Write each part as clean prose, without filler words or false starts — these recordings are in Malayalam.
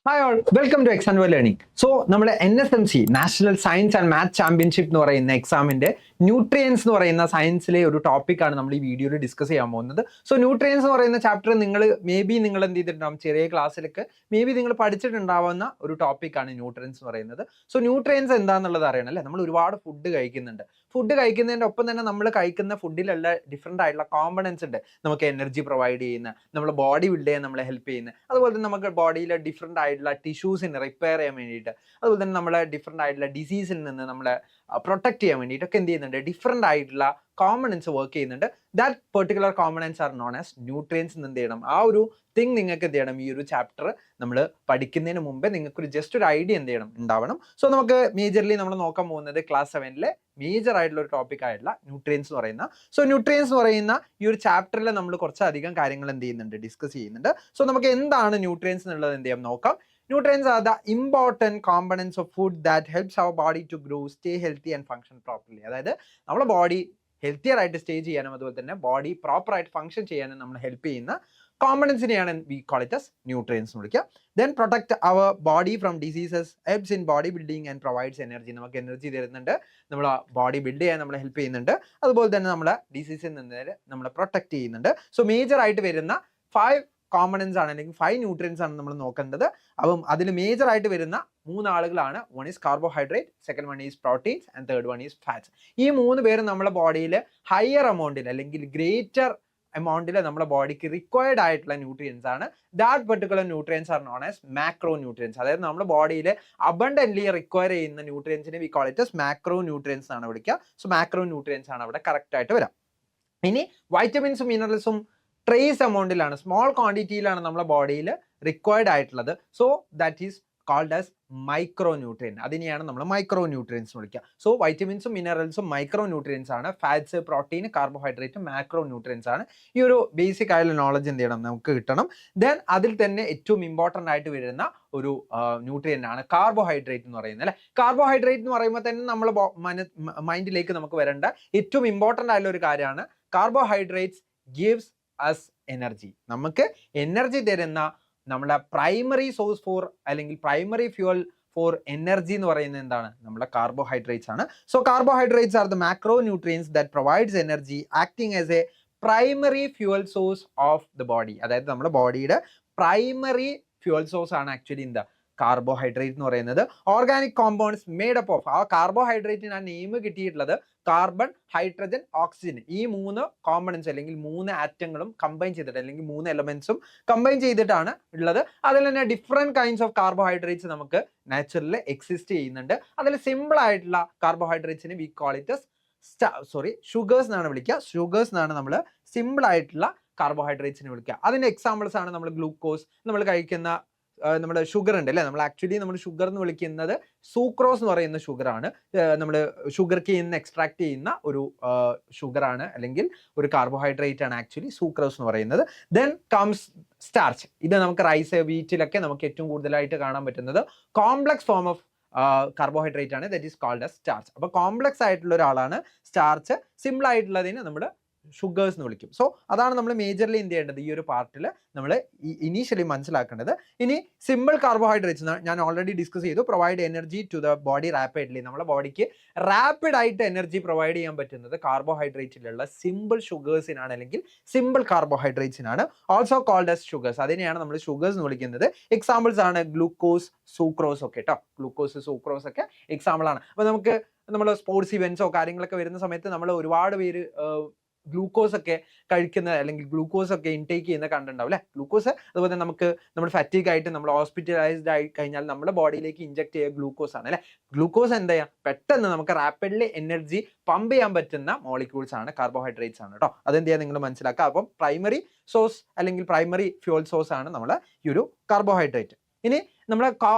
Hi all, welcome two exam learning. So നമ്മുടെ NSMC national science and maths championship എന്ന് പറയുന്ന എക്സാമിന്റെ ന്യൂട്രിയൻസ് എന്ന് പറയുന്ന സയൻസിലെ ഒരു ടോപ്പിക്കാണ് നമ്മൾ ഈ വീഡിയോയിൽ ഡിസ്കസ് ചെയ്യാൻ പോകുന്നത്. സോ ന്യൂട്രിയൻസ് എന്ന് പറയുന്ന ചാപ്റ്റർ നിങ്ങൾ നിങ്ങൾ എന്ത് ചെയ്തിട്ടുണ്ടാവും, ചെറിയ ക്ലാസ്സിലൊക്കെ നിങ്ങൾ പഠിച്ചിട്ടുണ്ടാവുന്ന ഒരു ടോപ്പിക്കാണ് ന്യൂട്രിയൻസ് എന്ന് പറയുന്നത്. സോ ന്യൂട്രിയൻസ് എന്താണെന്നുള്ളത് അറിയണം അല്ലേ. നമ്മൾ ഒരുപാട് ഫുഡ് കഴിക്കുന്നുണ്ട്. ഫുഡ് കഴിക്കുന്നതിൻ്റെ ഒപ്പം തന്നെ നമ്മൾ കഴിക്കുന്ന ഫുഡിലുള്ള ഡിഫറെൻ്റ് ആയിട്ടുള്ള കോമ്പണൻസ് ഉണ്ട്. നമുക്ക് എനർജി പ്രൊവൈഡ് ചെയ്യുന്ന, നമ്മുടെ ബോഡി ബിൽഡ് ചെയ്യാൻ നമ്മളെ ഹെൽപ്പ് ചെയ്യുന്ന, അതുപോലെ തന്നെ നമുക്ക് ബോഡിയിലെ ഡിഫറെൻ്റ് ആയിട്ടുള്ള ടിഷ്യൂസിനെ റിപ്പയർ ചെയ്യാൻ വേണ്ടിയിട്ട്, അതുപോലെ തന്നെ നമ്മളെ ഡിഫറെൻ്റ് ആയിട്ടുള്ള ഡിസീസിൽ നിന്ന് നമ്മളെ പ്രൊട്ടക്ട് ചെയ്യാൻ വേണ്ടിയിട്ടൊക്കെ എന്ത് ചെയ്യുന്നുണ്ട്, ഡിഫറെൻ്റ് ആയിട്ടുള്ള കോമ്പണൻസ് വർക്ക് ചെയ്യുന്നുണ്ട്. That particular components are known as nutrients. എന്ത് ചെയ്യണം, ആ ഒരു തിങ് നിങ്ങൾക്ക് എന്ത് ചെയ്യണം, ഈ ഒരു ചാപ്റ്റർ നമ്മൾ പഠിക്കുന്നതിന് മുമ്പേ നിങ്ങൾക്ക് ജസ്റ്റ് ഒരു ഐഡിയ എന്ത് ചെയ്യണം, ഉണ്ടാവണം. സോ നമുക്ക് മേജർലി നമ്മൾ നോക്കാൻ പോകുന്നത് ക്ലാസ് 7-ലെ മേജർ ആയിട്ടുള്ള ഒരു ടോപ്പിക് ആയിട്ടുള്ള ന്യൂട്രിയൻസ് എന്ന് പറയുന്ന. സോ ന്യൂട്രിയൻസ് എന്ന് പറയുന്ന ഈ ഒരു ചാപ്റ്ററിൽ നമ്മൾ കുറച്ചധികം കാര്യങ്ങൾ എന്ത് ചെയ്യുന്നുണ്ട്, ഡിസ്കസ് ചെയ്യുന്നുണ്ട്. സോ നമുക്ക് എന്താണ് ന്യൂട്രിയൻസ് എന്നുള്ളത് എന്ത് ചെയ്യാം നോക്കാം. Nutrients are the important components of food that helps our body to grow, stay healthy and function properly. അതായത് നമ്മുടെ ബോഡി ഹെൽത്തിയർ ആയിട്ട് സ്റ്റേ ചെയ്യാനും അതുപോലെ തന്നെ ബോഡി പ്രോപ്പർ ആയിട്ട് ഫംഗ്ഷൻ ചെയ്യാനും നമ്മൾ ഹെൽപ്പ് ചെയ്യുന്ന കോമ്പണൻസിനെയാണ് we call it as nutrients എന്ന് വിളിക്കുക. Then protect our body from diseases, helps in body building and provides energy. നമുക്ക് എനർജി തരുന്നുണ്ട്, നമ്മളെ ബോഡി ബിൽഡ് ചെയ്യാൻ നമ്മളെ ഹെൽപ്പ് ചെയ്യുന്നുണ്ട്, അതുപോലെ തന്നെ നമ്മളെ ഡിസീസിൽ നിന്ന് നമ്മളെ പ്രൊട്ടക്ട് ചെയ്യുന്നുണ്ട്. സോ മേജർ ആയിട്ട് വരുന്ന 5 കോമ്പണൻസ് ആണ്, അല്ലെങ്കിൽ 5 ന്യൂട്രിയൻസ് ആണ് നമ്മൾ നോക്കേണ്ടത്. അപ്പം അതിൽ മേജർ ആയിട്ട് വരുന്ന 3 ആളുകളാണ്. One is carbohydrate, second one is proteins and third one is fats. ഈ 3 പേരും നമ്മുടെ ബോഡിയിൽ ഹയർ എമൗണ്ടിൽ അല്ലെങ്കിൽ ഗ്രേറ്റർ എമൗണ്ടിൽ നമ്മുടെ ബോഡിക്ക് റിക്വയർഡ് ആയിട്ടുള്ള ന്യൂട്രിയൻസ് ആണ്. That particular nutrients are known as macro nutrients. അതായത് നമ്മുടെ ബോഡിയിൽ അബണ്ടന്റ്ലി റിക്വയർ ചെയ്യുന്ന ന്യൂട്രിയൻസിനെ we call it as macro nutrients ആണ് വിളിക്കുക. സോ മാക്രോ ന്യൂട്രിയൻസ് ആണ് അവിടെ കറക്റ്റ് ആയിട്ട് വരാം. ഇനി വൈറ്റമിൻസും മിനറൽസും ട്രേസ് എമൗണ്ടിലാണ്, സ്മോൾ ക്വാണ്ടിറ്റിയിലാണ് നമ്മുടെ ബോഡിയിൽ റിക്വയർഡ് ആയിട്ടുള്ളത്. So that is called as micronutrient. അതിനെയാണ് നമ്മൾ മൈക്രോ ന്യൂട്രിയൻസ് വിളിക്കുക. സോ വൈറ്റമിൻസും മിനറൽസും മൈക്രോ ന്യൂട്രിയൻസ് ആണ്. Fats, protein, carbohydrate macro nutrients ആണ്. ഈ ഒരു ബേസിക് ആയിട്ടുള്ള നോളജ് എന്ത് ചെയ്യണം, നമുക്ക് കിട്ടണം. ദെൻ അതിൽ തന്നെ ഏറ്റവും ഇമ്പോർട്ടൻ്റ് ആയിട്ട് വരുന്ന ഒരു ന്യൂട്രിയൻ ആണ് കാർബോഹൈഡ്രേറ്റ് എന്ന് പറയുന്നത് അല്ലേ. കാർബോഹൈഡ്രേറ്റ് എന്ന് പറയുമ്പോൾ തന്നെ നമ്മൾ മൈൻഡിലേക്ക് നമുക്ക് വരേണ്ട ഏറ്റവും ഇമ്പോർട്ടൻ്റ് ആയിട്ടുള്ള ഒരു കാര്യമാണ് കാർബോഹൈഡ്രേറ്റ്സ് ഗിവ്സ് us എനർജി. നമുക്ക് എനർജി തരുന്ന നമ്മുടെ പ്രൈമറി സോഴ്സ് ഫോർ അല്ലെങ്കിൽ പ്രൈമറി ഫ്യൂവൽ ഫോർ എനർജി എന്ന് പറയുന്നത് എന്താണ്, നമ്മുടെ കാർബോഹൈഡ്രേറ്റ്സ് ആണ്. So carbohydrates are the macro nutrients that provides energy acting as A primary fuel source of the body. അതായത് നമ്മുടെ ബോഡിയുടെ പ്രൈമറി ഫ്യൂവൽ സോഴ്സ് ആണ് ആക്ച്വലി എന്താ, കാർബോഹൈഡ്രേറ്റ് എന്ന് പറയുന്നത്. Organic compounds made up of, ആ കാർബോഹൈഡ്രേറ്റിന് ആ നെയിം കിട്ടിയിട്ടുള്ളത് കാർബൺ, ഹൈഡ്രജൻ, ഓക്സിജൻ, ഈ 3 കോമ്പണൻസ് അല്ലെങ്കിൽ 3 ആറ്റങ്ങളും കമ്പൈൻ ചെയ്തിട്ട് അല്ലെങ്കിൽ 3 എലമെന്റ്സും കമ്പൈൻ ചെയ്തിട്ടാണ് ഉള്ളത്. അതിൽ തന്നെ ഡിഫറെന്റ് കൈൻഡ്സ് ഓഫ് കാർബോഹൈഡ്രേറ്റ്സ് നമുക്ക് നാച്ചുറലി എക്സിസ്റ്റ് ചെയ്യുന്നുണ്ട്. അതിൽ സിമ്പിൾ ആയിട്ടുള്ള കാർബോഹൈഡ്രേറ്റ്സിന് വി കോൾ ഇറ്റ് ഷുഗേഴ്സ് എന്നാണ് വിളിക്കുക. ഷുഗേഴ്സ് എന്നാണ് നമ്മൾ സിമ്പിൾ ആയിട്ടുള്ള കാർബോഹൈഡ്രേറ്റ്സിന് വിളിക്കുക. അതിന്റെ എക്സാമ്പിൾസ് ആണ് നമ്മൾ ഗ്ലൂക്കോസ്, നമ്മൾ കഴിക്കുന്ന നമ്മുടെ ഷുഗർ ഉണ്ട് അല്ലേ. നമ്മൾ ആക്ച്വലി നമ്മൾ ഷുഗർ എന്ന് വിളിക്കുന്നത് സൂക്രോസ് എന്ന് പറയുന്ന ഷുഗർ ആണ്. നമ്മൾ ഷുഗർ കെയിൽ നിന്ന് എക്സ്ട്രാക്ട് ചെയ്യുന്ന ഒരു ഷുഗർ ആണ്, അല്ലെങ്കിൽ ഒരു കാർബോഹൈഡ്രേറ്റ് ആണ് ആക്ച്വലി സൂക്രോസ് എന്ന് പറയുന്നത്. Then comes starch. ഇത് നമുക്ക് റൈസ്, വീറ്റിലൊക്കെ നമുക്ക് ഏറ്റവും കൂടുതലായിട്ട് കാണാൻ പറ്റുന്നത് കോംപ്ലക്സ് ഫോം ഓഫ് കാർബോഹൈഡ്രേറ്റ് ആണ്, that is called as starch. അപ്പോൾ കോംപ്ലക്സ് ആയിട്ടുള്ള ഒരാളാണ് സ്റ്റാർച്ച്. സിമ്പിൾ ആയിട്ടുള്ളതിന് നമ്മൾ ഷുഗേഴ്സ് എന്ന് വിളിക്കും. സോ അതാണ് നമ്മൾ മേജർലി എന്ത് ചെയ്യേണ്ടത്, ഈ ഒരു പാർട്ടിൽ നമ്മൾ ഇനീഷ്യലി മനസ്സിലാക്കേണ്ടത്. ഇനി സിമ്പിൾ കാർബോഹൈഡ്രേറ്റ്സ് ഞാൻ ഓൾറെഡി ഡിസ്കസ് ചെയ്തു. Provide energy to the body rapidly. നമ്മുടെ ബോഡിക്ക് റാപ്പിഡ് ആയിട്ട് എനർജി പ്രൊവൈഡ് ചെയ്യാൻ പറ്റുന്നത് കാർബോഹൈഡ്രേറ്റിലുള്ള സിമ്പിൾ ഷുഗേഴ്സിനാണ്, അല്ലെങ്കിൽ സിമ്പിൾ കാർബോഹൈഡ്രേറ്റ്സിനാണ്. Also called as sugars. അതിനെയാണ് നമ്മൾ ഷുഗേഴ്സ് എന്ന് വിളിക്കുന്നത്. എക്സാമ്പിൾസ് ആണ് ഗ്ലൂക്കോസ്, സൂക്രോസ് ഒക്കെ കേട്ടോ. ഗ്ലൂക്കോസ്, സൂക്രോസ് ഒക്കെ എക്സാമ്പിൾ ആണ്. അപ്പോൾ നമുക്ക് നമ്മൾ സ്പോർട്സ് ഇവന്റ്സോ കാര്യങ്ങളൊക്കെ വരുന്ന സമയത്ത് നമ്മൾ ഒരുപാട് പേര് ഗ്ലൂക്കോസ് ഒക്കെ കഴിക്കുന്ന അല്ലെങ്കിൽ ഗ്ലൂക്കോസ് ഒക്കെ ഇൻടേക്ക് ചെയ്യുന്ന കണ്ടുണ്ടാവും അല്ലെ. ഗ്ലൂക്കോസ് അതുപോലെ നമുക്ക് നമ്മൾ ഫാറ്റിക് ആയിട്ട് നമ്മൾ ഹോസ്പിറ്റലൈസ്ഡ് ആയി കഴിഞ്ഞാൽ നമ്മുടെ ബോഡിയിലേക്ക് ഇഞ്ചക്ട് ചെയ്യുക ഗ്ലൂക്കോസ് ആണ് അല്ലെ. ഗ്ലൂക്കോസ് എന്താ ചെയ്യുക, പെട്ടെന്ന് നമുക്ക് റാപ്പിഡ്ലി എനർജി പമ്പ് ചെയ്യാൻ പറ്റുന്ന മോളിക്യൂൾസ് ആണ്, കാർബോഹൈഡ്രേറ്റ്സ് ആണ് കേട്ടോ. അതെന്ത് ചെയ്യാൻ നിങ്ങൾ മനസ്സിലാക്കുക. അപ്പം പ്രൈമറി സോഴ്സ് അല്ലെങ്കിൽ പ്രൈമറി ഫ്യൂവൽ സോഴ്സ് ആണ് നമ്മളെ ഈ ഒരു കാർബോഹൈഡ്രേറ്റ്. ഇനി നമ്മളെ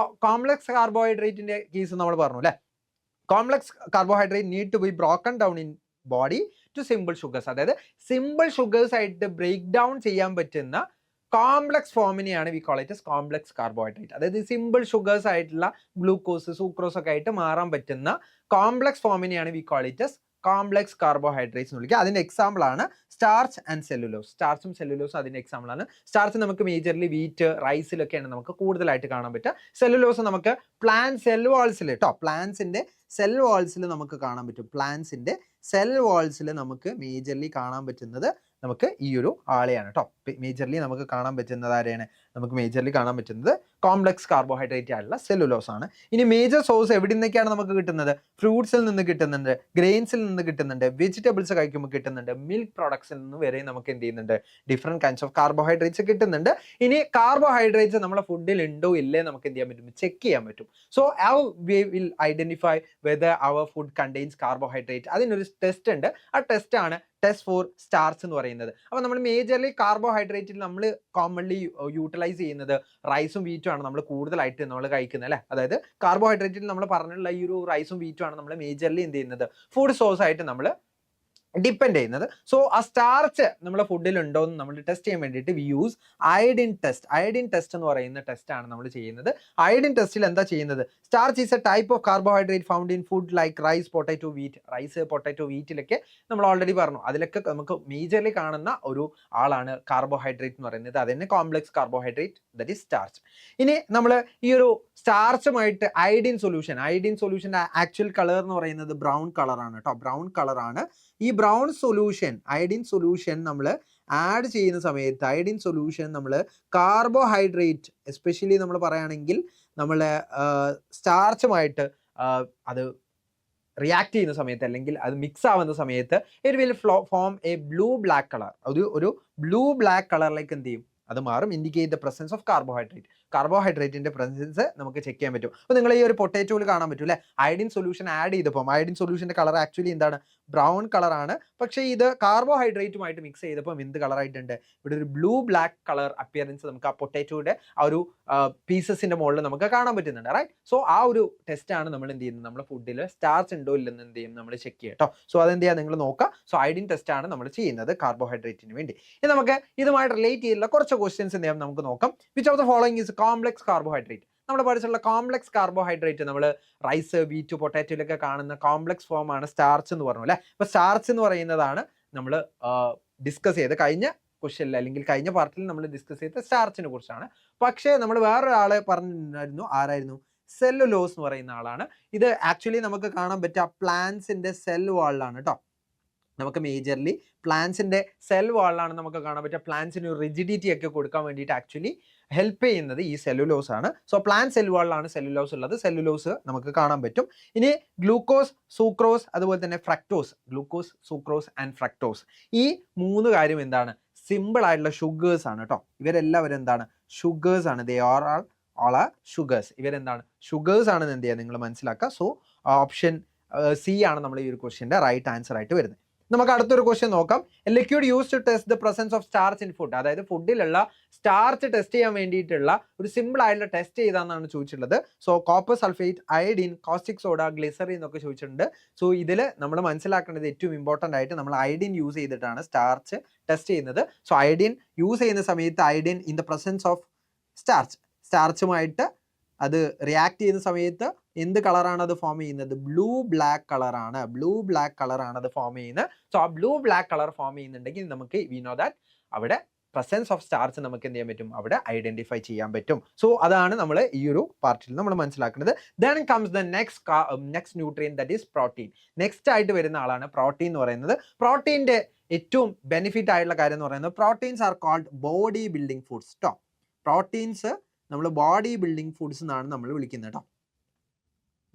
കോംപ്ലക്സ് കാർബോഹൈഡ്രേറ്റിന്റെ കേസ് നമ്മൾ പറഞ്ഞു അല്ലെ. Complex carbohydrate need to be broken down in body to simple sugars. അതായത് സിമ്പിൾ ഷുഗേഴ്സ് ആയിട്ട് ബ്രേക്ക് ഡൗൺ ചെയ്യാൻ പറ്റുന്ന കോംപ്ലക്സ് ഫോമിനെയാണ് we call it as complex carbohydrate. അതായത് സിമ്പിൾ ഷുഗേഴ്സ് ആയിട്ടുള്ള ഗ്ലൂക്കോസ്, സൂക്രോസ് ഒക്കെ ആയിട്ട് മാറാൻ പറ്റുന്ന കോംപ്ലക്സ് ഫോമിനെയാണ് we call it as complex carbohydrates എന്ന് വിളിക്കുക. അതിന്റെ എക്സാമ്പിൾ ആണ് സ്റ്റാർച്ച് ആൻഡ് സെല്ലുലോസ്. സ്റ്റാർച്ചും സെല്ലുലോസും അതിന്റെ എക്സാമ്പിൾ ആണ്. സ്റ്റാർച്ച് നമുക്ക് മേജർലി വീറ്റ്, റൈസിലൊക്കെയാണ് നമുക്ക് കൂടുതലായിട്ട് കാണാൻ പറ്റുക. സെല്ലുലോസ് നമുക്ക് പ്ലാന്റ് സെൽ വാൾസിൽ കേട്ടോ, പ്ലാന്റ്സിന്റെ സെൽ വാൾസിൽ നമുക്ക് കാണാൻ പറ്റും. പ്ലാന്റ്സിന്റെ സെൽ വാൾസിൽ നമുക്ക് മേജർലി കാണാൻ പറ്റുന്നത് നമുക്ക് ഈ ഒരു ആളെയാണ് കേട്ടോ. മേജർലി നമുക്ക് കാണാൻ പറ്റുന്നത് ആരെയാണ്? നമുക്ക് മേജർലി കാണാൻ പറ്റുന്നത് കോംപ്ലക്സ് കാർബോഹൈഡ്രേറ്റ് ആയിട്ടുള്ള സെല്ലുലോസ് ആണ്. ഇനി മേജർ സോഴ്സ് എവിടെ നിന്നൊക്കെയാണ് നമുക്ക് കിട്ടുന്നത്? ഫ്രൂട്ട്സിൽ നിന്ന് കിട്ടുന്നുണ്ട്, ഗ്രെയിൻസിൽ നിന്ന് കിട്ടുന്നുണ്ട്, വെജിറ്റബിൾസ് കഴിക്കുമ്പോൾ കിട്ടുന്നുണ്ട്, മിൽക്ക് പ്രോഡക്ട്സിൽ നിന്ന് വരെ നമുക്ക് എന്ത് ചെയ്യുന്നുണ്ട്? ഡിഫറെന്റ് കൈൻഡ്സ് ഓഫ് കാർബോഹൈഡ്രേറ്റ്സ് കിട്ടുന്നുണ്ട്. ഇനി കാർബോഹൈഡ്രേറ്റ്സ് നമ്മുടെ ഫുഡിൽ ഉണ്ടോ ഇല്ലേ നമുക്ക് എന്ത് ചെയ്യാൻ പറ്റും? ചെക്ക് ചെയ്യാൻ പറ്റും. So how we will identify whether our food contains carbohydrate? അതിനൊരു ടെസ്റ്റ് ഉണ്ട്. ആ ടെസ്റ്റ് ആണ് ടെസ്റ്റ് ഫോർ സ്റ്റാർച്ച് എന്ന് പറയുന്നത്. അപ്പോൾ നമ്മൾ മേജർലി കാർബോഹൈഡ്രേറ്റിൽ നമ്മൾ കോമൺലി യൂട്ടിലൈസ് ചെയ്യുന്നത് റൈസും വീറ്റും ആണ് നമ്മൾ കൂടുതലായിട്ട് നമ്മൾ കഴിക്കുന്നത് അല്ലേ. അതായത് കാർബോഹൈഡ്രേറ്റിൽ നമ്മൾ പറഞ്ഞിട്ടുള്ള ഈ ഒരു റൈസും വീറ്റും ആണ് നമ്മൾ മേജർലി എന്ത് ചെയ്യുന്നത്? ഫുഡ് സോഴ്സ് ആയിട്ട് നമ്മൾ ഡിപ്പെൻഡ് ചെയ്യുന്നത്. സോ ആ സ്റ്റാർച്ച് നമ്മുടെ ഫുഡിൽ ഉണ്ടോ എന്ന് നമ്മൾ ടെസ്റ്റ് ചെയ്യാൻ വേണ്ടിയിട്ട് we use iodine test. Iodine test എന്ന് പറയുന്ന ടെസ്റ്റ് ആണ് നമ്മൾ ചെയ്യുന്നത്. അയഡിൻ ടെസ്റ്റിൽ എന്താ ചെയ്യുന്നത്? Starch is a type of carbohydrate found in food like rice, potato, wheat. Rice, potato, വീറ്റിലൊക്കെ നമ്മൾ ഓൾറെഡി പറഞ്ഞു. അതിലൊക്കെ നമുക്ക് മേജർലി കാണുന്ന ഒരു ആളാണ് കാർബോഹൈഡ്രേറ്റ് എന്ന് പറയുന്നത്. അത് തന്നെ complex carbohydrate, that is starch. ഇനി നമ്മൾ ഈ ഒരു സ്റ്റാർച്ചുമായിട്ട് അയഡിൻ സൊല്യൂഷൻ്റെ ആക്ച്വൽ കളർ എന്ന് പറയുന്നത് ബ്രൗൺ കളറാണ് കേട്ടോ. ബ്രൗൺ കളറാണ്. ഈ ബ്രൗൺ സൊല്യൂഷൻ, അയഡിൻ സൊല്യൂഷൻ നമ്മൾ ആഡ് ചെയ്യുന്ന സമയത്ത്, അയഡിൻ സൊല്യൂഷൻ നമ്മൾ കാർബോഹൈഡ്രേറ്റ് എസ്പെഷ്യലി നമ്മൾ പറയുകയാണെങ്കിൽ നമ്മൾ സ്റ്റാർച്ചുമായിട്ട് അത് റിയാക്ട് ചെയ്യുന്ന സമയത്ത് അല്ലെങ്കിൽ അത് മിക്സ് ആവുന്ന സമയത്ത് it will form a blue black colour. ഒരു ബ്ലൂ ബ്ലാക്ക് കളറിലേക്ക് എന്ത് ചെയ്യും? അത് മാറും. Indicate the presence of carbohydrate. കാർബോഹൈഡ്രേറ്റിന്റെ പ്രസൻസ് നമുക്ക് ചെക്ക് ചെയ്യാൻ പറ്റും. അപ്പോൾ നിങ്ങൾ ഈ ഒരു പൊട്ടാറ്റോയിൽ കാണാൻ പറ്റും അല്ലേ, അയഡിൻ സൊല്യൂഷൻ ആഡ് ചെയ്തപ്പോൾ അയഡിൻ സൊല്യൂഷന്റെ കളർ ആക്ച്വലി എന്താണ്? ബ്രൗൺ കളറാണ്. പക്ഷേ ഇത് കാർബോഹൈഡ്രേറ്റുമായിട്ട് മിക്സ് ചെയ്തപ്പോൾ എന്ത് കളറായിട്ടുണ്ട്? ഇവിടെ ഒരു ബ്ലൂ ബ്ലാക്ക് കളർ അപ്പിയറൻസ് നമുക്ക് ആ പൊട്ടാറ്റോയുടെ ആ ഒരു പീസസിന്റെ മുകളിൽ നമുക്ക് കാണാൻ പറ്റുന്നുണ്ട്. റൈറ്റ്. സോ ആ ഒരു ടെസ്റ്റ് ആണ് നമ്മൾ എന്ത് ചെയ്യുന്നത്? നമ്മുടെ ഫുഡിൽ സ്റ്റാർച്ച് ഉണ്ടോ ഇല്ലെന്ന് എന്ത് ചെയ്യും? നമ്മൾ ചെക്ക് ചെയ്യാം കേട്ടോ. സോ അതെന്ത് ചെയ്യാം? നിങ്ങൾ നോക്കുക. സോ അയഡിൻ ടെസ്റ്റ് ആണ് നമ്മൾ ചെയ്യുന്നത് കാർബോഹൈഡ്രേറ്റിന് വേണ്ടി. ഇനി നമുക്ക് ഇതുമായിട്ട് റിലേറ്റ് ചെയ്തിട്ടുള്ള കുറച്ച് ക്വസ്റ്റ്യൻസ് എന്ത് ചെയ്യാം നമുക്ക് നോക്കാം. Which of the following is complex carbohydrate? നമ്മൾ പഠിച്ചിട്ടുള്ള കോംപ്ലക്സ് കാർബോഹൈഡ്രേറ്റ് നമ്മൾ റൈസ്, വീറ്റ്, പൊട്ടാറ്റോയിലൊക്കെ കാണുന്ന കോംപ്ലക്സ് ഫോം ആണ് സ്റ്റാർച്ച് എന്ന് പറഞ്ഞു അല്ലേ. അപ്പൊ സ്റ്റാർച്ച് എന്ന് പറയുന്നതാണ് നമ്മൾ ഡിസ്കസ് ചെയ്ത് കഴിഞ്ഞ ക്വസ്റ്റ്യനിൽ അല്ലെങ്കിൽ കഴിഞ്ഞ പാർട്ടിൽ നമ്മൾ ഡിസ്കസ് ചെയ്ത സ്റ്റാർച്ചിനെ കുറിച്ചാണ്. പക്ഷേ നമ്മൾ വേറൊരാളെ പറഞ്ഞിട്ടുണ്ടായിരുന്നു. ആരായിരുന്നു? സെല്ലുലോസ് എന്ന് പറയുന്ന ആളാണ്. ഇത് ആക്ച്വലി നമുക്ക് കാണാൻ പറ്റുക പ്ലാന്റ്സിന്റെ സെൽ വാളിലാണ് കേട്ടോ. നമുക്ക് മേജർലി പ്ലാന്റ്സിന്റെ സെൽ വാളിലാണ് നമുക്ക് കാണാൻ പറ്റുക. പ്ലാന്റ്സിന് ഒരു റിജിഡിറ്റി ഒക്കെ കൊടുക്കാൻ വേണ്ടിയിട്ട് ആക്ച്വലി ഹെൽപ്പ് ചെയ്യുന്നത് ഈ സെല്ലുലോസ് ആണ്. സോ പ്ലാന്റ് സെൽ വാളിലാണ് സെല്ലുലോസ് ഉള്ളത്. സെല്ലുലോസ് നമുക്ക് കാണാൻ പറ്റും. ഇനി ഗ്ലൂക്കോസ്, സൂക്രോസ്, അതുപോലെ തന്നെ fructose. Glucose, sucrose and fructose, ഈ മൂന്ന് കാര്യം എന്താണ്? സിമ്പിൾ ആയിട്ടുള്ള ഷുഗേഴ്സ് ആണ് കേട്ടോ. ഇവരെല്ലാവരും എന്താണ്? ഷുഗേഴ്സ് ആണ്. They are all are sugars. ഇവരെന്താണ്? ഷുഗേഴ്സ് ആണെന്ന് എന്ത് ചെയ്യുക? നിങ്ങൾ മനസ്സിലാക്കുക. സോ ഓപ്ഷൻ സി ആണ് നമ്മൾ ഈ ഒരു ക്വസ്റ്റ്യന്റെ റൈറ്റ് ആൻസർ ആയിട്ട് വരുന്നത്. നമുക്ക് അടുത്തൊരു ക്വസ്റ്റ്യൻ നോക്കാം. Liquid use to test the presence of starch in food. അതായത് ഫുഡിലുള്ള സ്റ്റാർച്ച് ടെസ്റ്റ് ചെയ്യാൻ വേണ്ടിയിട്ടുള്ള ഒരു സിമ്പിൾ ആയിട്ടുള്ള ടെസ്റ്റ് ചെയ്താന്നാണ് ചോദിച്ചിട്ടുള്ളത്. So copper sulphate, iodine, caustic soda, glycerine എന്നൊക്കെ ചോദിച്ചിട്ടുണ്ട്. സോ ഇതിൽ നമ്മൾ മനസ്സിലാക്കേണ്ടത് ഏറ്റവും ഇമ്പോർട്ടൻ്റ് ആയിട്ട് നമ്മൾ അയഡിൻ യൂസ് ചെയ്തിട്ടാണ് സ്റ്റാർച്ച് ടെസ്റ്റ് ചെയ്യുന്നത്. സോ അയഡിൻ യൂസ് ചെയ്യുന്ന സമയത്ത് iodine in the presence of സ്റ്റാർച്ചുമായിട്ട് അത് റിയാക്ട് ചെയ്യുന്ന സമയത്ത് എന്ത് കളറാണ് അത് ഫോം ചെയ്യുന്നത്? ബ്ലൂ ബ്ലാക്ക് കളറാണ്. ബ്ലൂ ബ്ലാക്ക് കളറാണ് അത് ഫോം ചെയ്യുന്നത്. സോ ആ ബ്ലൂ ബ്ലാക്ക് കളർ ഫോം ചെയ്യുന്നുണ്ടെങ്കിൽ നമുക്ക് വി നോ ദാറ്റ് അവിടെ പ്രസൻസ് ഓഫ് സ്റ്റാർച്ച് നമുക്ക് എന്ത് ചെയ്യാൻ പറ്റും? അവിടെ ഐഡന്റിഫൈ ചെയ്യാൻ പറ്റും. സോ അതാണ് നമ്മൾ ഈ ഒരു പാർട്ടിൽ നമ്മൾ മനസ്സിലാക്കുന്നത്. Then comes the next nutrient, that is protein. Next ആയിട്ട് വരുന്ന ആളാണ് പ്രോട്ടീൻ എന്ന് പറയുന്നത്. പ്രോട്ടീൻ്റെ ഏറ്റവും ബെനിഫിറ്റ് ആയിട്ടുള്ള കാര്യം എന്ന് പറയുന്നത് proteins are called body building foods കേട്ടോ. പ്രോട്ടീൻസ് നമ്മൾ ബോഡി ബിൽഡിംഗ് ഫുഡ്സ് എന്നാണ് നമ്മൾ വിളിക്കുന്നത് കേട്ടോ.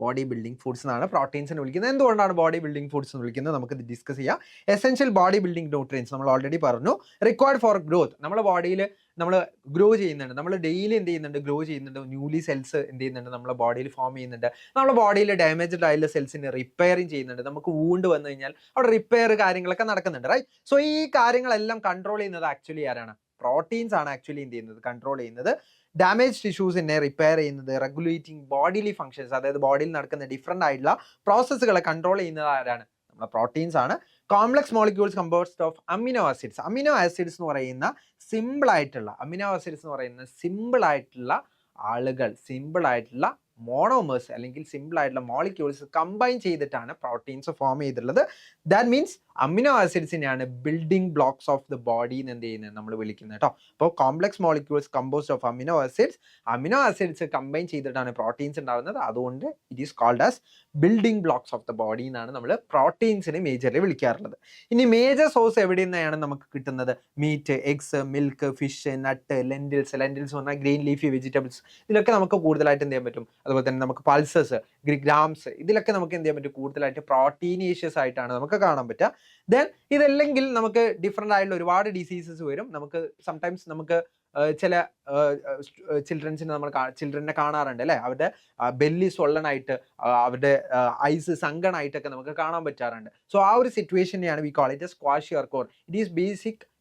ബോഡി ബിൽഡിംഗ് ഫുഡ്സ് എന്നാണ് പ്രോട്ടീൻസിനെ വിളിക്കുന്നത്. എന്തുകൊണ്ടാണ് ബോഡി ബിൽഡിംഗ് ഫുഡ്സ് എന്ന് വിളിക്കുന്നത്? നമുക്ക് ഡിസ്കസ് ചെയ്യാം. എസെൻഷ്യൽ ബോഡി ബിൽഡിംഗ് ന്യൂട്രിയൻസ് നമ്മൾ ഓൾറെഡി പറഞ്ഞു. Required for growth. നമ്മുടെ ബോഡിയിൽ നമ്മൾ ഗ്രോ ചെയ്യുന്നുണ്ട്. നമ്മൾ ഡെയിലി എന്ത് ചെയ്യുന്നുണ്ട്? ഗ്രോ ചെയ്യുന്നുണ്ട്. ന്യൂലി സെൽസ് എന്ത് ചെയ്യുന്നുണ്ട്? നമ്മുടെ ബോഡിയിൽ ഫോം ചെയ്യുന്നുണ്ട്. നമ്മുടെ ബോഡിയിൽ ഡാമേജ്ഡ് ആയിട്ടുള്ള സെൽസിനെ റിപ്പയറിങ് ചെയ്യുന്നുണ്ട്. നമുക്ക് വൂണ്ട് വന്നു കഴിഞ്ഞാൽ അവിടെ റിപ്പയർ കാര്യങ്ങളൊക്കെ നടക്കുന്നുണ്ട്. റൈറ്റ്. സോ ഈ കാര്യങ്ങളെല്ലാം കൺട്രോൾ ചെയ്യുന്നത് ആക്ച്വലി ആരാണ്? പ്രോട്ടീൻസ് ആണ് ആക്ച്വലി എന്ത് ചെയ്യുന്നത്? കൺട്രോൾ ചെയ്യുന്നത്. ഡാമേജ് ടിഷ്യൂസിനെ റിപ്പയർ ചെയ്യുന്നത്, റെഗുലേറ്റിംഗ് ബോഡിലി ഫങ്ഷൻസ്, അതായത് ബോഡിയിൽ നടക്കുന്ന ഡിഫറെൻ്റ് ആയിട്ടുള്ള പ്രോസസ്സുകളെ കൺട്രോൾ ചെയ്യുന്നത് ആരാണ്? നമ്മുടെ പ്രോട്ടീൻസ് ആണ്. Complex molecules composed of amino acids. Amino acids എന്ന് പറയുന്ന സിമ്പിൾ ആയിട്ടുള്ള ആളുകൾ, സിമ്പിൾ ആയിട്ടുള്ള മോണോമേഴ്സ് അല്ലെങ്കിൽ സിമ്പിൾ ആയിട്ടുള്ള മോളിക്യൂൾസ് കമ്പൈൻ ചെയ്തിട്ടാണ് പ്രോട്ടീൻസ് ഫോം ചെയ്തിട്ടുള്ളത്. ദാറ്റ് മീൻസ് അമിനോ ആസിഡ്സിനെയാണ് building blocks of the body എന്ന് എന്ത് ചെയ്യുന്നത് നമ്മൾ വിളിക്കുന്നത് കേട്ടോ. അപ്പോൾ complex molecules composed of amino acids combine ചെയ്തിട്ടാണ് പ്രോട്ടീൻസ് ഉണ്ടാകുന്നത്. അതുകൊണ്ട് it is called as building blocks of the body എന്നാണ് നമ്മൾ പ്രോട്ടീൻസിനെ മേജർലി വിളിക്കാറുള്ളത്. ഇനി മേജർ സോഴ്സ് എവിടെ നിന്നാണ് നമുക്ക് കിട്ടുന്നത്? മീറ്റ്, എഗ്സ്, മിൽക്ക്, ഫിഷ്, നട്ട്, ലെൻറ്റിൽസ് എന്ന് പറഞ്ഞാൽ ഗ്രീൻ ലീഫി വെജിറ്റബിൾസ്, ഇതിലൊക്കെ നമുക്ക് കൂടുതലായിട്ട് എന്ത് ചെയ്യാൻ പറ്റും. അതുപോലെ തന്നെ നമുക്ക് പൾസസ്, ഗ്രാംസ്, ഇതിലൊക്കെ നമുക്ക് എന്ത് ചെയ്യാൻ പറ്റും, കൂടുതലായിട്ട് പ്രോട്ടീനേഷ്യസ് ആയിട്ടാണ് നമുക്ക് കാണാൻ പറ്റുക. ദെൻ ഇതല്ലെങ്കിൽ നമുക്ക് ഡിഫറെൻ്റ് ആയിട്ടുള്ള ഒരുപാട് ഡിസീസസ് വരും. നമുക്ക് സംടൈംസ് നമുക്ക് ചില ചിൽഡ്രനെ കാണാറുണ്ട് അല്ലേ, അവരുടെ ബെല്ലി സ്വള്ളനായിട്ട്, അവരുടെ ഐസ് സങ്കണായിട്ടൊക്കെ നമുക്ക് കാണാൻ പറ്റാറുണ്ട്. സോ ആ ഒരു സിറ്റുവേഷനെയാണ് we call it kwashiorkor. It is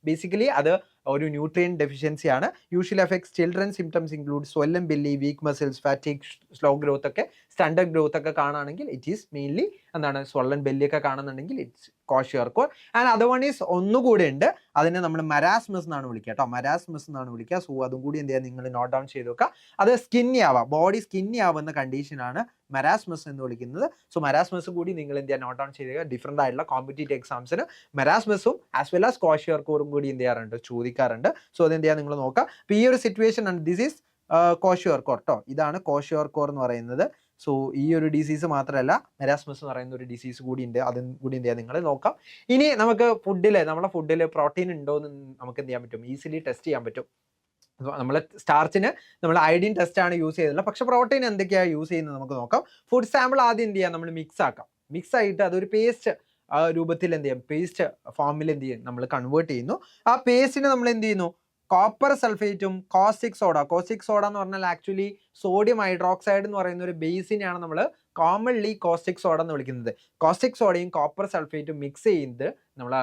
basically അത് ഒരു ന്യൂട്രിയൻ ഡെഫിഷ്യൻസി ആണ്. Usually affects children. Symptoms include swollen belly, weak muscles, fatigue, slow growth ഒക്കെ, സ്റ്റാൻഡേർഡ് ഗ്രോത്ത് ഒക്കെ കാണുകയാണെങ്കിൽ ഇറ്റ് ഈസ് മെയിൻലി എന്താണ്, സ്വെല്ലൻ ബെല്ലി ഒക്കെ കാണുന്നുണ്ടെങ്കിൽ it's kwashiorkor. And other one is ഒന്നുകൂടെ ഉണ്ട്, അതിനെ നമ്മൾ മരാസ്മസ് എന്നാണ് വിളിക്കുക കേട്ടോ. മരാസ്മസ് എന്നാണ് വിളിക്കുക. സോ അതും കൂടി എന്ത് ചെയ്യുക, നിങ്ങൾ നോട്ട് ഡൗൺ ചെയ്ത് വെക്കുക. അത് സ്കിന്നി ആവാം, ബോഡി സ്കിന്നി ആവുന്ന കണ്ടീഷനാണ് മരാസ്മസ് എന്ന് വിളിക്കുന്നത്. സോ മരാസ്മസ് കൂടി നിങ്ങൾ എന്ത് ചെയ്യുക, നോട്ട് ഡൗൺ ചെയ്ത് ഡിഫറെൻ്റ് ആയിട്ടുള്ള കോമ്പറ്റേറ്റീവ് എക്സാംസിന് മരാസ്മസും ആസ് വെൽ ആസ് ക്വാഷിയോർകോറും കൂടി എന്ത് ചെയ്യാറുണ്ട്, ചോദിക്കാറുണ്ട്. സോ അതെന്ത് ചെയ്യാൻ നിങ്ങൾ നോക്കുക. അപ്പോൾ ഈ ഒരു സിറ്റുവേഷൻ ആണ്, ദിസ് ഈസ് ക്വാഷിയോർകോർ കേട്ടോ. ഇതാണ് ക്വാഷിയോർകോർ എന്ന് പറയുന്നത്. സോ ഈ ഒരു ഡിസീസ് മാത്രമല്ല, മെരാസ്മസ് എന്ന് പറയുന്ന ഒരു ഡിസീസ് കൂടി ഉണ്ട്. അതും കൂടി എന്ത് ചെയ്യാം, നിങ്ങൾ നോക്കാം. ഇനി നമുക്ക് നമ്മുടെ ഫുഡിൽ പ്രോട്ടീൻ ഉണ്ടോ എന്ന് നമുക്ക് എന്ത് ചെയ്യാൻ പറ്റും, ഈസിലി ടെസ്റ്റ് ചെയ്യാൻ പറ്റും. നമ്മൾ സ്റ്റാർച്ചിന് നമ്മൾ അയഡിൻ ടെസ്റ്റ് ആണ് യൂസ് ചെയ്തിട്ടുള്ളത്. പക്ഷെ പ്രോട്ടീൻ എന്തൊക്കെയാണ് യൂസ് ചെയ്യുന്നത് നമുക്ക് നോക്കാം. ഫുഡ് സാമ്പിൾ ആദ്യം എന്ത് ചെയ്യാം, നമ്മൾ മിക്സ് ആക്കാം. മിക്സ് ആയിട്ട് അതൊരു പേസ്റ്റ് രൂപത്തിൽ എന്ത് ചെയ്യാം, പേസ്റ്റ് ഫോമിൽ എന്ത് ചെയ്യും, നമ്മൾ കൺവേർട്ട് ചെയ്യുന്നു. ആ പേസ്റ്റിനെ നമ്മൾ എന്ത് ചെയ്യുന്നു, കോപ്പർ സൾഫേറ്റും കോസ്റ്റിക് സോഡ എന്ന് പറഞ്ഞാൽ ആക്ച്വലി സോഡിയം ഹൈഡ്രോക്സൈഡ് എന്ന് പറയുന്ന ഒരു ബേസിനെയാണ് നമ്മൾ കോമൺലി കോസ്റ്റിക് സോഡ എന്ന് വിളിക്കുന്നത്. കോസ്റ്റിക് സോഡയും കോപ്പർ സൾഫേറ്റും മിക്സ് ചെയ്ത് നമ്മൾ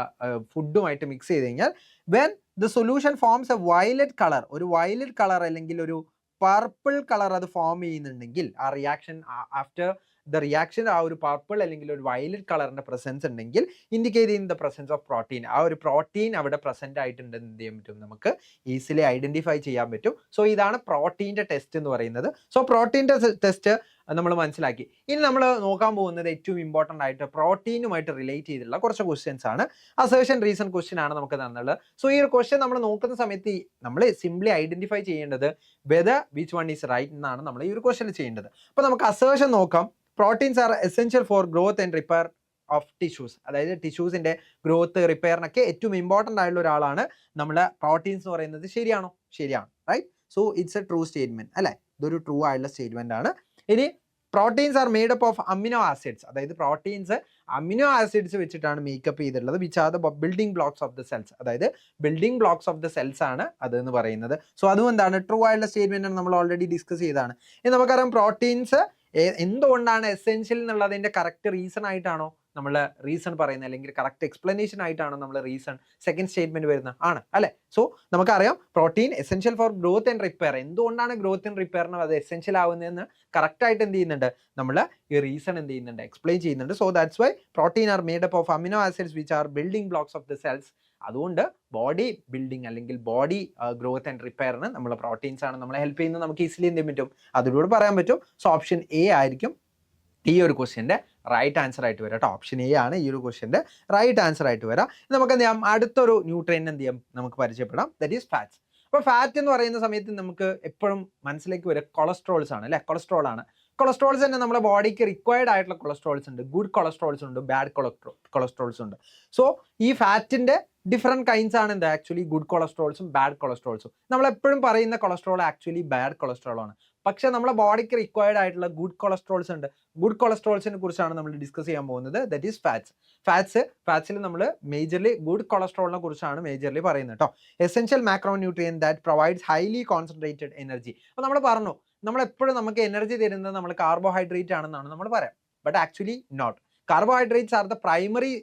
ഫുഡുമായിട്ട് മിക്സ് ചെയ്ത് കഴിഞ്ഞാൽ when the solution forms A violet colour, ഒരു വയലറ്റ് കളർ അല്ലെങ്കിൽ ഒരു പർപ്പിൾ കളർ അത് ഫോം ചെയ്യുന്നുണ്ടെങ്കിൽ, ആ റിയാക്ഷൻ ആഫ്റ്റർ ദ റിയാക്ഷൻ ആ ഒരു പർപ്പിൾ അല്ലെങ്കിൽ ഒരു വയലറ്റ് കളറിന്റെ പ്രസൻസ് ഉണ്ടെങ്കിൽ ഇൻഡിക്കേറ്റ് ചെയ്യുന്ന ദ പ്രസൻസ് ഓഫ് പ്രോട്ടീൻ. ആ ഒരു പ്രോട്ടീൻ അവിടെ പ്രസന്റ് ആയിട്ടുണ്ടെന്ന് എന്ത് ചെയ്യാൻ പറ്റും, നമുക്ക് ഈസിലി ഐഡന്റിഫൈ ചെയ്യാൻ പറ്റും. സോ ഇതാണ് പ്രോട്ടീൻ്റെ ടെസ്റ്റ് എന്ന് പറയുന്നത്. സോ പ്രോട്ടീൻ്റെ ടെസ്റ്റ് നമ്മൾ മനസ്സിലാക്കി. ഇനി നമ്മൾ നോക്കാൻ പോകുന്നത് ഏറ്റവും ഇമ്പോർട്ടൻ്റ് ആയിട്ട് പ്രോട്ടീനുമായിട്ട് റിലേറ്റ് ചെയ്തിട്ടുള്ള കുറച്ച് ക്വസ്റ്റ്യൻസ് ആണ്. അസേർഷൻ റീസൺ ക്വസ്റ്റ്യൻ ആണ് നമുക്ക് തന്നുള്ളത്. സോ ഈ ഒരു ക്വസ്റ്റ്യൻ നമ്മൾ നോക്കുന്ന സമയത്ത് നമ്മൾ സിംപ്ലി ഐഡന്റിഫൈ ചെയ്യേണ്ടത് whether which one is right എന്നാണ് നമ്മൾ ഈ ഒരു ക്വസ്റ്റ്യൻ ചെയ്യേണ്ടത്. അപ്പോൾ നമുക്ക് അസേർഷൻ നോക്കാം. Proteins are essential for growth and repair of tissues. അതായത് ടിഷ്യൂസിന്റെ ഗ്രോത്ത്, റിപ്പയറിനൊക്കെ ഏറ്റവും ഇമ്പോർട്ടൻ്റ് ആയിട്ടുള്ള ഒരാളാണ് നമ്മുടെ പ്രോട്ടീൻസ് എന്ന് പറയുന്നത്. ശരിയാണോ? ശരിയാണ്, right. So it's a true statement അല്ലേ, ഇതൊരു ട്രൂ ആയിട്ടുള്ള സ്റ്റേറ്റ്മെന്റ് ആണ്. ഇനി proteins are made up of amino acids. അതായത് പ്രോട്ടീൻസ് അമിനോ ആസിഡ്സ് വെച്ചിട്ടാണ് മേക്കപ്പ് ചെയ്തിട്ടുള്ളത്. Which are the building blocks of the cells. അതായത് building blocks of the cells ആണ് അത് എന്ന് പറയുന്നത്. സോ അതും എന്താണ്, ട്രൂ ആയിട്ടുള്ള സ്റ്റേറ്റ്മെന്റ് ആണ്, നമ്മൾ ഓൾറെഡി ഡിസ്കസ് ചെയ്തതാണ്. ഇനി നമുക്കറിയാം പ്രോട്ടീൻസ് എന്തുകൊണ്ടാണ് എസെൻഷ്യൽ എന്നുള്ളതിന്റെ കറക്റ്റ് റീസൺ ആയിട്ടാണോ നമ്മൾ റീസൺ പറയുന്നത്, അല്ലെങ്കിൽ കറക്റ്റ് എക്സ്പ്ലനേഷൻ ആയിട്ടാണോ നമ്മൾ റീസൺ സെക്കൻഡ് സ്റ്റേറ്റ്മെന്റ് വരുന്നത്? ആണ് അല്ലെ. സോ നമുക്കറിയാം protein essential for growth and repair. എന്തുകൊണ്ടാണ് ഗ്രോത്ത് ആൻഡ് റിപ്പയറിന് അത് എസെൻഷ്യൽ ആവുന്നതെന്ന് കറക്റ്റ് ആയിട്ട് എന്ത് ചെയ്യുന്നുണ്ട്, നമ്മൾ ഈ റീസൺ എന്ത് ചെയ്യുന്നുണ്ട്, എക്സ്പ്ലെയിൻ ചെയ്യുന്നുണ്ട്. So that's why protein R made up of amino acids which are building blocks of the cells. അതുകൊണ്ട് ബോഡി ബിൽഡിംഗ് അല്ലെങ്കിൽ ബോഡി ഗ്രോത്ത് ആൻഡ് റിപ്പയറിന് നമ്മൾ പ്രോട്ടീൻസ് ആണ് നമ്മളെ ഹെൽപ്പ് ചെയ്യുന്നത്. നമുക്ക് ഈസിലി എന്ത് ചെയ്യാൻ പറ്റും, അതിലൂടെ പറയാൻ പറ്റും. സോ ഓപ്ഷൻ എ ആയിരിക്കും ഈ ഒരു ക്വസ്റ്റ്യൻ്റെ റൈറ്റ് ആൻസർ ആയിട്ട് വരാം കേട്ടോ. ഓപ്ഷൻ എ ആണ് ഈ ഒരു ക്വസ്റ്റ്യൻ്റെ റൈറ്റ് ആൻസർ ആയിട്ട് വരാം. നമുക്ക് എന്ത് ചെയ്യാം, അടുത്തൊരു ന്യൂട്രിയൻ എന്ത് ചെയ്യാം നമുക്ക് പരിചയപ്പെടാം. That is fats. അപ്പോൾ ഫാറ്റ് എന്ന് പറയുന്ന സമയത്ത് നമുക്ക് എപ്പോഴും മനസ്സിലേക്ക് വരിക കൊളസ്ട്രോൾസ് ആണ് അല്ലേ. കൊളസ്ട്രോൾ ആണ്. കൊളസ്ട്രോൾസ് തന്നെ നമ്മുടെ ബോഡിക്ക് റിക്വയർഡ് ആയിട്ടുള്ള കൊളസ്ട്രോൾസ് ഉണ്ട്. ഗുഡ് കൊളസ്ട്രോൾസ് ഉണ്ട്, ബാഡ് കൊളസ്ട്രോൾസ് ഉണ്ട്. സോ ഈ ഫാറ്റിന്റെ ഡിഫറെന്റ് കൈൻഡ്സ് ആണ് എന്താ, ആക്ച്വലി ഗുഡ് കൊളസ്ട്രോൾസും ബാഡ് കൊളസ്ട്രോൾസും. നമ്മൾ എപ്പോഴും പറയുന്ന കൊളസ്ട്രോൾ ആക്ച്വലി ബാഡ് കൊളസ്ട്രോൾ ആണ്. പക്ഷെ നമ്മുടെ ബോഡിക്ക് റിക്വയർഡ് ആയിട്ടുള്ള ഗുഡ് കൊളസ്ട്രോൾസ് ഉണ്ട്. ഗുഡ് കൊളസ്ട്രോൾസിനെ കുറിച്ചാണ് നമ്മൾ ഡിസ്കസ് ചെയ്യാൻ പോകുന്നത്. ദറ്റ് ഈസ് ഫാറ്റ്സിൽ നമ്മൾ മേജർലി ഗുഡ് കൊളസ്ട്രോളിനെ കുറിച്ചാണ് മേജർലി പറയുന്നത് കേട്ടോ. Essential macro nutrient that provides highly concentrated energy. അപ്പോൾ നമ്മൾ പറഞ്ഞു, നമ്മളെപ്പോഴും നമുക്ക് എനർജി തരുന്നത് നമ്മൾ കാർബോഹൈഡ്രേറ്റ് ആണെന്നാണ് നമ്മൾ പറയാം. But actually not. Carbohydrates are the primary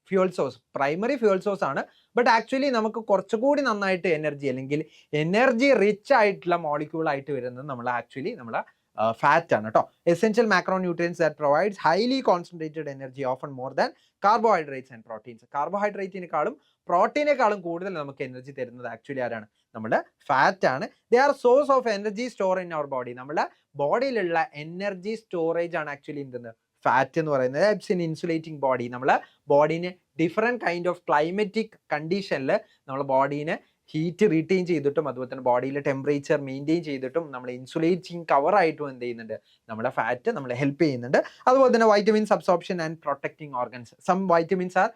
fuel source ആണ്. ബട്ട് ആക്ച്വലി നമുക്ക് കുറച്ചുകൂടി നന്നായിട്ട് എനർജി അല്ലെങ്കിൽ എനർജി റിച്ച് ആയിട്ടുള്ള മോളിക്യൂൾ ആയിട്ട് വരുന്നത് നമ്മൾ ഫാറ്റ് ആണ് കേട്ടോ. Essential macro nutrients that provides highly concentrated energy often more than carbohydrates and proteins. കാർബോഹൈഡ്രേറ്റിനേക്കാളും പ്രോട്ടീനേക്കാളും കൂടുതൽ നമുക്ക് എനർജി തരുന്നത് ആക്ച്വലി ആരാണ്, നമ്മുടെ ഫാറ്റ് ആണ്. They are source of energy store in our body. നമ്മുടെ ബോഡിയിലുള്ള എനർജി സ്റ്റോറേജ് ആണ് ആക്ച്വലി എന്തെന്ന് ഫാറ്റ് എന്ന് പറയുന്നത്. Helps in insulating body. നമ്മളെ ബോഡീനെ ഡിഫറെൻറ്റ് കൈൻഡ് ഓഫ് ക്ലൈമറ്റിക് കണ്ടീഷനിൽ നമ്മളെ ബോഡീനെ ഹീറ്റ് റീറ്റെയിൻ ചെയ്തിട്ടും അതുപോലെ തന്നെ ബോഡിയിലെ ടെമ്പറേച്ചർ മെയിൻറ്റെയിൻ ചെയ്തിട്ടും നമ്മൾ ഇൻസുലേറ്റിംഗ് കവറായിട്ടും എന്ത് ചെയ്യുന്നുണ്ട്, നമ്മുടെ ഫാറ്റ് നമ്മളെ ഹെൽപ്പ് ചെയ്യുന്നുണ്ട്. അതുപോലെ തന്നെ vitamins absorption and protecting organs. Some vitamins are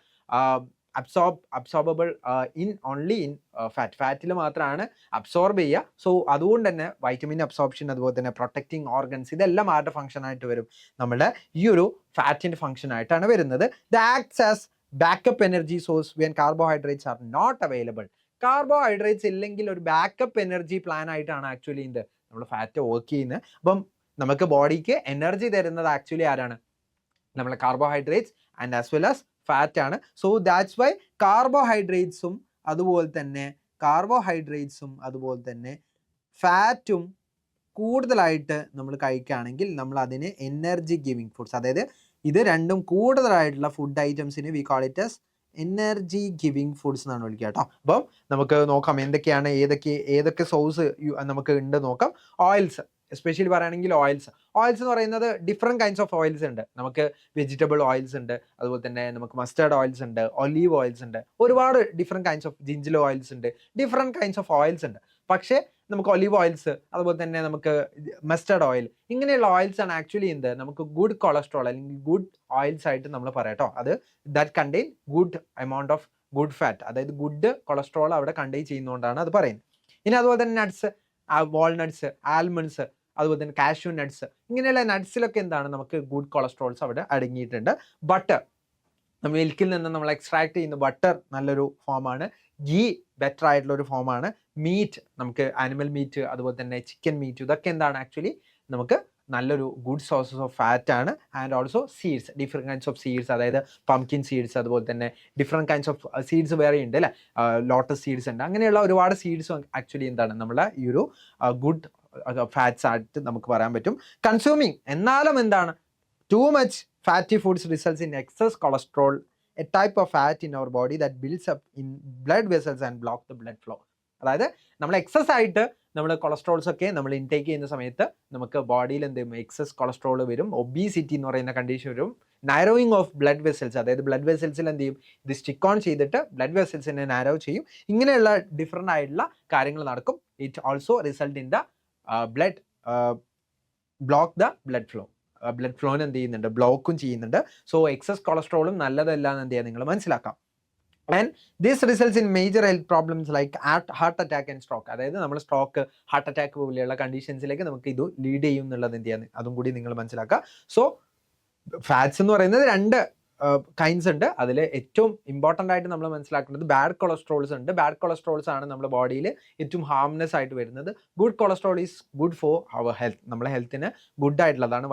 absorbable in only in ഫാറ്റിൽ മാത്രമാണ് അബ്സോർബ് ചെയ്യുക. സോ അതുകൊണ്ട് തന്നെ വൈറ്റമിൻ അബ്സോർപ്ഷൻ അതുപോലെ തന്നെ പ്രൊട്ടക്റ്റിംഗ് ഓർഗൻസ് ഇതെല്ലാം ആരുടെ ഫംഗ്ഷൻ ആയിട്ട് വരും, നമ്മുടെ ഈ ഒരു ഫാറ്റിൻ്റെ ഫംഗ്ഷൻ ആയിട്ടാണ് വരുന്നത്. The acts as backup energy source when carbohydrates are not available. Carbohydrates ഇല്ലെങ്കിൽ ഒരു ബാക്കപ്പ് എനർജി പ്ലാൻ ആയിട്ടാണ് ആക്ച്വലി എന്ത് നമ്മൾ ഫാറ്റ് വർക്ക് ചെയ്യുന്നത്. അപ്പം നമുക്ക് ബോഡിക്ക് എനർജി തരുന്നത് ആക്ച്വലി ആരാണ്, നമ്മളെ carbohydrates and as well as fat ആണ്. സോ ദാറ്റ്സ് വൈ കാർബോഹൈഡ്രേറ്റ്സും അതുപോലെ തന്നെ ഫാറ്റും കൂടുതലായിട്ട് നമ്മൾ കഴിക്കുകയാണെങ്കിൽ നമ്മൾ അതിന് എനർജി ഗിവിങ് ഫുഡ്സ്, അതായത് ഇത് രണ്ടും കൂടുതലായിട്ടുള്ള ഫുഡ് ഐറ്റംസിന് we call it as energy giving foods എന്നാണ് വിളിക്കുക കേട്ടോ. അപ്പം നമുക്ക് നോക്കാം എന്തൊക്കെയാണ് ഏതൊക്കെ സോഴ്സ് നമുക്ക് ഉണ്ട് നോക്കാം. ഓയിൽസ് എസ്പെഷ്യലി പറയുകയാണെങ്കിൽ ഓയിൽസ് എന്ന് പറയുന്നത് ഡിഫറെൻറ്റ് കൈൻഡ്സ് ഓഫ് ഓയിൽസ് ഉണ്ട്. നമുക്ക് വെജിറ്റബിൾ ഓയിൽസ് ഉണ്ട്, അതുപോലെ തന്നെ നമുക്ക് മസ്റ്റേർഡ് ഓയിൽസ് ഉണ്ട്, ഒലീവ് ഓയിൽസ് ഉണ്ട്, ഒരുപാട് ഡിഫറെൻറ്റ് കൈൻഡ്സ് ഓഫ് ജിഞ്ചിൽ ഓയിൽസ് ഉണ്ട്, ഡിഫറെൻറ്റ് കൈൻഡ്സ് ഓഫ് ഓയിൽസ് ഉണ്ട്. പക്ഷേ നമുക്ക് ഒലീവ് ഓയിൽസ് അതുപോലെ തന്നെ നമുക്ക് മസ്റ്റേർഡ് ഓയിൽ ഇങ്ങനെയുള്ള ഓയിൽസ് ആണ് ആക്ച്വലി എന്ത് നമുക്ക് ഗുഡ് കൊളസ്ട്രോൾ അല്ലെങ്കിൽ ഗുഡ് ഓയിൽസ് ആയിട്ട് നമ്മൾ പറയാം കേട്ടോ. അത് that contain good amount of good fat, അതായത് ഗുഡ് കൊളസ്ട്രോൾ അവിടെ കണ്ടെയ്ൻ ചെയ്യുന്നതുകൊണ്ടാണ് അത് പറയുന്നത്. ഇനി അതുപോലെ തന്നെ നട്ട്സ്, വാൾനട്ട്സ്, ആൽമണ്ട്സ്, അതുപോലെ തന്നെ കാഷ്യൂ നട്ട്സ്, ഇങ്ങനെയുള്ള നട്ട്സിലൊക്കെ എന്താണ് നമുക്ക് ഗുഡ് കൊളസ്ട്രോൾസ് അവിടെ അടങ്ങിയിട്ടുണ്ട്. ബട്ടർ, മിൽക്കിൽ നിന്ന് നമ്മൾ എക്സ്ട്രാക്ട് ചെയ്യുന്ന ബട്ടർ നല്ലൊരു ഫോമാണ്. ഗീ ബെറ്റർ ആയിട്ടുള്ള ഒരു ഫോമാണ്. മീറ്റ്, നമുക്ക് ആനിമൽ മീറ്റ് അതുപോലെ തന്നെ ചിക്കൻ മീറ്റ്, ഇതൊക്കെ എന്താണ് ആക്ച്വലി നമുക്ക് നല്ലൊരു ഗുഡ് സോഴ്സസ് ഓഫ് ഫാറ്റ് ആണ്. And also seeds, different kinds of seeds, അതായത് പംകിൻ സീഡ്സ്, അതുപോലെ തന്നെ ഡിഫറെൻറ്റ് കൈൻഡ്സ് ഓഫ് സീഡ്സ് വേറെ ഉണ്ട് അല്ലേ, ലോട്ടസ് സീഡ്സ് ഉണ്ട്, അങ്ങനെയുള്ള ഒരുപാട് സീഡ്സും ആക്ച്വലി എന്താണ് നമ്മളെ ഈ ഒരു ഗുഡ് ഫാറ്റ്സ് ആയിട്ട് നമുക്ക് പറയാൻ പറ്റും. കൺസ്യൂമിങ്, എന്നാലും എന്താണ് too much fatty foods results in excess cholesterol, a type of fat in our body that builds up in blood vessels and block the blood flow. അതായത് നമ്മൾ എക്സസ് ആയിട്ട് നമ്മൾ കൊളസ്ട്രോൾസ് ഒക്കെ നമ്മൾ ഇൻടേക്ക് ചെയ്യുന്ന സമയത്ത് നമുക്ക് ബോഡിയിൽ എന്ത് ചെയ്യും, എക്സസ് കൊളസ്ട്രോൾ വരും, ഒബീസിറ്റി എന്ന് പറയുന്ന കണ്ടീഷൻ വരും, നാരോയിങ് ഓഫ് ബ്ലഡ് വെസൽസ്, അതായത് ബ്ലഡ് വെസൽസിൽ എന്ത് ചെയ്യും, ഇത് സ്റ്റിക്ക് ഓൺ ചെയ്തിട്ട് ബ്ലഡ് വെസൽസിനെ നാരോ ചെയ്യും. ഇങ്ങനെയുള്ള ഡിഫറെൻ്റ് ആയിട്ടുള്ള കാര്യങ്ങൾ നടക്കും. It also result in the blood block the blood flow, blood ഫ്ലോന് എന്ത് ചെയ്യുന്നുണ്ട്, ബ്ലോക്കും ചെയ്യുന്നുണ്ട്. സോ എക്സസ് കൊളസ്ട്രോളും നല്ലതല്ല എന്ന് എന്ത് ചെയ്യാൻ നിങ്ങൾ മനസ്സിലാക്കാം. And this results in major health problems like heart attack and stroke, അതായത് നമ്മൾ സ്ട്രോക്ക്, ഹാർട്ട് അറ്റാക്ക് പോലെയുള്ള കണ്ടീഷൻസിലേക്ക് നമുക്ക് ഇത് ലീഡ് ചെയ്യും എന്നുള്ളത് എന്ത് ചെയ്യാൻ അതും കൂടി നിങ്ങൾ മനസ്സിലാക്കുക. സോ ഫാറ്റ്സ് എന്ന് പറയുന്നത് രണ്ട് കൈൻഡ്സ് ഉണ്ട്. അതിൽ ഏറ്റവും ഇമ്പോർട്ടൻ്റ് ആയിട്ട് നമ്മൾ മനസ്സിലാക്കുന്നത് ബാഡ് കൊളസ്ട്രോൾസ് ഉണ്ട്. ബാഡ് കൊളസ്ട്രോൾസ് ആണ് നമ്മുടെ ബോഡിയിൽ ഏറ്റവും ഹാർംനെസ് ആയിട്ട് വരുന്നത്. Good cholesterol is good for our health, നമ്മുടെ ഹെൽത്തിന് ഗുഡ് ആയിട്ടുള്ളതാണ്.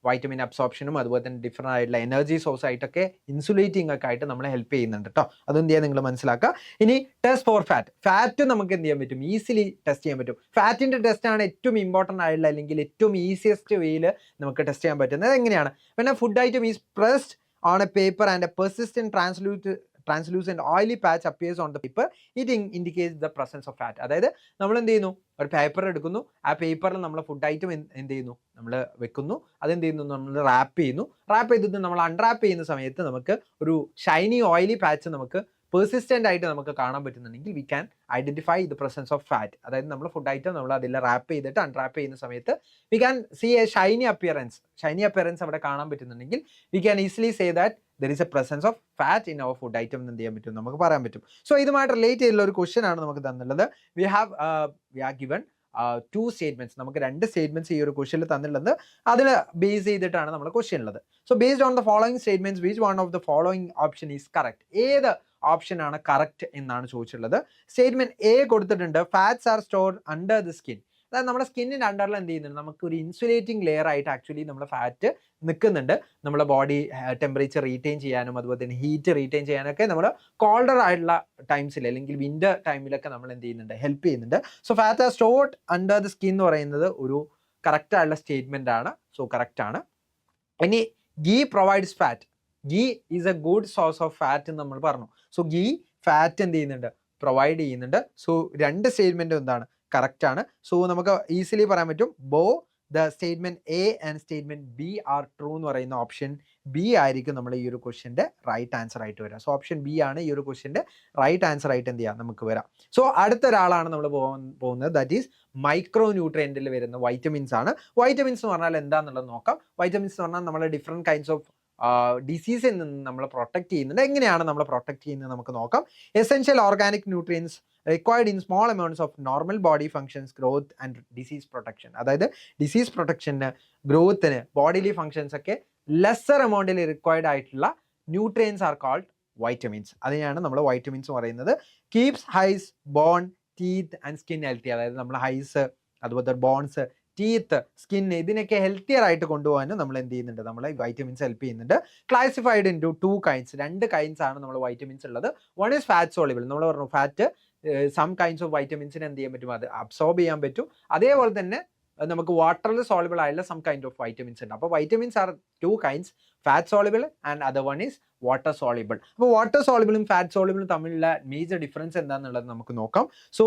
വൈറ്റമിൻ അബ്സോർപ്ഷനും അതുപോലെ തന്നെ ഡിഫറെൻ്റ് ആയിട്ടുള്ള എനർജി സോഴ്സ് ആയിട്ടൊക്കെ ഇൻസുലേറ്റിംഗ് ഒക്കെ ആയിട്ട് നമ്മളെ ഹെൽപ്പ് ചെയ്യുന്നുണ്ട് കേട്ടോ. അതെന്ത് ചെയ്യാൻ നിങ്ങൾ മനസ്സിലാക്കുക. ഇനി ടെസ്റ്റ് ഫോർ ഫാറ്റ് നമുക്ക് എന്ത് ചെയ്യാൻ പറ്റും, ഈസിലി ടെസ്റ്റ് ചെയ്യാൻ പറ്റും. ഫാറ്റിൻ്റെ ടെസ്റ്റാണ് ഏറ്റവും ഇമ്പോർട്ടൻ്റ് ആയിട്ടുള്ള അല്ലെങ്കിൽ ഏറ്റവും ഈസിയസ്റ്റ് വേയിൽ നമുക്ക് ടെസ്റ്റ് ചെയ്യാൻ പറ്റുന്നത്. എങ്ങനെയാണ്, പിന്നെ food item is pressed on a paper and a persistent translucent oily patch appears on the paper, it indicates the presence of fat. അതായത് നമ്മൾ എന്ത് ചെയ്യുന്നു, ഒരു പേപ്പർ എടുക്കുന്നു, ആ പേപ്പറിൽ നമ്മൾ ഫുഡ് ഐറ്റം എന്ത് ചെയ്യുന്നു, നമ്മൾ വെക്കുന്നു, അതെന്ത് ചെയ്യുന്നു, നമ്മൾ റാപ്പ് ചെയ്തിട്ട് നമ്മൾ അൺറാപ്പ് ചെയ്യുന്ന സമയത്ത് നമുക്ക് ഒരു ഷൈനി ഓയിലി പാച്ച് നമുക്ക് പെർസിസ്റ്റൻ്റ് ആയിട്ട് നമുക്ക് കാണാൻ പറ്റുന്നുണ്ടെങ്കിൽ we can identify the presence of fat. അതായത് നമ്മൾ ഫുഡ് ഐറ്റം നമ്മൾ അതിൽ റാപ്പ് ചെയ്തിട്ട് അൺറാപ്പ് ചെയ്യുന്ന സമയത്ത് we can see a shiny appearance അവിടെ കാണാൻ പറ്റുന്നുണ്ടെങ്കിൽ we can easily say that there is a presence of fat in our food item എന്ന് എന്ത് ചെയ്യാൻ പറ്റും, നമുക്ക് പറയാൻ പറ്റും. സോ ഇതുമായിട്ട് റിലേറ്റ് ചെയ്തുള്ള ഒരു ക്വസ്റ്റ്യൻ ആണ് നമുക്ക് തന്നുള്ളത്. വി ആർ ഗിവൺ 2 സ്റ്റേറ്റ്മെന്റ്സ്, നമുക്ക് 2 സ്റ്റേറ്റ്മെന്റ്സ് ഈ ഒരു ക്വസ്റ്റ്യനിൽ തന്നിട്ടുള്ളത്. അതിൽ ബേസ് ചെയ്തിട്ടാണ് നമ്മൾ ക്വസ്റ്റ്യൻ ഉള്ളത്. So based on the following statements which one of the following option is correct, ഏത് ഓപ്ഷൻ ആണ് കറക്റ്റ് എന്നാണ് ചോദിച്ചിട്ടുള്ളത്. സ്റ്റേറ്റ്മെന്റ് എ കൊടുത്തിട്ടുണ്ട്, fats R stored under the skin. അതായത് നമ്മുടെ സ്കിന്നിൻ്റെ അണ്ടറിൽ എന്ത് ചെയ്യുന്നുണ്ട്, നമുക്ക് ഒരു ഇൻസുലേറ്റിംഗ് ലെയർ ആയിട്ട് ആക്ച്വലി നമ്മുടെ ഫാറ്റ് നിൽക്കുന്നുണ്ട്. നമ്മുടെ ബോഡി ടെമ്പറേച്ചർ റീറ്റെയിൻ ചെയ്യാനും അതുപോലെ തന്നെ ഹീറ്റ് റീറ്റെയിൻ ചെയ്യാനൊക്കെ നമ്മൾ കോൾഡർ ആയിട്ടുള്ള ടൈംസിൽ അല്ലെങ്കിൽ വിന്റർ ടൈമിലൊക്കെ നമ്മൾ എന്ത് ചെയ്യുന്നുണ്ട്, ഹെൽപ്പ് ചെയ്യുന്നുണ്ട്. So fat R stored under the skin എന്ന് പറയുന്നത് ഒരു കറക്റ്റ് ആയിട്ടുള്ള സ്റ്റേറ്റ്മെന്റ് ആണ്. സോ കറക്റ്റ് ആണ്. ഇനി ghee provides fat, ghee is A good source of fat എന്ന് നമ്മൾ പറഞ്ഞു. സോ ഗീ ഫാറ്റ് എന്ത് ചെയ്യുന്നുണ്ട്, പ്രൊവൈഡ് ചെയ്യുന്നുണ്ട്. സോ 2 സ്റ്റേറ്റ്മെന്റും എന്താണ്, കറക്റ്റ് ആണ്. സോ നമുക്ക് ഈസിലി പറയാൻ പറ്റും ബോ the statement A and statement B are true എന്ന് പറയുന്ന ഓപ്ഷൻ ബി ആയിരിക്കും നമ്മൾ ഈ ഒരു ക്വസ്റ്റ്യൻ്റെ റൈറ്റ് ആൻസർ ആയിട്ട് വരാം. സോ ഓപ്ഷൻ ബി ആണ് ഈ ഒരു ക്വസ്റ്റ്യൻ്റെ റൈറ്റ് ആൻസർ ആയിട്ട് എന്ത് ചെയ്യാം നമുക്ക് വരാം. സോ അടുത്ത ഒരാളാണ് നമ്മൾ പോകുന്നത്, ദാറ്റ് ഈസ് മൈക്രോ ന്യൂട്രിയൻറ്റിൽ വരുന്ന വൈറ്റമിൻസ് ആണ്. വൈറ്റമിൻസ് എന്ന് പറഞ്ഞാൽ എന്താണെന്നുള്ളത് നോക്കാം. വൈറ്റമിൻസ് എന്ന് പറഞ്ഞാൽ നമ്മൾ ഡിഫറെൻറ്റ് കൈൻഡ്സ് ഓഫ് ഡിസീസിൽ നിന്ന് നമ്മൾ പ്രൊട്ടക്ട് ചെയ്യുന്നുണ്ട്. എങ്ങനെയാണ് നമ്മൾ പ്രൊട്ടക്ട് ചെയ്യുന്നത് നമുക്ക് നോക്കാം. Essential organic nutrients required in small amounts of normal body functions, growth and disease protection. അതായത് ഡിസീസ് പ്രൊട്ടക്ഷന്, ഗ്രോത്തിന്, ബോഡിലി ഫങ്ഷൻസ് ഒക്കെ ലെസ്സർ എമൗണ്ടിൽ റിക്വയർഡ് ആയിട്ടുള്ള ന്യൂട്രിയൻസ് ആർ കോൾഡ് വൈറ്റമിൻസ്. അതിനെയാണ് നമ്മൾ വൈറ്റമിൻസ് പറയുന്നത്. Keeps eyes, bone, teeth and skin healthy. അതായത് നമ്മൾ ഹൈസ്, അതുപോലെ ബോൺസ്, ടീത്ത്, സ്കിൻ, ഇതിനൊക്കെ ഹെൽത്തിയർ ആയിട്ട് കൊണ്ടുപോകാൻ നമ്മൾ എന്ത് ചെയ്യുന്നുണ്ട്, നമ്മൾ വൈറ്റമിൻസ് ഹെൽപ്പ് ചെയ്യുന്നുണ്ട്. Classified into 2 kinds. 2 kinds ആണ് നമ്മൾ വൈറ്റമിൻസ് ഉള്ളത്. One is fat soluble. നമ്മൾ പറഞ്ഞു ഫാറ്റ് സം കൈൻഡ്സ് ഓഫ് വൈറ്റമിൻസിന് എന്ത് ചെയ്യാൻ പറ്റും, അത് അബ്സോർബ് ചെയ്യാൻ പറ്റും. അതേപോലെ തന്നെ നമുക്ക് വാട്ടറിൽ സോളിബിൾ ആയിട്ടുള്ള സം കൈൻഡ് ഓഫ് വൈറ്റമിൻസ് ഉണ്ട്. അപ്പോൾ vitamins are 2 kinds, fat soluble and other one is water soluble. അപ്പോൾ വാട്ടർ സോളിബിളും ഫാറ്റ് സോളിബിളും തമ്മിലുള്ള മേജർ ഡിഫറൻസ് എന്താണെന്നുള്ളത് നമുക്ക് നോക്കാം. സോ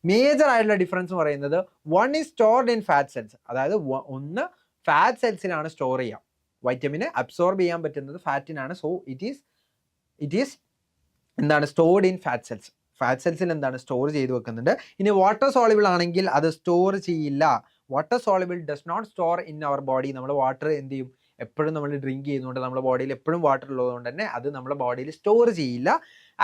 മേജർ ആയിട്ടുള്ള ഡിഫറൻസ് എന്ന് പറയുന്നത് one is stored in fat cells. അതായത് ഒന്ന് ഫാറ്റ് സെൽസിലാണ് സ്റ്റോർ ചെയ്യുക. വൈറ്റമിന് അബ്സോർബ് ചെയ്യാൻ പറ്റുന്നത് ഫാറ്റിനാണ്. സോ ഇറ്റ് ഈസ് എന്താണ്, stored in fat cells. Fat സെൽസിൽ എന്താണ്, സ്റ്റോർ ചെയ്ത് വെക്കുന്നുണ്ട്. ഇനി വാട്ടർ സോളിബിൾ ആണെങ്കിൽ അത് സ്റ്റോർ ചെയ്യില്ല. Water soluble does not store in our body. നമ്മൾ വാട്ടർ എന്ത് ചെയ്യും, എപ്പോഴും നമ്മൾ ഡ്രിങ്ക് ചെയ്യുന്നതുകൊണ്ട് നമ്മുടെ ബോഡിയിൽ എപ്പോഴും വാട്ടർ ഉള്ളതുകൊണ്ട് തന്നെ അത് നമ്മുടെ ബോഡിയിൽ സ്റ്റോർ ചെയ്യില്ല.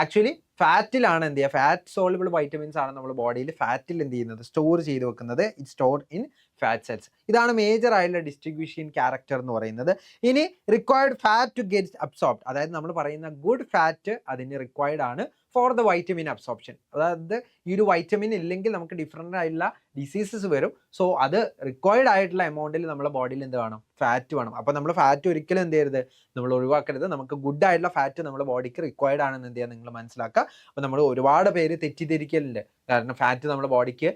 ആക്ച്വലി ഫാറ്റിലാണ് എന്ത് ചെയ്യുക, ഫാറ്റ് സോളിബിൾ വൈറ്റമിൻസ് ആണ് നമ്മുടെ ബോഡിയിൽ ഫാറ്റിൽ എന്ത് ചെയ്യുന്നത്, സ്റ്റോർ ചെയ്ത് വെക്കുന്നത്. It store in fat cells. ഇതാണ് മേജർ ആയിട്ടുള്ള ഡിസ്ട്രിബ്യൂഷൻ ക്യാരക്ടർ എന്ന് പറയുന്നത്. ഇനി required fat to get absorbed. അതായത് നമ്മൾ പറയുന്ന ഗുഡ് ഫാറ്റ് അതിന് റിക്വയർഡ് ആണ് ഫോർ ദ വൈറ്റമിൻ അബ്സോർപ്ഷൻ. അതായത് ഈ ഒരു വൈറ്റമിൻ ഇല്ലെങ്കിൽ നമുക്ക് ഡിഫറെൻ്റ് ആയിട്ടുള്ള ഡിസീസസ് വരും. സോ അത് റിക്വയർഡ് ആയിട്ടുള്ള എമൗണ്ടിൽ നമ്മുടെ ബോഡിയിൽ എന്ത് വേണം, ഫാറ്റ് വേണം. അപ്പോൾ നമ്മൾ ഫാറ്റ് ഒരിക്കലും എന്ത് ചെയ്യരുത്, നമ്മൾ ഒഴിവാക്കരുത്. നമുക്ക് ഗുഡ് ആയിട്ടുള്ള ഫാറ്റ് നമ്മുടെ ബോഡിക്ക് റിക്വയർഡ് ആണെന്ന് എന്ത് ചെയ്യുക, നിങ്ങൾ മനസ്സിലാക്കുക. അപ്പോൾ നമ്മൾ ഒരുപാട് പേര് തെറ്റിദ്ധരിക്കലുണ്ട്. കാരണം ഫാറ്റ് നമ്മുടെ ബോഡിക്ക്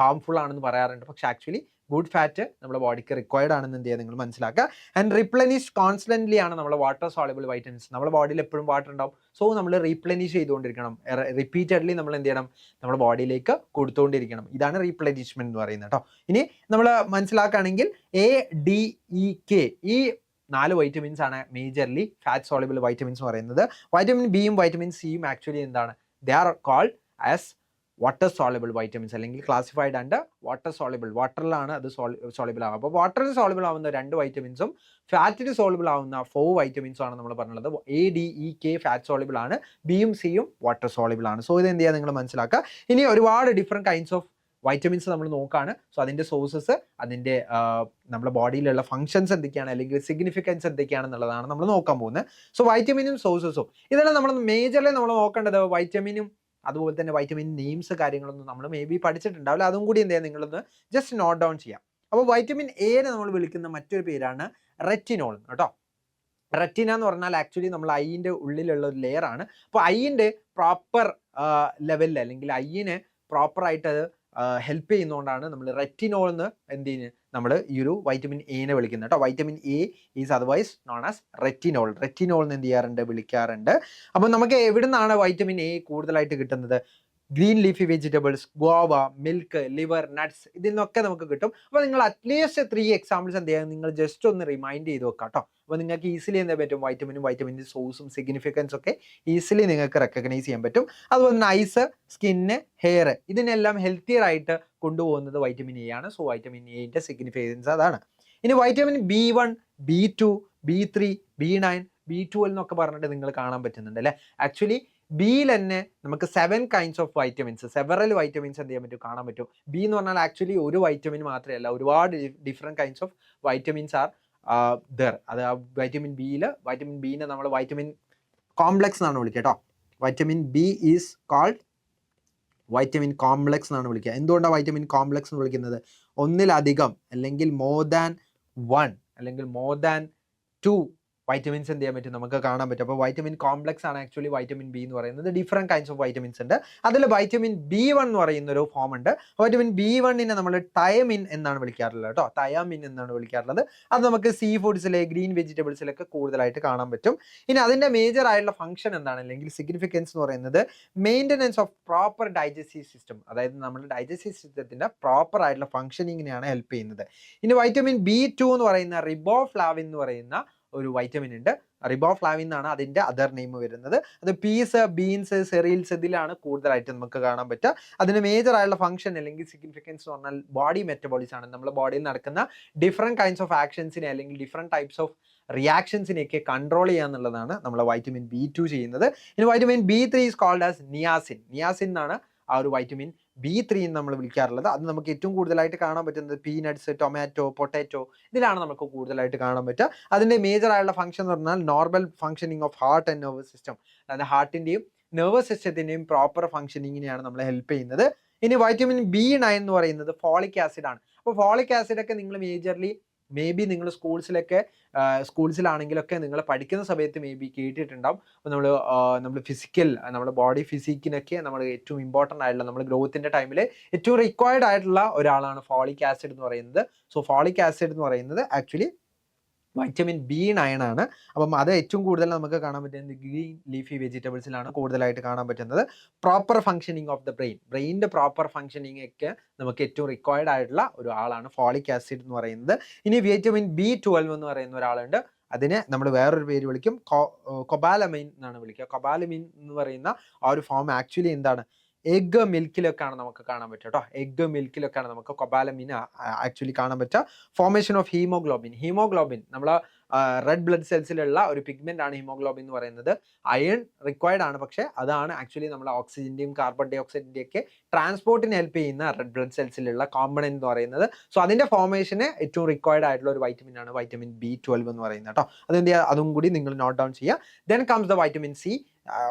ഹാംഫുൾ ആണെന്ന് പറയാറുണ്ട്. പക്ഷെ ആക്ച്വലി ഗുഡ് ഫാറ്റ് നമ്മുടെ ബോഡിക്ക് റിക്വയർഡ് ആണെന്ന് എന്ത് ചെയ്യുക, നിങ്ങൾ മനസ്സിലാക്കുക. ആൻഡ് റീപ്ലനിഷ് കോൺസ്റ്റന്റ്ലി ആണ് നമ്മുടെ വാട്ടർ സോളിബിൾ വൈറ്റമിൻസ്. നമ്മുടെ ബോഡിയിൽ എപ്പോഴും വാട്ടർ ഉണ്ടാവും. സോ നമ്മൾ റീപ്ലനിഷ് ചെയ്തുകൊണ്ടിരിക്കണം. റിപ്പീറ്റഡ്ലി നമ്മൾ എന്ത് ചെയ്യണം, നമ്മുടെ ബോഡിയിലേക്ക് കൊടുത്തുകൊണ്ടിരിക്കണം. ഇതാണ് റീപ്ലനിഷ്മെന്റ് എന്ന് പറയുന്നത് കേട്ടോ. ഇനി നമ്മൾ മനസ്സിലാക്കുകയാണെങ്കിൽ ADEK ഈ 4 വൈറ്റമിൻസ് ആണ് മേജർലി ഫാറ്റ് സോളിബിൾ വൈറ്റമിൻസ് എന്ന് പറയുന്നത്. വൈറ്റമിൻ ബിയും വൈറ്റമിൻ സിയും ആക്ച്വലി എന്താണ്, they are called as water soluble vitamins, അല്ലെങ്കിൽ ക്ലാസിഫൈഡ് ആൻഡ് വാട്ടർ സോളിബിൾ. വാട്ടറിലാണ് അത് സോളിബിൾ ആവുക. അപ്പോൾ വാട്ടറിൽ സോളിബിൾ ആവുന്ന 2 വൈറ്റമിൻസും ഫാറ്റിന് സോളിബിൾ ആവുന്ന 4 വൈറ്റമിൻസും ആണ് നമ്മൾ പറഞ്ഞത്. ADEK ഫാറ്റ് സോളിബിൾ ആണ്, ബിയും സിയും വാട്ടർ സോളിബിൾ ആണ്. സോ ഇത് എന്ത് ചെയ്യുക, നിങ്ങൾ മനസ്സിലാക്കുക. ഇനി ഒരുപാട് ഡിഫറെൻറ്റ് കൈൻഡ്സ് ഓഫ് വൈറ്റമിൻസ് നമ്മൾ നോക്കുകയാണ്. സോ അതിൻ്റെ സോഴ്സസ്, അതിൻ്റെ നമ്മുടെ ബോഡിയിലുള്ള ഫങ്ഷൻസ് എന്തൊക്കെയാണ്, അല്ലെങ്കിൽ സിഗ്നിഫിക്കൻസ് എന്തൊക്കെയാണെന്നുള്ളതാണ് നമ്മൾ നോക്കാൻ പോകുന്നത്. സോ വൈറ്റമിനും സോഴ്സസും ഇതെല്ലാം നമ്മൾ മേജർലി നമ്മൾ നോക്കേണ്ടത്. വൈറ്റമിനും അതുപോലെ തന്നെ വൈറ്റമിൻ നെയിംസ് കാര്യങ്ങളൊന്നും നമ്മൾ മേ ബി പഠിച്ചിട്ടുണ്ടാവില്ല. അതും കൂടി എന്ത് ചെയ്യുക, നിങ്ങളൊന്ന് ജസ്റ്റ് നോട്ട് ഡൗൺ ചെയ്യാം. അപ്പോൾ വൈറ്റമിൻ എനെ നമ്മൾ വിളിക്കുന്ന മറ്റൊരു പേരാണ് റെറ്റിനോൾ കേട്ടോ. റെറ്റിന എന്ന് പറഞ്ഞാൽ ആക്ച്വലി നമ്മൾ ഐൻ്റെ ഉള്ളിലുള്ള ഒരു ലെയർ ആണ്. അപ്പോൾ ഐൻ്റെ പ്രോപ്പർ ലെവലിൽ, അല്ലെങ്കിൽ ഐനെ പ്രോപ്പറായിട്ട് അത് ഹെൽപ്പ് ചെയ്യുന്നതുകൊണ്ടാണ് നമ്മൾ റെറ്റിനോൾ എന്ന് എന്തിന് നമ്മൾ ഈ ഒരു വൈറ്റമിൻ എനെ വിളിക്കുന്നത് കേട്ടോ. Vitamin A is otherwise known as retinol. Retinol എന്ന് എന്ത് ചെയ്യാറുണ്ട്, വിളിക്കാറുണ്ട്. അപ്പോൾ നമുക്ക് എവിടെ നിന്നാണ് വൈറ്റമിൻ എ കൂടുതലായിട്ട് കിട്ടുന്നത്? Green leafy vegetables, Goa, milk, liver, nuts, ഇതിൽ നിന്നൊക്കെ നമുക്ക് കിട്ടും. അപ്പോൾ നിങ്ങൾ അറ്റ്ലീസ്റ്റ് 3 എക്സാമ്പിൾസ് എന്ത് ചെയ്യുക, നിങ്ങൾ ജസ്റ്റ് ഒന്ന് റിമൈൻഡ് ചെയ്ത് വെക്കാം കേട്ടോ. അപ്പോൾ നിങ്ങൾക്ക് ഈസിലി എന്താ പറ്റും, വൈറ്റമിൻ്റെ സോഴ്സും സിഗ്നിഫിക്കൻസും ഒക്കെ ഈസിലി നിങ്ങൾക്ക് റെക്കഗ്നൈസ് ചെയ്യാൻ പറ്റും. അതുപോലെ തന്നെ ഐസ്, സ്കിന്ന്, ഹെയർ, ഇതിനെല്ലാം ഹെൽത്തിയർ ആയിട്ട് കൊണ്ടുപോകുന്നത് വൈറ്റമിൻ എ ആണ്. സോ വൈറ്റമിൻ എയുടെ സിഗ്നിഫിക്കൻസ് അതാണ്. ഇനി vitamin B1, B2, B3, B9, B12 എന്നൊക്കെ പറഞ്ഞിട്ട് നിങ്ങൾ കാണാൻ പറ്റുന്നുണ്ട് അല്ലേ. ആക്ച്വലി ബിയിൽ തന്നെ നമുക്ക് 7 kinds of vitamins, several vitamins എന്ത് ചെയ്യാൻ പറ്റും, കാണാൻ പറ്റും. ബി എന്ന് പറഞ്ഞാൽ ആക്ച്വലി ഒരു വൈറ്റമിൻ മാത്രമല്ല, ഒരുപാട് different kinds of vitamins are there. അത് വൈറ്റമിൻ ബീനെ നമ്മൾ വൈറ്റമിൻ കോംപ്ലക്സ് എന്നാണ് വിളിക്കുക കേട്ടോ. Vitamin B is called vitamin complex എന്നാണ് വിളിക്കുക. എന്തുകൊണ്ടാണ് വൈറ്റമിൻ കോംപ്ലക്സ് എന്ന് വിളിക്കുന്നത്? ഒന്നിലധികം അല്ലെങ്കിൽ മോർ ദാൻ 1 അല്ലെങ്കിൽ മോർ ദാൻ 2 വൈറ്റമിൻസ് എന്ത് ചെയ്യാൻ പറ്റും, നമുക്ക് കാണാൻ പറ്റും. അപ്പോൾ വൈറ്റമിൻ കോംപ്ലക്സ് ആണ് ആക്ച്വലി വൈറ്റമിൻ ബി എന്ന് പറയുന്നത്. ഡിഫറെൻറ്റ് കൈൻഡ്സ് ഓഫ് വൈറ്റമിൻസ് ഉണ്ട്. അതിൽ വൈറ്റമിൻ B1 എന്ന് പറയുന്ന ഒരു ഫോം ഉണ്ട്. വൈറ്റമിൻ B1 നമ്മൾ തയമിൻ എന്നാണ് വിളിക്കാറുള്ളത് കേട്ടോ, തയാമിൻ എന്നാണ് വിളിക്കാറുള്ളത്. അത് നമുക്ക് സീ ഫുഡ്സിലെ ഗ്രീൻ വെജിറ്റബിൾസിലൊക്കെ കൂടുതലായിട്ട് കാണാൻ പറ്റും. ഇനി അതിൻ്റെ മേജർ ആയിട്ടുള്ള ഫംഗ്ഷൻ എന്താണ്, അല്ലെങ്കിൽ സിഗ്നിഫിക്കൻസ് എന്ന് പറയുന്നത് maintenance of proper digestive system, അതായത് നമ്മുടെ ഡൈജസ്റ്റീവ് സിസ്റ്റത്തിൻ്റെ പ്രോപ്പർ ആയിട്ടുള്ള ഫംഗ്ഷനിങ്ങിനെയാണ് ഹെൽപ്പ് ചെയ്യുന്നത്. ഇനി വൈറ്റമിൻ B2 എന്ന് പറയുന്ന റിബോഫ്ലാവിൻ എന്ന് പറയുന്ന ഒരു വൈറ്റമിൻ ഉണ്ട്. റിബോഫ്ലാവിൻ എന്നാണ് അതിൻ്റെ അതർ നെയിം വരുന്നത്. അത് പീസ്, ബീൻസ്, സെറീൽസ് ഇതിലാണ് കൂടുതലായിട്ട് നമുക്ക് കാണാൻ പറ്റുക. അതിന് മേജർ ആയിട്ടുള്ള ഫംഗ്ഷൻ അല്ലെങ്കിൽ സിഗ്നിഫിക്കൻസ് എന്ന് പറഞ്ഞാൽ ബോഡി മെറ്റബോളിസം ആണ്. നമ്മുടെ ബോഡിയിൽ നടക്കുന്ന ഡിഫറെൻറ്റ് കൈൻഡ്സ് ഓഫ് ആക്ഷൻസിനെ അല്ലെങ്കിൽ ഡിഫറെൻറ്റ് ടൈപ്സ് ഓഫ് റിയാക്ഷൻസിനെയൊക്കെ കൺട്രോൾ ചെയ്യുക എന്നുള്ളതാണ് നമ്മൾ വൈറ്റമിൻ B2 ചെയ്യുന്നത്. ഇനി vitamin B3 is called as niacin. Niacin എന്നാണ് ആ ഒരു വൈറ്റമിൻ B3 നമ്മൾ വിളിക്കാറുള്ളത്. അത് നമുക്ക് ഏറ്റവും കൂടുതലായിട്ട് കാണാൻ പറ്റുന്നത് പീനട്സ്, ടൊമാറ്റോ, പൊട്ടാറ്റോ ഇതിലാണ് നമുക്ക് കൂടുതലായിട്ട് കാണാൻ പറ്റുക. അതിൻ്റെ മേജർ ആയിട്ടുള്ള ഫംഗ്ഷൻ എന്ന് പറഞ്ഞാൽ normal functioning of heart and nervous system, അതായത് ഹാർട്ടിൻ്റെയും നെർവസ് സിസ്റ്റത്തിൻ്റെയും പ്രോപ്പർ ഫംഗ്ഷനിങ്ങിനെയാണ് നമ്മളെ ഹെൽപ്പ് ചെയ്യുന്നത്. ഇനി വൈറ്റമിൻ B9 എന്ന് പറയുന്നത് ഫോളിക് ആസിഡ് ആണ്. അപ്പോൾ ഫോളിക് ആസിഡൊക്കെ നിങ്ങൾ മേജർലി നിങ്ങൾ സ്കൂൾസിലാണെങ്കിലൊക്കെ നിങ്ങൾ പഠിക്കുന്ന സമയത്ത് കേട്ടിട്ടുണ്ടാവും. അപ്പോൾ നമ്മൾ ഫിസിക്കൽ, നമ്മുടെ ബോഡി ഫിസിക്കിനൊക്കെ നമ്മൾ ഏറ്റവും ഇമ്പോർട്ടൻ്റ് ആയിട്ടുള്ള നമ്മുടെ ഗ്രോത്തിൻ്റെ ടൈമിൽ ഏറ്റവും റിക്വയർഡ് ആയിട്ടുള്ള ഒരാളാണ് ഫോളിക് ആസിഡ് എന്ന് പറയുന്നത്. സോ ഫോളിക് ആസിഡ് എന്ന് പറയുന്നത് ആക്ച്വലി വൈറ്റമിൻ B9 ആണ്. അപ്പം അത് ഏറ്റവും കൂടുതൽ നമുക്ക് കാണാൻ പറ്റുന്നത് ഗ്രീൻ ലീഫി വെജിറ്റബിൾസിലാണ് കൂടുതലായിട്ട് കാണാൻ പറ്റുന്നത്. പ്രോപ്പർ ഫംഗ്ഷനിങ് ഓഫ് ദ ബ്രെയിനിൻ്റെ പ്രോപ്പർ ഫംഗ്ഷനിങ് ഒക്കെ നമുക്ക് ഏറ്റവും റിക്വയർഡ് ആയിട്ടുള്ള ഒരു ആളാണ് ഫോളിക് ആസിഡ് എന്ന് പറയുന്നത്. ഇനി വൈറ്റമിൻ B12 എന്ന് പറയുന്ന ഒരാളുണ്ട്. അതിനെ നമ്മൾ വേറൊരു പേര് വിളിക്കും, കൊബാലമൈൻ എന്നാണ് വിളിക്കുക. കൊബാലമൈൻ എന്ന് പറയുന്ന ആ ഒരു ഫോം ആക്ച്വലി എന്താണ്, എഗ് മിൽക്കിലൊക്കെയാണ് നമുക്ക് കാണാൻ പറ്റുക കേട്ടോ. എഗ് മിൽക്കിലൊക്കെയാണ് നമുക്ക് കൊബാലമിൻ ആക്ച്വലി കാണാൻ പറ്റുക. ഫോർമേഷൻ ഓഫ് ഹീമോഗ്ലോബിൻ നമ്മൾ റെഡ് ബ്ലഡ് സെൽസിലുള്ള ഒരു പിഗ്മെന്റ് ആണ് ഹീമോഗ്ലോബിൻ എന്ന് പറയുന്നത്. അയൺ റിക്വയർഡ് ആണ്, പക്ഷേ അതാണ് ആക്ച്വലി നമ്മൾ ഓക്സിജന്റെയും കാർബൺ ഡൈ ഓക്സൈഡിൻ്റെയും ഒക്കെ ട്രാൻസ്പോർട്ടിന് ഹെൽപ്പ് ചെയ്യുന്ന റെഡ് ബ്ലഡ് സെൽസിലുള്ള കോമ്പണന്റ് എന്ന് പറയുന്നത്. സോ അതിന്റെ ഫോർമേഷന് ഏറ്റവും റിക്വയർഡ് ആയിട്ടുള്ള ഒരു വൈറ്റമിൻ ആണ് വൈറ്റമിൻ B12 എന്ന് പറയുന്നത് കേട്ടോ. അതും കൂടി നിങ്ങൾ നോട്ട് ഡൗൺ ചെയ്യുക. Then comes the vitamin C,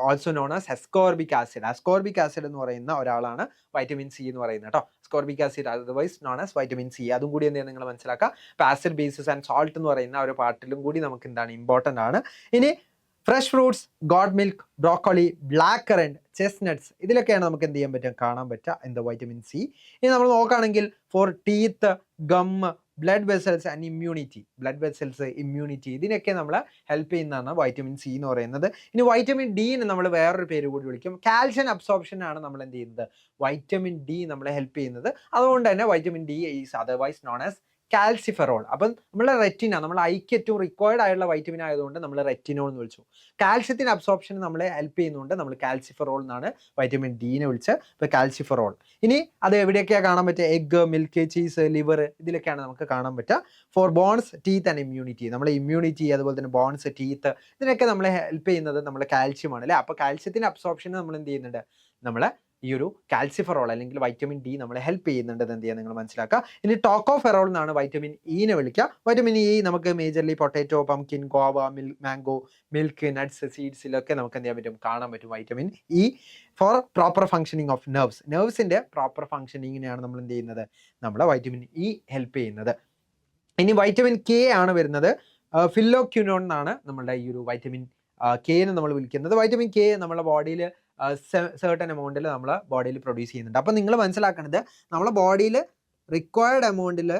also known as ascorbic acid. Ascorbic acid എന്ന് പറയുന്ന ഒരാളാണ് വൈറ്റമിൻ C എന്ന് പറയുന്നത് കേട്ടോ. Ascorbic acid otherwise known as vitamin C. അതും കൂടി എന്തെങ്കിലും നിങ്ങൾ മനസ്സിലാക്കുക. ആസിഡ്, ബേസസ് ആൻഡ് സോൾട്ട് എന്ന് പറയുന്ന ഒരു പാർട്ടിലും കൂടി നമുക്ക് എന്താണ് ഇമ്പോർട്ടൻ്റ് ആണ്. ഇനി fresh fruits, goat milk, broccoli, black currant, chestnuts ഇതിലൊക്കെയാണ് നമുക്ക് എന്ത് ചെയ്യാൻ പറ്റുക, കാണാൻ പറ്റുക എന്താ വൈറ്റമിൻ C. ഇനി നമ്മൾ നോക്കുകയാണെങ്കിൽ for teeth, gum, blood vessels and immunity ഇതിനൊക്കെ നമ്മളെ ഹെൽപ്പ് ചെയ്യുന്നതാണ് വൈറ്റമിൻ C എന്ന് പറയുന്നത്. ഇനി വൈറ്റമിൻ ഡിന് നമ്മൾ വേറൊരു പേര് കൂടി വിളിക്കും. കാൽഷ്യം അബ്സോർപ്ഷൻ ആണ് നമ്മൾ എന്ത് ചെയ്യുന്നത്, വൈറ്റമിൻ D നമ്മളെ ഹെൽപ്പ് ചെയ്യുന്നത്. അതുകൊണ്ട് തന്നെ vitamin D is otherwise known as calciferol. അപ്പം നമ്മളെ റെറ്റിന, നമ്മൾ ഐക്ക് ഏറ്റവും റിക്വയർഡ് ആയിട്ടുള്ള വൈറ്റമിൻ ആയതുകൊണ്ട് നമ്മൾ റെറ്റിനോൾ എന്ന് വിളിച്ചു. കാൽഷ്യത്തിന് അബ്സോർപ്ഷൻ നമ്മളെ ഹെൽപ്പ് ചെയ്യുന്നുണ്ട്, നമ്മൾ കാൽസിഫെറോൾ എന്നാണ് വൈറ്റമിൻ ഡിനെ വിളിച്ച്. ഇപ്പോൾ കാൽസിഫെറോൾ ഇനി അത് എവിടെയൊക്കെയാണ് കാണാൻ പറ്റുക, എഗ്, മിൽക്ക്, ചീസ്, ലിവർ ഇതിലൊക്കെയാണ് നമുക്ക് കാണാൻ പറ്റുക. For bones, teeth and immunity, നമ്മളെ ഇമ്മ്യൂണിറ്റി അതുപോലെ തന്നെ ബോൺസ്, ടീത്ത് ഇതിനൊക്കെ നമ്മളെ ഹെൽപ്പ് ചെയ്യുന്നത് നമ്മുടെ കാൽഷ്യമാണ് അല്ലേ. അപ്പോൾ കാൽഷ്യത്തിൻ്റെ അബ്സോർപ്ഷന് നമ്മൾ എന്ത് ചെയ്യുന്നുണ്ട്, നമ്മളെ ഈ ഒരു കാൽസിഫെറോൾ അല്ലെങ്കിൽ വൈറ്റമിൻ ഡി നമ്മളെ ഹെൽപ്പ് ചെയ്യുന്നുണ്ട് എന്ത് ചെയ്യുക നിങ്ങൾ മനസ്സിലാക്കുക. ഇനി ടോക്കോഫെറോൾ എന്നാണ് വൈറ്റമിൻ ഇനെ വിളിക്കുക. വൈറ്റമിൻ ഇ നമുക്ക് majorly potato, pumpkin, guava, mango, milk, nuts, സീഡ്സിലൊക്കെ നമുക്ക് എന്ത് ചെയ്യാൻ പറ്റും, കാണാൻ പറ്റും vitamin E. For proper functioning of നെർവ്സിൻ്റെ പ്രോപ്പർ ഫംഗ്ഷനിങ്ങിനെയാണ് നമ്മൾ എന്ത് ചെയ്യുന്നത്, നമ്മളെ വൈറ്റമിൻ ഇ ഹെൽപ്പ് ചെയ്യുന്നത്. ഇനി വൈറ്റമിൻ കെ ആണ് വരുന്നത്. ഫില്ലോക്യുനോൺ എന്നാണ് നമ്മളുടെ ഈ ഒരു വൈറ്റമിൻ കെ എന്ന് നമ്മൾ വിളിക്കുന്നത്. വൈറ്റമിൻ കെ നമ്മുടെ ബോഡിയിൽ സെർട്ടൻ എമൗണ്ടിൽ നമ്മളെ ബോഡിയിൽ പ്രൊഡ്യൂസ് ചെയ്യുന്നുണ്ട്. അപ്പം നിങ്ങൾ മനസ്സിലാക്കേണ്ടത് നമ്മളെ ബോഡിയിൽ റിക്വയർഡ് എമൗണ്ടിൽ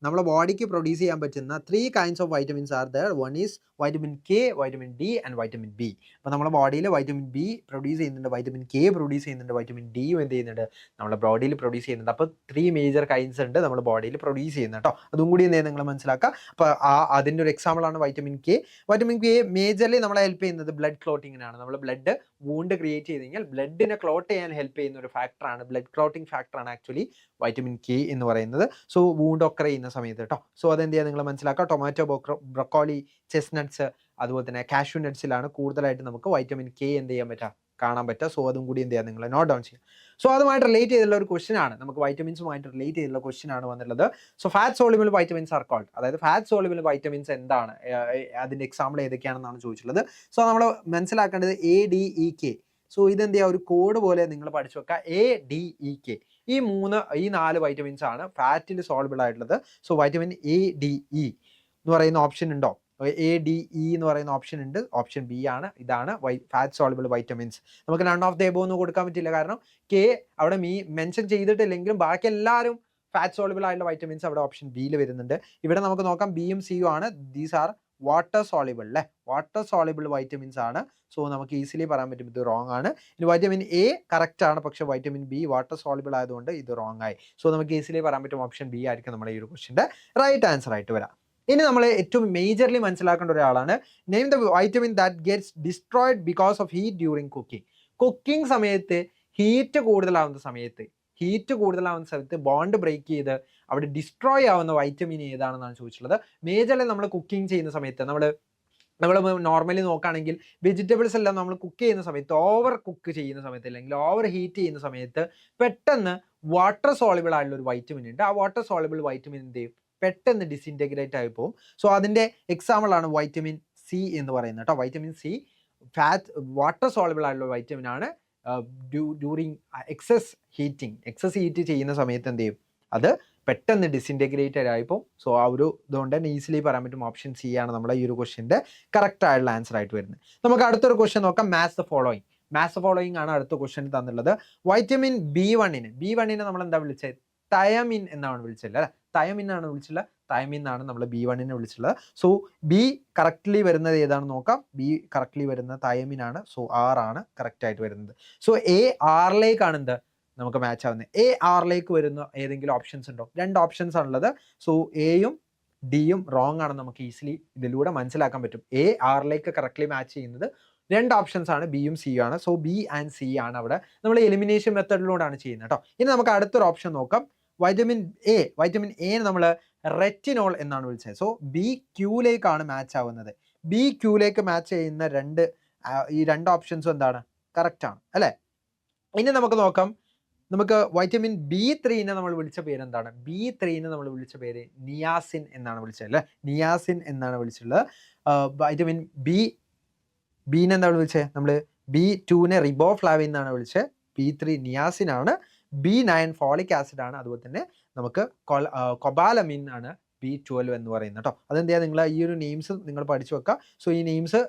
നമ്മളെ ബോഡിക്ക് പ്രൊഡ്യൂസ് ചെയ്യാൻ പറ്റുന്ന 3 kinds of vitamins are there. One is vitamin K, vitamin D and vitamin B. അപ്പോൾ നമ്മുടെ ബോഡിയിൽ വൈറ്റമിൻ ബി പ്രൊഡ്യൂസ് ചെയ്യുന്നുണ്ട്, വൈറ്റമിൻ കെ പ്രൊഡ്യൂസ് ചെയ്യുന്നുണ്ട്, വൈറ്റമിൻ ഡിയും എന്ത് ചെയ്യുന്നുണ്ട്, നമ്മുടെ ബോഡിയിൽ പ്രൊഡ്യൂസ് ചെയ്യുന്നുണ്ട്. അപ്പോൾ 3 മേജർ കൈൻഡ്സ് ഉണ്ട് നമ്മുടെ ബോഡിയിൽ പ്രൊഡ്യൂസ് ചെയ്യുന്നത് കേട്ടോ. അതും കൂടി എന്ത് ചെയ്യുന്നത് നിങ്ങൾ മനസ്സിലാക്കുക. അപ്പോൾ അതിൻ്റെ ഒരു എക്സാമ്പിളാണ് vitamin K. Vitamin K majorly നമ്മളെ ഹെൽപ്പ് ചെയ്യുന്നത് ബ്ലഡ് ക്ലോട്ടിങ്ങിനാണ്. നമ്മൾ ബ്ലഡ് വൂണ്ട് ക്രിയേറ്റ് ചെയ്ത് കഴിഞ്ഞാൽ ബ്ലഡിനെ ക്ലോട്ട് ചെയ്യാൻ ഹെൽപ്പ് ചെയ്യുന്ന ഒരു ഫാക്ടറാണ്, ബ്ലഡ് ക്ലോട്ടിങ് ഫാക്ടറാണ് ആക്ച്വലി വൈറ്റമിൻ കെ എന്ന് പറയുന്നത്. സോ വൂണ്ട് ഒക്കെ ചെയ്യുന്ന സമയത്ത് കേട്ടോ. സോ അതെന്ത് ചെയ്യുക നിങ്ങൾ മനസ്സിലാക്കുക. ടൊമാറ്റോ, ബ്രൊക്കോളി, ചെസ്റ്റ്നട്ട്സ് അതുപോലെ തന്നെ കാഷ്യൂ നട്ട്സിലാണ് കൂടുതലായിട്ട് നമുക്ക് വൈറ്റമിൻ കെ എന്ത് ചെയ്യാൻ പറ്റുക, കാണാൻ പറ്റുക. സോ അതും കൂടി എന്ത് ചെയ്യുക നിങ്ങൾ നോട്ട് ഡൗൺ ചെയ്യുക. സോ അതുമായിട്ട് റിലേറ്റ് ചെയ്തുള്ള ഒരു ക്വസ്റ്റൻ ആണ്, നമുക്ക് വൈറ്റമിൻസുമായിട്ട് റിലേറ്റ് ചെയ്തുള്ള ക്വസ്റ്റൻ ആണ് വന്നിട്ടുള്ളത്. So fat soluble vitamins are called, അതായത് ഫാറ്റ് സോളിബിൾ വൈറ്റമിൻസ് എന്താണ്, അതിൻ്റെ എക്സാമ്പിൾ ഏതൊക്കെയാണെന്നാണ് ചോദിച്ചിട്ടുള്ളത്. സോ നമ്മൾ മനസ്സിലാക്കേണ്ടത് ADEK. സോ ഇതെന്ത് ചെയ്യുക, ഒരു കോഡ് പോലെ നിങ്ങൾ പഠിച്ചു വെക്കുക. ADEK ഈ 4 വൈറ്റമിൻസ് ആണ് ഫാറ്റിൽ സോൾബിൾ ആയിട്ടുള്ളത്. സോ വൈറ്റമിൻ ADE എന്ന് പറയുന്ന ഓപ്ഷൻ ഉണ്ടോ, ADE എന്ന് പറയുന്ന ഓപ്ഷൻ ഉണ്ട്. ഓപ്ഷൻ ബി ആണ്. ഇതാണ് ഫാറ്റ് സോളുബിൾ വൈറ്റമിൻസ്. നമുക്ക് നൺ ഓഫ് ദ എബോവ് എന്ന് കൊടുക്കാൻ പറ്റില്ല, കാരണം കെ അവിടെ മെൻഷൻ ചെയ്തിട്ടില്ലെങ്കിലും ബാക്കി എല്ലാവരും ഫാറ്റ് സോളുബിൾ ആയിട്ടുള്ള വൈറ്റമിൻസ് അവിടെ ഓപ്ഷൻ ബിയിൽ വരുന്നുണ്ട്. ഇവിടെ നമുക്ക് നോക്കാം ബിയും സിയും ആണ്. ദീസ് ആർ വാട്ടർ സോളിബിൾ അല്ലേ, വാട്ടർ സോളിബിൾ വൈറ്റമിൻസ് ആണ്. സോ നമുക്ക് ഈസിലി പറയാൻ പറ്റും ഇത് റോങ് ആണ്. ഇനി വൈറ്റമിൻ എ കറക്റ്റ് ആണ്, പക്ഷെ വൈറ്റമിൻ ബി വാട്ടർ സോളിബിൾ ആയതുകൊണ്ട് ഇത് റോങ് ആയി. സോ നമുക്ക് ഈസിലി പറയാൻ പറ്റും ഓപ്ഷൻ ബി ആയിരിക്കും നമ്മുടെ ഈ ഒരു ക്വസ്റ്റിന്റെ റൈറ്റ് ആൻസർ ആയിട്ട് വരാം. ഇനി നമ്മൾ ഏറ്റവും മേജർലി മനസ്സിലാക്കേണ്ട ഒരാളാണ് name the vitamin that gets destroyed because of heat during cooking. Cooking സമയത്ത് ഹീറ്റ് കൂടുതലാവുന്ന സമയത്ത് ബോണ്ട് ബ്രേക്ക് ചെയ്ത് അവിടെ ഡിസ്ട്രോയ് ആവുന്ന വൈറ്റമിൻ ഏതാണെന്നാണ് ചോദിച്ചിട്ടുള്ളത്. മേജർലി നമ്മൾ കുക്കിംഗ് ചെയ്യുന്ന സമയത്ത് നമ്മൾ നോർമലി നോക്കുകയാണെങ്കിൽ വെജിറ്റബിൾസ് എല്ലാം നമ്മൾ കുക്ക് ചെയ്യുന്ന സമയത്ത്, ഓവർ കുക്ക് ചെയ്യുന്ന സമയത്ത് അല്ലെങ്കിൽ ഓവർ ഹീറ്റ് ചെയ്യുന്ന സമയത്ത് പെട്ടെന്ന് വാട്ടർ സോളിബിൾ ആയിട്ടുള്ള ഒരു വൈറ്റമിൻ ഉണ്ട്. ആ വാട്ടർ സോളിബിൾ വൈറ്റമിൻ എന്ത് ചെയ്യും, പെട്ടെന്ന് ഡിസിൻറ്റഗ്രേറ്റ് ആയി പോകും. സോ അതിൻ്റെ എക്സാമ്പിളാണ് വൈറ്റമിൻ സി എന്ന് പറയുന്നത് കേട്ടോ. വൈറ്റമിൻ സി വാട്ടർ സോളിബിൾ ആയിട്ടുള്ള വൈറ്റമിൻ ആണ്. ഡ്യൂറിങ് എക്സസ് ഹീറ്റ് ചെയ്യുന്ന സമയത്ത് എന്ത് ചെയ്യും, അത് പെട്ടെന്ന് ഡിസിൻറ്റഗ്രേറ്റഡ് ആയിപ്പോൾ. സോ ആ ഒരു ഇതുകൊണ്ട് തന്നെ ഈസിലി പറയാൻ പറ്റും ഓപ്ഷൻ സി ആണ് നമ്മുടെ ഈ ഒരു ക്വസ്റ്റിൻ്റെ കറക്റ്റ് ആയിട്ടുള്ള ആൻസർ ആയിട്ട് വരുന്നത്. നമുക്ക് അടുത്തൊരു ക്വസ്റ്റ്യൻ നോക്കാം. മാച്ച് ദ ഫോളോയിങ് ആണ് അടുത്ത ക്വസ്റ്റ്യൻ തന്നുള്ളത്. വൈറ്റമിൻ B1 നമ്മൾ എന്താ വിളിച്ചത്, തയമിൻ എന്നാണ് വിളിച്ചത് അല്ലേ. തയമിൻ എന്നാണ് നമ്മൾ B1 വിളിച്ചിട്ടുള്ളത്. സോ ബി കറക്റ്റ്ലി വരുന്നത് ഏതാണെന്ന് നോക്കാം. ബി കറക്റ്റ്ലി വരുന്നത് തയമിൻ ആണ്. സോ ആർ ആണ് കറക്റ്റ് ആയിട്ട് വരുന്നത്. സോ എ ആറിലേക്കാണ് എന്ത് നമുക്ക് മാച്ച് ആവുന്നത്. എ ആറിലേക്ക് വരുന്ന ഏതെങ്കിലും ഓപ്ഷൻസ് ഉണ്ടോ? 2 ഓപ്ഷൻസ് ആണുള്ളത്. സോ എയും ഡിയും റോങ് ആണ്. നമുക്ക് ഈസിലി ഇതിലൂടെ മനസ്സിലാക്കാൻ പറ്റും. എ ആറിലേക്ക് കറക്റ്റ്ലി മാച്ച് ചെയ്യുന്നത് 2 ഓപ്ഷൻസ് ആണ്, ബിയും സിയും ആണ്. സോ ബി ആൻഡ് സി ആണ് അവിടെ നമ്മൾ എലിമിനേഷൻ മെത്തേഡിലൂടെയാണ് ചെയ്യുന്നത് കേട്ടോ. ഇനി നമുക്ക് അടുത്തൊരു ഓപ്ഷൻ നോക്കാം. വൈറ്റമിൻ എ നമ്മൾ റെറ്റിനോൾ എന്നാണ് വിളിച്ചത്. സോ ബി ക്യൂയിലേക്കാണ് മാച്ച് ആവുന്നത്. ബി ക്യൂയിലേക്ക് മാച്ച് ചെയ്യുന്ന ഈ 2 ഓപ്ഷൻസും എന്താണ്, കറക്റ്റ് ആണ് അല്ലേ. ഇനി നമുക്ക് നോക്കാം. നമുക്ക് വൈറ്റമിൻ B3 നമ്മൾ വിളിച്ച പേര് എന്താണ്? B3 നമ്മൾ വിളിച്ച പേര് നിയാസിൻ എന്നാണ് വിളിച്ചത് അല്ലേ. നിയാസിൻ എന്നാണ് വിളിച്ചിട്ടുള്ളത്. വൈറ്റമിൻ ബീനെ എന്താണ് വിളിച്ചത്? നമ്മൾ B2 റിബോഫ്ലാവിൻ എന്നാണ് വിളിച്ചത്. B3 നിയാസിൻ ആണ്. B9 ഫോളിക് ആസിഡ് ആണ്. അതുപോലെ തന്നെ നമുക്ക് കൊബാലമിൻ ആണ് B12 എന്ന് പറയുന്നത് കേട്ടോ. അതെന്ത് ചെയ്യുക, നിങ്ങൾ ഈ ഒരു നെയിംസ് നിങ്ങൾ പഠിച്ചു വെക്കുക. സോ ഈ നെയിംസ്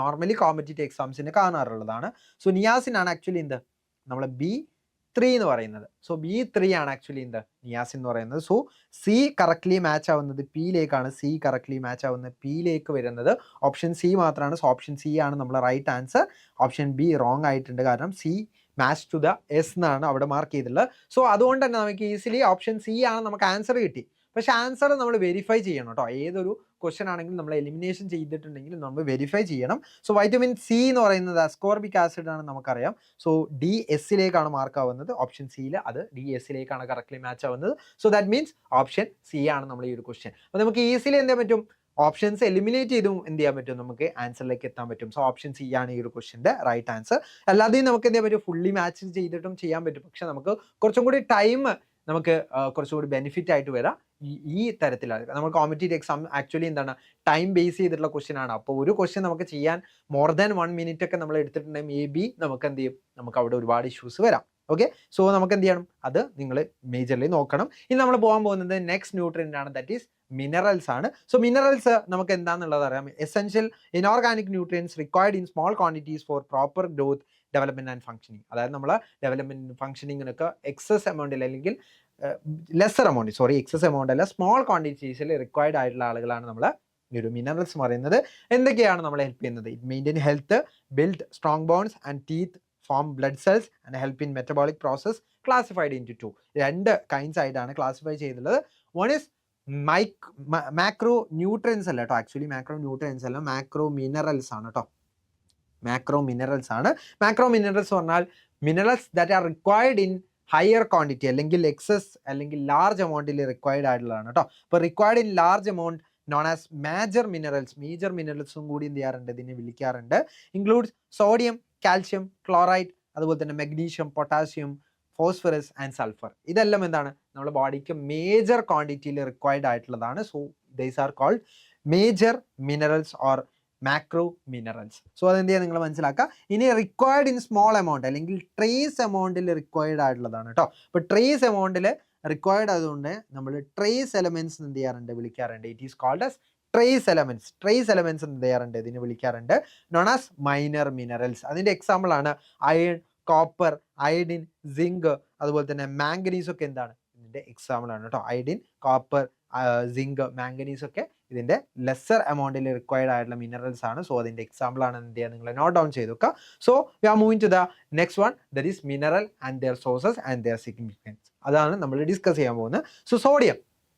നോർമലി കോമ്പറ്റേറ്റീവ് എക്സാംസിന് കാണാറുള്ളതാണ്. സോ നിയാസിൻ ആണ് ആക്ച്വലി എന്ത് നമ്മൾ B3 എന്ന് പറയുന്നത്. സോ B3 ആണ് ആക്ച്വലി എന്ത് നിയാസിൻ എന്ന് പറയുന്നത്. സോ സി കറക്റ്റ്ലി മാച്ച് ആവുന്നത് പിയിലേക്കാണ്. സി കറക്റ്റ്ലി മാച്ച് ആവുന്നത് പിയിലേക്ക് വരുന്നത് ഓപ്ഷൻ സി മാത്രമാണ്. സോ ഓപ്ഷൻ സി ആണ് നമ്മളെ right answer. Option B wrong ആയിട്ടുണ്ട്, കാരണം C match to the S എന്നാണ് അവിടെ മാർക്ക് ചെയ്തിട്ടുള്ളത്. സോ അതുകൊണ്ട് തന്നെ നമുക്ക് ഈസിലി ഓപ്ഷൻ സി ആണ് നമുക്ക് ആൻസർ കിട്ടി. പക്ഷെ ആൻസർ നമ്മൾ വെരിഫൈ ചെയ്യണം കേട്ടോ. ഏതൊരു ക്വസ്റ്റൻ ആണെങ്കിലും നമ്മൾ എലിമിനേഷൻ ചെയ്തിട്ടുണ്ടെങ്കിൽ നമ്മൾ വെരിഫൈ ചെയ്യണം. സോ വൈറ്റമിൻ സി എന്ന് പറയുന്നത് അസ്കോർബിക് ആസിഡ് ആണ് നമുക്കറിയാം. സോ DS മാർക്ക് ആവുന്നത്. ഓപ്ഷൻ സിയിൽ അത് DS കറക്റ്റ്ലി മാച്ച് ആവുന്നത്. So that means option C ആണ് നമ്മൾ ഈ ഒരു ക്വസ്റ്റ്യൻ. അപ്പോൾ നമുക്ക് ഈസിലി എന്ത് ചെയ്യാൻ പറ്റും, ഓപ്ഷൻസ് എലിമിനേറ്റ് ചെയ്തും എന്ത് ചെയ്യാൻ പറ്റും, നമുക്ക് ആൻസറിലേക്ക് എത്താൻ പറ്റും. സോ ഓപ്ഷൻ സി ആണ് ഈ ഒരു ക്വസ്റ്റിൻ്റെ റൈറ്റ് ആൻസർ. അല്ലാതെയും നമുക്ക് എന്ത് ചെയ്യാൻ പറ്റും, ഫുള്ളി മാച്ച് ചെയ്തിട്ടും ചെയ്യാൻ പറ്റും. പക്ഷെ നമുക്ക് കുറച്ചും കൂടി ടൈം നമുക്ക് കുറച്ചുകൂടി ബെനിഫിറ്റ് ആയിട്ട് വരാം ഈ തരത്തിലാണ്. നമ്മൾ കോമ്പറ്റേറ്റീവ് എക്സാം ആക്ച്വലി എന്താണ് ടൈം ബേസ് ചെയ്തിട്ടുള്ള ക്വസ്റ്റ്യൻ ആണ്. അപ്പോൾ ഒരു ക്വസ്റ്റ്യൻ നമുക്ക് ചെയ്യാൻ മോർ ദാൻ 1 മിനിറ്റ് ഒക്കെ നമ്മൾ എടുത്തിട്ടുണ്ടെങ്കിൽ മേ ബി നമുക്ക് എന്ത് ചെയ്യും, നമുക്ക് അവിടെ ഒരുപാട് ഇഷ്യൂസ് വരാം. ഓക്കെ, സോ നമുക്ക് എന്ത് ചെയ്യണം, അത് നിങ്ങൾ മേജർലി നോക്കണം. ഇനി നമ്മൾ പോകാൻ പോകുന്നത് നെക്സ്റ്റ് ന്യൂട്രിയൻ്റ് ആണ്, ദാറ്റ് ഈസ് മിനറൽസ് ആണ്. സോ മിനറൽസ് നമുക്ക് എന്താണെന്നുള്ളത് അറിയാം. Essential inorganic nutrients required in small quantities four proper growth, development and functioning. അതായത് നമ്മൾ ഡെവലപ്മെന്റ് ഫംഗ്ഷനിങ്ങിനൊക്കെ എക്സസ് എമൗണ്ടിൽ അല്ലെങ്കിൽ എക്സസ് എമൗണ്ട് അല്ല, സ്മോൾ ക്വാണ്ടിറ്റീസിൽ റിക്വയർഡ് ആയിട്ടുള്ള ആളുകളാണ് നമ്മൾ ഈ ഒരു മിനറൽസ് പറയുന്നത്. എന്തൊക്കെയാണ് നമ്മളെ ഹെൽപ്പ് ചെയ്യുന്നത്? It maintain health, build strong bones and teeth, form blood cells and help in metabolic process. Classified into 2 kinds ആയിട്ടാണ് ക്ലാസിഫൈ ചെയ്തിട്ടുള്ളത്. വൺ ഇസ് മാക്രോ ന്യൂട്രിയൻസ് അല്ല കേട്ടോ, ആക്ച്വലി മാക്രോ ന്യൂട്രിയൻസ് അല്ല, മാക്രോ മിനറൽസ് ആണ് കേട്ടോ. മാക്രോ മിനറൽസ് ആണ്. മാക്രോ മിനറൽസ് പറഞ്ഞാൽ minerals that are required in higher quantity അല്ലെങ്കിൽ എക്സസ് അല്ലെങ്കിൽ ലാർജ് എമൗണ്ടിൽ റിക്വയർഡ് ആയിട്ടുള്ളതാണ് കേട്ടോ. അപ്പോൾ required in large amount known as major മിനറൽസും കൂടി എന്ത് ചെയ്യാറുണ്ട്, ഇതിനെ വിളിക്കാറുണ്ട്. ഇൻക്ലൂഡ്സ് സോഡിയം, കാൽഷ്യം, ക്ലോറൈഡ്, അതുപോലെ തന്നെ magnesium, potassium, phosphorus and sulphur. ഇതെല്ലാം എന്താണ് നമ്മുടെ ബോഡിക്ക് മേജർ ക്വാണ്ടിറ്റിയിൽ റിക്വയർഡ് ആയിട്ടുള്ളതാണ്. So these are called major minerals or macro minerals. So അതെന്ത് ചെയ്യാൻ നിങ്ങൾ മനസ്സിലാക്കുക. ഇനി റിക്വയർഡ് ഇൻ സ്മോൾ എമൗണ്ട് അല്ലെങ്കിൽ ട്രേസ് എമൗണ്ടിൽ റിക്വയർഡ് ആയിട്ടുള്ളതാണ് കേട്ടോ. അപ്പോൾ ട്രേസ് എമൗണ്ടിൽ റിക്വയർഡ് ആയതുകൊണ്ട് നമ്മൾ ട്രേസ് എലമെന്റ്സ് എന്ത് ചെയ്യാറുണ്ട്, വിളിക്കാറുണ്ട്. It is called as trace elements എന്ത് ചെയ്യാറുണ്ട്, ഇതിന് വിളിക്കാറുണ്ട് നോൺ ആസ് മൈനർ മിനറൽസ്. അതിന്റെ എക്സാമ്പിൾ ആണ് അയൺ, കോപ്പർ, അയഡിൻ, സിങ്ക്, അതുപോലെ തന്നെ മാംഗനീസ് ഒക്കെ എന്താണ് ഇതിന്റെ എക്സാമ്പിൾ ആണ് കേട്ടോ. അയഡിൻ, കോപ്പർ, സിങ്ക്, മാംഗനീസ് ഒക്കെ ഇതിന്റെ ലെസ്സർ എമൗണ്ടിൽ റിക്വയർഡ് ആയിട്ടുള്ള മിനറൽസ് ആണ്. സോ അതിന്റെ എക്സാമ്പിൾ ആണ് എന്ത് ചെയ്യുക, നിങ്ങൾ നോട്ട് ഡൗൺ ചെയ്ത് വെക്കുക. So we are moving to the next one, that is mineral and their sources and their significance. അതാണ് നമ്മൾ ഡിസ്കസ് ചെയ്യാൻ പോകുന്നത്. സോ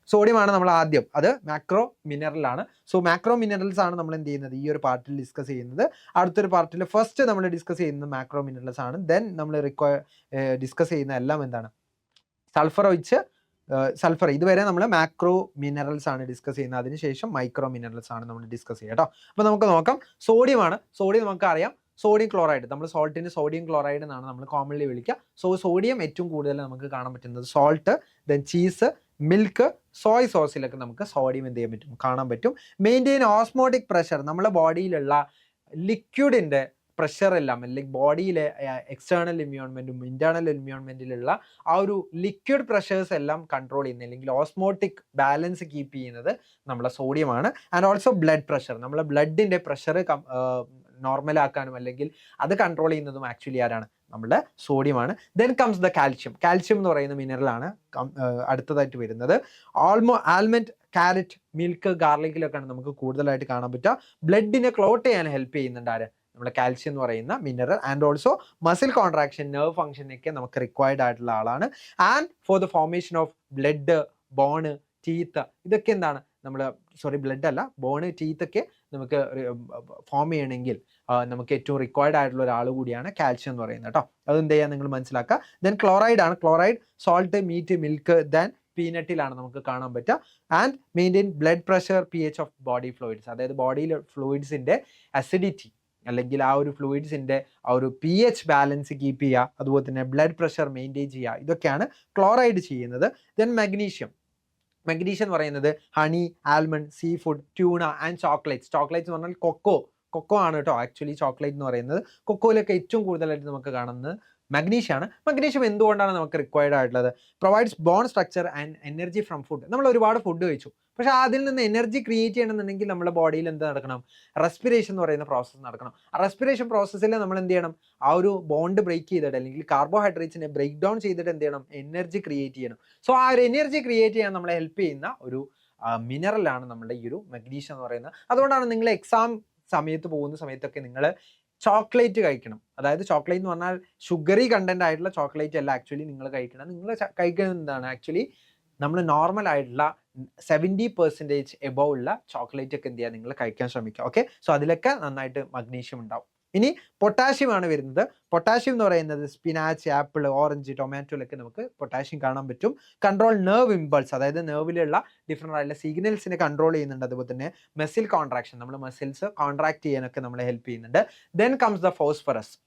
സോഡിയം ആണ് നമ്മൾ ആദ്യം, അത് മാക്രോ മിനറൽ ആണ്. സോ മാക്രോ മിനറൽസ് ആണ് നമ്മൾ എന്ത് ചെയ്യുന്നത്, ഈ ഒരു പാർട്ടിൽ ഡിസ്കസ് ചെയ്യുന്നത്. അടുത്തൊരു പാർട്ടിൽ ഫസ്റ്റ് നമ്മൾ ഡിസ്കസ് ചെയ്യുന്നത് മാക്രോ മിനറൽസ് ആണ്. ദെൻ നമ്മൾ ഡിസ്കസ് ചെയ്യുന്ന എല്ലാം എന്താണ്, സൾഫർ. ഇതുവരെ നമ്മൾ മാക്രോ മിനറൽസ് ആണ് ഡിസ്കസ് ചെയ്യുന്നത്. അതിനുശേഷം മൈക്രോ മിനറൽസ് ആണ് നമ്മൾ ഡിസ്കസ് ചെയ്യുക കേട്ടോ. അപ്പോൾ നമുക്ക് നോക്കാം. സോഡിയം നമുക്ക് അറിയാം, സോഡിയം ക്ലോറൈഡ്, നമ്മൾ സോൾട്ടിന് സോഡിയം ക്ലോറൈഡ് എന്നാണ് നമ്മൾ കോമൺലി വിളിക്കുക. സോ സോഡിയം ഏറ്റവും കൂടുതൽ നമുക്ക് കാണാൻ പറ്റുന്നത് salt, then cheese, milk, Soy സോസിലൊക്കെ നമുക്ക് സോഡിയം എന്ത് ചെയ്യാൻ പറ്റും, കാണാൻ പറ്റും. മെയിൻറ്റെയിൻ ഓസ്മോട്ടിക് പ്രഷർ, നമ്മുടെ ബോഡിയിലുള്ള ലിക്വിഡിൻ്റെ പ്രഷർ എല്ലാം, അല്ലെങ്കിൽ ബോഡിയിലെ എക്സ്റ്റേണൽ എൻവയോൺമെൻറ്റും ഇൻറ്റേർണൽ എൻവയോൺമെൻറ്റിലുള്ള ആ ഒരു ലിക്വിഡ് പ്രഷേഴ്സ് എല്ലാം കൺട്രോൾ ചെയ്യുന്നത്, അല്ലെങ്കിൽ ഓസ്മോട്ടിക് ബാലൻസ് കീപ്പ് ചെയ്യുന്നത് നമ്മളെ സോഡിയമാണ്. ആൻഡ് ഓൾസോ ബ്ലഡ് പ്രഷർ, നമ്മളെ ബ്ലഡിൻ്റെ പ്രഷർ നോർമലാക്കാനും അല്ലെങ്കിൽ അത് കൺട്രോൾ ചെയ്യുന്നതും ആക്ച്വലി ആരാണ്, നമ്മുടെ സോഡിയമാണ്. ദെൻ കംസ് ദ കാൽഷ്യം എന്ന് പറയുന്ന മിനറലാണ് അടുത്തതായിട്ട് വരുന്നത്. ആൽമണ്ട്, കാരറ്റ്, മിൽക്ക്, ഗാർലിക്കിലൊക്കെയാണ് നമുക്ക് കൂടുതലായിട്ട് കാണാൻ പറ്റുക. ബ്ലഡിനെ ക്ലോട്ട് ചെയ്യാൻ ഹെൽപ്പ് ചെയ്യുന്നുണ്ട് ആര്, നമ്മുടെ കാൽഷ്യം എന്ന് പറയുന്ന mineral. And also muscle contraction, nerve ഫംഗ്ഷനൊക്കെ നമുക്ക് റിക്വയർഡ് ആയിട്ടുള്ള ആളാണ്. And for the formation of blood, bone, teeth, ഇതൊക്കെ എന്താണ് ബ്ലഡ് അല്ല, ബോണ്, ടീത്ത് ഒക്കെ നമുക്ക് ഫോം ചെയ്യണമെങ്കിൽ നമുക്ക് ഏറ്റവും റിക്വയർഡ് ആയിട്ടുള്ള ഒരാൾ കൂടിയാണ് കാൽഷ്യം എന്ന് പറയുന്നത് കേട്ടോ. അത് എന്ത് ചെയ്യാൻ നിങ്ങൾ മനസ്സിലാക്കുക. ദെൻ ക്ലോറൈഡ് ആണ്, chloride salt, meat, milk, then പീനട്ടിലാണ് നമുക്ക് കാണാൻ പറ്റുക. And maintain blood pressure, pH of body fluids, അതായത് ബോഡിയിലെ ഫ്ലൂയിഡ്സിൻ്റെ അസിഡിറ്റി അല്ലെങ്കിൽ ആ ഒരു ഫ്ലൂയിഡ്സിൻ്റെ ആ ഒരു pH ബാലൻസ് കീപ്പ് ചെയ്യുക, അതുപോലെ തന്നെ ബ്ലഡ് പ്രഷർ മെയിൻറ്റെയിൻ ചെയ്യുക, ഇതൊക്കെയാണ് ക്ലോറൈഡ് ചെയ്യുന്നത്. ദെൻ മഗ്നീഷ്യം എന്ന് പറയുന്നത് honey, almond, sea food, tuna and chocolates എന്ന് പറഞ്ഞാൽ കൊക്കോ ആണ് കേട്ടോ ആക്ച്വലി ചോക്ലേറ്റ് എന്ന് പറയുന്നത്. കൊക്കോയിലൊക്കെ ഏറ്റവും കൂടുതലായിട്ട് നമുക്ക് കാണുന്നത് മഗ്നീഷ്യം. എന്തുകൊണ്ടാണ് നമുക്ക് റിക്വയർഡ് ആയിട്ടുള്ളത്, provides bone structure and energy from food. നമ്മൾ ഒരുപാട് ഫുഡ് കഴിച്ചു, പക്ഷേ അതിൽ നിന്ന് എനർജി ക്രിയേറ്റ് ചെയ്യണമെന്നുണ്ടെങ്കിൽ നമ്മുടെ ബോഡിയിൽ എന്ത് നടക്കണം, റെസ്പിറേഷൻ എന്ന് പറയുന്ന പ്രോസസ്സ് നടക്കണം. ആ റെസ്പിറേഷൻ പ്രോസസ്സിൽ നമ്മൾ എന്ത് ചെയ്യണം, ആ ഒരു ബോണ്ട് ബ്രേക്ക് ചെയ്തിട്ട് അല്ലെങ്കിൽ കാർബോഹൈഡ്രേറ്റ്സിനെ ബ്രേക്ക് ഡൗൺ ചെയ്തിട്ട് എന്ത് ചെയ്യണം, എനർജി ക്രിയേറ്റ് ചെയ്യണം. സോ ആ ഒരു എനർജി ക്രിയേറ്റ് ചെയ്യാൻ നമ്മളെ ഹെൽപ്പ് ചെയ്യുന്ന ഒരു മിനറലാണ് നമ്മുടെ ഈ ഒരു മഗ്നീഷ്യം എന്ന് പറയുന്നത്. അതുകൊണ്ടാണ് നിങ്ങൾ എക്സാം സമയത്ത് പോകുന്ന സമയത്തൊക്കെ നിങ്ങൾ ചോക്ലേറ്റ് കഴിക്കണം. അതായത് ചോക്ലേറ്റ് എന്ന് പറഞ്ഞാൽ ഷുഗറി കണ്ടന്റ് ആയിട്ടുള്ള ചോക്ലേറ്റ് അല്ല ആക്ച്വലി നിങ്ങൾ കഴിക്കണം. നിങ്ങൾ കഴിക്കുന്നത് എന്താണ്, ആക്ച്വലി നമ്മൾ നോർമൽ ആയിട്ടുള്ള 70% എബോവ് ഉള്ള ചോക്ലേറ്റ് ഒക്കെ എന്ത് ചെയ്യുക, നിങ്ങൾ കഴിക്കാൻ ശ്രമിക്കുക. ഓക്കെ, സോ അതിലൊക്കെ നന്നായിട്ട് മഗ്നീഷ്യം ഉണ്ടാവും. ഇനി പൊട്ടാഷ്യം വരുന്നത്. പൊട്ടാഷ്യം എന്ന് പറയുന്നത് സ്പിനാച്ച്, ആപ്പിൾ, ഓറഞ്ച്, ടൊമാറ്റോയിലൊക്കെ നമുക്ക് പൊട്ടാഷ്യം കാണാൻ പറ്റും. കൺട്രോൾ നെർവ് ഇമ്പൾസ്, അതായത് നെർവിലുള്ള ഡിഫറെൻ്റ് ആയിട്ടുള്ള സിഗ്നൽസിനെ കൺട്രോൾ ചെയ്യുന്നുണ്ട്. അതുപോലെ തന്നെ മസിൽ കോൺട്രാക്ഷൻ, നമ്മൾ മസിൽസ് കോൺട്രാക്ട് ചെയ്യാനൊക്കെ നമ്മളെ ഹെൽപ്പ് ചെയ്യുന്നുണ്ട്. ദെൻ കംസ് ദ ഫോസ്ഫറസ്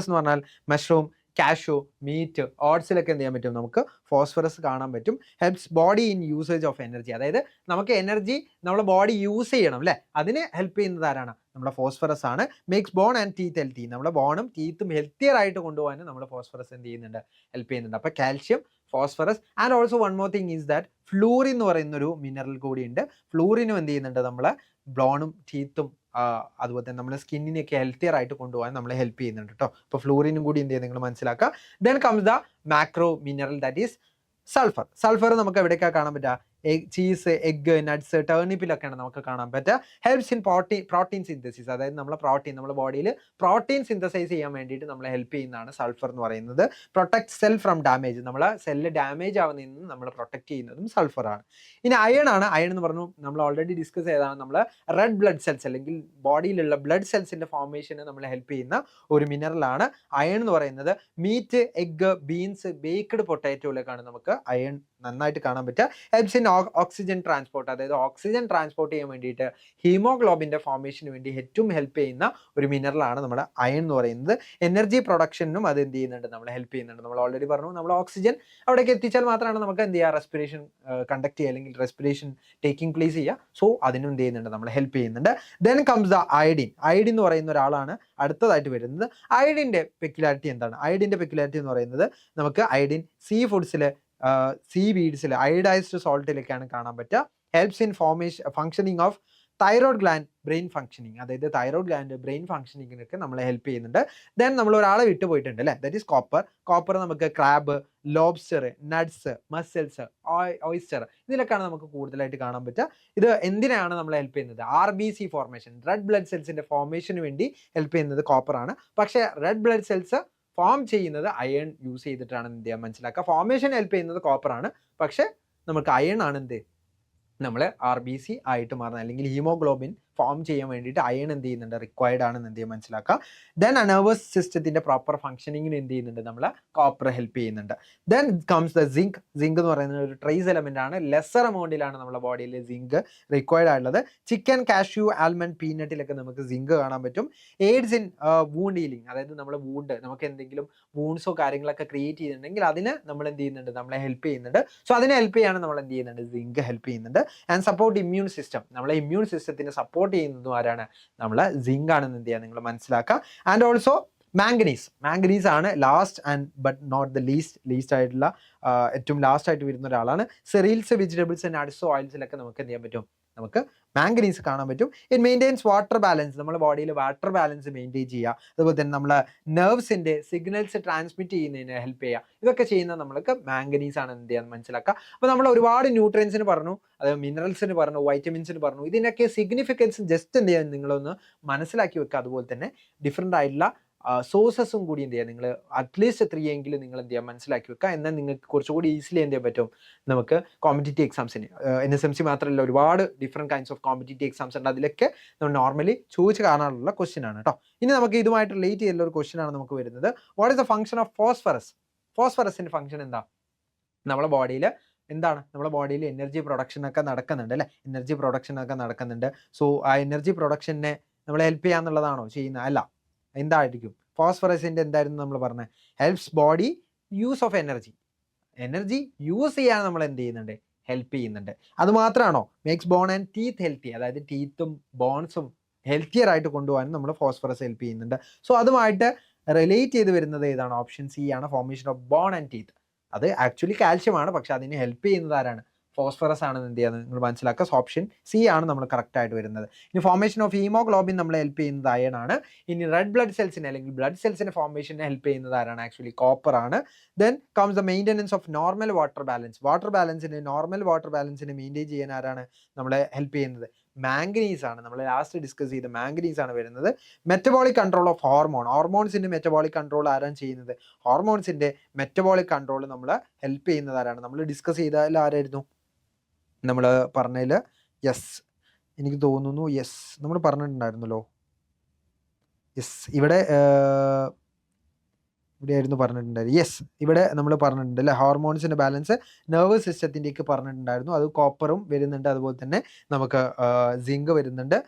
എന്ന് പറഞ്ഞാൽ മഷ്റൂം, കാഷ്യൂ, മീറ്റ്, ഓട്സിലൊക്കെ എന്ത് ചെയ്യാൻ പറ്റും, നമുക്ക് ഫോസ്ഫറസ് കാണാൻ പറ്റും. Helps body in usage of energy, അതായത് നമുക്ക് എനർജി നമ്മുടെ ബോഡി യൂസ് ചെയ്യണം അല്ലേ, അതിന് ഹെൽപ്പ് ചെയ്യുന്നത് ആരാണ്, നമ്മുടെ ഫോസ്ഫറസ് ആണ്. Makes bone and teeth healthy, നമ്മുടെ ബോണും ടീത്തും ഹെൽത്തിയർ ആയിട്ട് കൊണ്ടുപോകാൻ നമ്മുടെ ഫോസ്ഫറസ് എന്ത് ചെയ്യുന്നുണ്ട്, ഹെൽപ്പ് ചെയ്യുന്നുണ്ട്. അപ്പോൾ calcium, phosphorus. And also one more thing is that fluorine എന്ന് പറയുന്നൊരു മിനറൽ കൂടിയുണ്ട്. ഫ്ലൂറിനും എന്ത് ചെയ്യുന്നുണ്ട്, നമ്മളെ ബോണും ടീത്തും അതുപോലെ തന്നെ നമ്മുടെ സ്കിന്നിനെയൊക്കെ ഹെൽത്തിയർ ആയിട്ട് കൊണ്ടുപോകാൻ നമ്മളെ ഹെൽപ്പ് ചെയ്യുന്നുണ്ട് കേട്ടോ. അപ്പോൾ ഫ്ലൂറിനും കൂടി എന്ത് ചെയ്യുക, നിങ്ങൾ മനസ്സിലാക്കുക. Then comes the macro mineral, that is sulphur നമുക്ക് എവിടെയൊക്കെ കാണാൻ പറ്റുക, ചീസ്, എഗ്, നട്ട്സ്, ടേർണിപ്പിലൊക്കെയാണ് നമുക്ക് കാണാൻ പറ്റുക. ഹെൽപ്സ് ഇൻ പ്രോട്ടീൻ സിന്തസിസ്, അതായത് നമ്മുടെ ബോഡിയിൽ പ്രോട്ടീൻ സിന്തസൈസ് ചെയ്യാൻ വേണ്ടിയിട്ട് നമ്മളെ ഹെൽപ്പ് ചെയ്യുന്നതാണ് സൾഫർ എന്ന് പറയുന്നത്. പ്രൊട്ടക്ട് സെൽ ഫ്രം ഡാമേജ്, നമ്മളെ സെല്ല് ഡാമേജ് ആവുന്നതിൽ നിന്ന് നമ്മൾ പ്രൊട്ടക്ട് ചെയ്യുന്നതും സൾഫറാണ്. ഇനി അയൺ എന്ന് പറഞ്ഞു, നമ്മൾ ഓൾറെഡി ഡിസ്കസ് ചെയ്തതാണ്. നമ്മൾ റെഡ് ബ്ലഡ് സെൽസ് അല്ലെങ്കിൽ ബോഡിയിലുള്ള ബ്ലഡ് സെൽസിന്റെ ഫോർമേഷന് നമ്മളെ ഹെൽപ്പ് ചെയ്യുന്ന ഒരു മിനറലാണ് അയൺ എന്ന് പറയുന്നത്. മീറ്റ്, എഗ്, ബീൻസ്, ബേക്ക്ഡ് പൊട്ടാറ്റോയിലൊക്കെയാണ് നമുക്ക് അയൺ നന്നായിട്ട് കാണാൻ പറ്റുക. ഹെൽപ്സ് ഇൻ ഓക്സിജൻ ട്രാൻസ്പോർട്ട്, അതായത് ഓക്സിജൻ ട്രാൻസ്പോർട്ട് ചെയ്യാൻ വേണ്ടിയിട്ട് ഹീമോഗ്ലോബിൻ്റെ ഫോർമേഷന് വേണ്ടി ഏറ്റവും ഹെൽപ്പ് ചെയ്യുന്ന ഒരു മിനറലാണ് നമ്മുടെ അയൺ എന്ന് പറയുന്നത്. എനർജി പ്രൊഡക്ഷനും അത് എന്ത് ചെയ്യുന്നുണ്ട്, നമ്മളെ ഹെൽപ്പ് ചെയ്യുന്നുണ്ട്. നമ്മൾ ഓൾറെഡി പറഞ്ഞു, നമ്മൾ ഓക്സിജൻ അവിടേക്ക് എത്തിച്ചാൽ മാത്രമാണ് നമുക്ക് എന്ത് ചെയ്യുക, റെസ്പിറേഷൻ കണ്ടക്ട് ചെയ്യുക അല്ലെങ്കിൽ റെസ്പിറേഷൻ ടേക്കിംഗ് പ്ലേസ് ചെയ്യുക. സോ അതിനും എന്ത് ചെയ്യുന്നുണ്ട്, നമ്മളെ ഹെൽപ്പ് ചെയ്യുന്നുണ്ട്. ദെൻ കംസ് ദ അയഡിൻ എന്ന് പറയുന്ന ഒരാളാണ് അടുത്തതായിട്ട് വരുന്നത്. അയഡിൻ്റെ പെക്യുലാരിറ്റി എന്താണ്? അയഡിൻ്റെ പെക്യുലാരിറ്റി എന്ന് പറയുന്നത് നമുക്ക് അയഡിൻ സീ ഫുഡ്സിൽ, സീ വീഡ്സിൽ, അയഡൈസ്ഡ് സോൾട്ടിലൊക്കെയാണ് കാണാൻ പറ്റുക. Helps in functioning of thyroid gland brain functioning, അതായത് തൈറോയ്ഡ് ഗ്ലാൻഡ് ബ്രെയിൻ ഫംഗ്ഷനിങ്ങിനൊക്കെ നമ്മളെ ഹെൽപ്പ് ചെയ്യുന്നുണ്ട്. ദെൻ നമ്മൾ ഒരാളെ വിട്ടുപോയിട്ടുണ്ട് അല്ലേ, ദാറ്റ് ഈസ് കോപ്പർ നമുക്ക് crab, lobster, nuts, mussels, oyster ഇതിലൊക്കെയാണ് നമുക്ക് കൂടുതലായിട്ട് കാണാൻ പറ്റുക. ഇത് എന്തിനാണ് നമ്മളെ ഹെൽപ്പ് ചെയ്യുന്നത്? RBC ഫോർമേഷൻ, റെഡ് ബ്ലഡ് സെൽസിന്റെ ഫോർമേഷന് വേണ്ടി ഹെൽപ്പ് ചെയ്യുന്നത് കോപ്പറാണ്. പക്ഷേ റെഡ് ബ്ലഡ് സെൽസ് ഫോം ചെയ്യുന്നത് അയൺ യൂസ് ചെയ്തിട്ടാണ് എന്ത് ചെയ്യാൻ മനസ്സിലാക്കുക. ഫോർമേഷൻ ഹെൽപ്പ് ചെയ്യുന്നത് കോപ്പറാണ്, പക്ഷേ നമുക്ക് അയൺ ആണ് എന്ത് നമ്മൾ RBC ആയിട്ട് മാറുന്നത്, അല്ലെങ്കിൽ ഹീമോഗ്ലോബിൻ ഫോം ചെയ്യാൻ വേണ്ടിയിട്ട് അയൺ എന്ത് ചെയ്യുന്നുണ്ട്, റിക്വയർഡ് ആണെന്ന് എന്ത് ചെയ്യാൻ മനസ്സിലാക്കുക. ദെൻ നെർവസ് സിസ്റ്റത്തിന്റെ പ്രോപ്പർ ഫംഗ്ഷനിങ്ങിന് എന്ത് ചെയ്യുന്നുണ്ട്, നമ്മളെ കോപ്പർ ഹെൽപ്പ് ചെയ്യുന്നുണ്ട്. ദെൻ കംസ് ദ സിങ്ക് എന്ന് പറയുന്നത് ഒരു ട്രേസ് എലമെന്റ് ആണ്. ലെസർ എമൗണ്ടിലാണ് നമ്മുടെ ബോഡിയിൽ സിങ്ക് റിക്വയർഡ് ആയിട്ടുള്ളത്. ചിക്കൻ, കാഷ്യൂ, ആൽമണ്ട്, പീനട്ടിലൊക്കെ നമുക്ക് സിങ്ക് കാണാൻ പറ്റും. എയ്ഡ്സ് ഇൻ വൂണ്ട് ഹീലിംഗ്, അതായത് നമ്മുടെ നമുക്ക് എന്തെങ്കിലും വൂൺസോ കാര്യങ്ങളൊക്കെ ക്രിയേറ്റ് ചെയ്യുന്നുണ്ടെങ്കിൽ അതിന് നമ്മൾ എന്ത് ചെയ്യുന്നുണ്ട്, നമ്മളെ ഹെൽപ്പ് ചെയ്യുന്നുണ്ട്. സോ അതിനെ ഹെൽപ്പ് ചെയ്യാൻ നമ്മൾ എന്ത് ചെയ്യുന്നുണ്ട്, സിങ്ക് ഹെൽപ്പ് ചെയ്യുന്നുണ്ട്. ആൻഡ് സപ്പോർട്ട് ഇമ്മ്യൂൺ സിസ്റ്റം, നമ്മളെ ഇമ്മ്യൂൺ സിസ്റ്റത്തിനെ സപ്പോർട്ട് ചെയ്യുന്നതും ആരാണ്, നമ്മളെ സിങ്ക് ആണെന്ന് എന്ത് ചെയ്യുക നിങ്ങൾ മനസ്സിലാക്കുക. ആൻഡ് ഓൾസോ മാംഗനീസ് ആണ് last and but not the least ആയിട്ടുള്ള ഏറ്റവും ലാസ്റ്റ് ആയിട്ട് വരുന്ന ഒരാളാണ്. സെറീൽസ്, വെജിറ്റബിൾസ്, നട്ട്സ്, ഓയിൽസിലൊക്കെ നമുക്ക് എന്ത് ചെയ്യാൻ പറ്റും, നമുക്ക് മാംഗനീസ് കാണാൻ പറ്റും. ഇറ്റ് മെയിൻറ്റെയിൻസ് വാട്ടർ ബാലൻസ്, നമ്മുടെ ബോഡിയിൽ വാട്ടർ ബാലൻസ് മെയിൻറ്റെയിൻ ചെയ്യുക. അതുപോലെ തന്നെ നമ്മളെ നെർവ്സിന്റെ സിഗ്നൽസ് ട്രാൻസ്മിറ്റ് ചെയ്യുന്നതിന് ഹെൽപ്പ് ചെയ്യുക. ഇതൊക്കെ ചെയ്യുന്ന നമ്മൾക്ക് മാംഗനീസ് ആണ് എന്ത് ചെയ്യാൻ മനസ്സിലാക്കുക. അപ്പോൾ നമ്മൾ ഒരുപാട് ന്യൂട്രിയൻസിന് പറഞ്ഞു, അത് മിനറൽസിന് പറഞ്ഞു, വൈറ്റമിൻസിന് പറഞ്ഞു. ഇതിനൊക്കെ സിഗ്നിഫിക്കൻസ് ജസ്റ്റ് എന്ത് ചെയ്യാൻ നിങ്ങളൊന്ന് മനസ്സിലാക്കി വെക്കുക. അതുപോലെ തന്നെ ഡിഫറെൻ്റ് ആയിട്ടുള്ള സോഴ്സസും കൂടി എന്ത് ചെയ്യുക, നിങ്ങൾ അറ്റ്ലീസ്റ്റ് 3 എങ്കിലും നിങ്ങൾ എന്ത് ചെയ്യുക മനസ്സിലാക്കി വെക്കുക. എന്നാൽ നിങ്ങൾക്ക് കുറച്ചുകൂടി ഈസിലി എന്ത് ചെയ്യാൻ പറ്റും, നമുക്ക് കോമ്പറ്റേറ്റീവ് എക്സാംസിന് NSMC മാത്രമല്ല ഒരുപാട് different kinds of competitive exams ഉണ്ട്. അതിലൊക്കെ നമ്മൾ നോർമലി ചോദിച്ച് കാണാനുള്ള ക്വസ്റ്റ്യൻ ആണ് കേട്ടോ. ഇനി നമുക്ക് ഇതുമായിട്ട് റിലേറ്റ് ചെയ്യുന്ന ഒരു ക്വസ്റ്റ്യൻ ആണ് നമുക്ക് വരുന്നത്. What is the function of ഫോസ്ഫറസിന്റെ ഫംഗ്ഷൻ എന്താ? നമ്മളെ ബോഡിയിൽ എന്താണ്, നമ്മുടെ ബോഡിയിൽ എനർജി പ്രൊഡക്ഷൻ ഒക്കെ നടക്കുന്നുണ്ട് അല്ലേ, നടക്കുന്നുണ്ട്. സോ ആ എനർജി പ്രൊഡക്ഷനെ നമ്മളെ ഹെൽപ്പ് ചെയ്യാന്നുള്ളതാണോ ചെയ്യുന്നത്? അല്ല. എന്തായിരിക്കും ഫോസ്ഫറസിന്റെ എന്തായിരുന്നു നമ്മൾ പറഞ്ഞത്? Helps body use of energy use ചെയ്യാൻ നമ്മൾ എന്ത് ചെയ്യുന്നുണ്ട്, ഹെൽപ്പ് ചെയ്യുന്നുണ്ട്. അത് മാത്രമാണോ? Makes bone and teeth healthy, അതായത് ടീത്തും ബോൺസും ഹെൽത്തിയർ ആയിട്ട് കൊണ്ടുപോകാനും നമ്മൾ ഫോസ്ഫറസ് ഹെൽപ്പ് ചെയ്യുന്നുണ്ട്. സോ അതുമായിട്ട് റിലേറ്റ് ചെയ്ത് വരുന്നത് ഏതാണ്? ഓപ്ഷൻ സി ആണ്, formation of bone and teeth. അത് ആക്ച്വലി കാൽഷ്യം ആണ്, പക്ഷെ അതിന് ഹെൽപ്പ് ചെയ്യുന്നത് ആരാണ്? ഫോസ്ഫറസ് ആണെന്ന് എന്ത് ചെയ്യാന്ന് നിങ്ങൾ മനസ്സിലാക്കുക. സോ ഓപ്ഷൻ സി ആണ് നമ്മൾ കറക്റ്റ് ആയിട്ട് വരുന്നത്. ഇനി ഫോർമേഷൻ ഓഫ് ഹീമോഗ്ലോബിൻ നമ്മളെ ഹെൽപ്പ് ചെയ്യുന്നത് അയൺ ആണ്. ഇനി റെഡ് ബ്ലഡ് സെൽസിനെ അല്ലെങ്കിൽ ബ്ലഡ് സെൽസിന്റെ ഫോർമേഷനെ ഹെൽപ്പ് ചെയ്യുന്നത് ആരാണ്? ആക്ച്വലി കോപ്പർ ആണ്. Then comes the maintenance of normal water ബാലൻസിനെ മെയിൻറ്റെയിൻ ചെയ്യാൻ ആരാണ് നമ്മളെ ഹെൽപ്പ് ചെയ്യുന്നത്? മാംഗനീസ് ആണ്. നമ്മൾ ലാസ്റ്റ് ഡിസ്കസ് ചെയ്ത മാംഗനീസ് ആണ് വരുന്നത്. മെറ്റബോളിക് കൺട്രോൾ ഓഫ് ഹോർമോൺസിന്റെ മെറ്റബോളിക് കൺട്രോൾ ആരാണ് ചെയ്യുന്നത്? ഹോർമോൺസിന്റെ മെറ്റബോളിക് കൺട്രോൾ നമ്മളെ ഹെൽപ്പ് ചെയ്യുന്നത് ആരാണ്? നമ്മൾ ഡിസ്കസ് ചെയ്തതിൽ ആരായിരുന്നു നമ്മൾ പറഞ്ഞതിൽ? എനിക്ക് തോന്നുന്നു നമ്മൾ പറഞ്ഞിട്ടുണ്ടായിരുന്നല്ലോ. ഇവിടെയായിരുന്നു പറഞ്ഞിട്ടുണ്ടായിരുന്നു. ഇവിടെ നമ്മൾ പറഞ്ഞിട്ടുണ്ട് അല്ലേ, ഹോർമോൺസിന്റെ ബാലൻസ് നെർവസ് സിസ്റ്റത്തിൻ്റെയൊക്കെ പറഞ്ഞിട്ടുണ്ടായിരുന്നു. അത് കോപ്പറും വരുന്നുണ്ട്, അതുപോലെ തന്നെ നമുക്ക് സിങ്ക് വരുന്നുണ്ട്.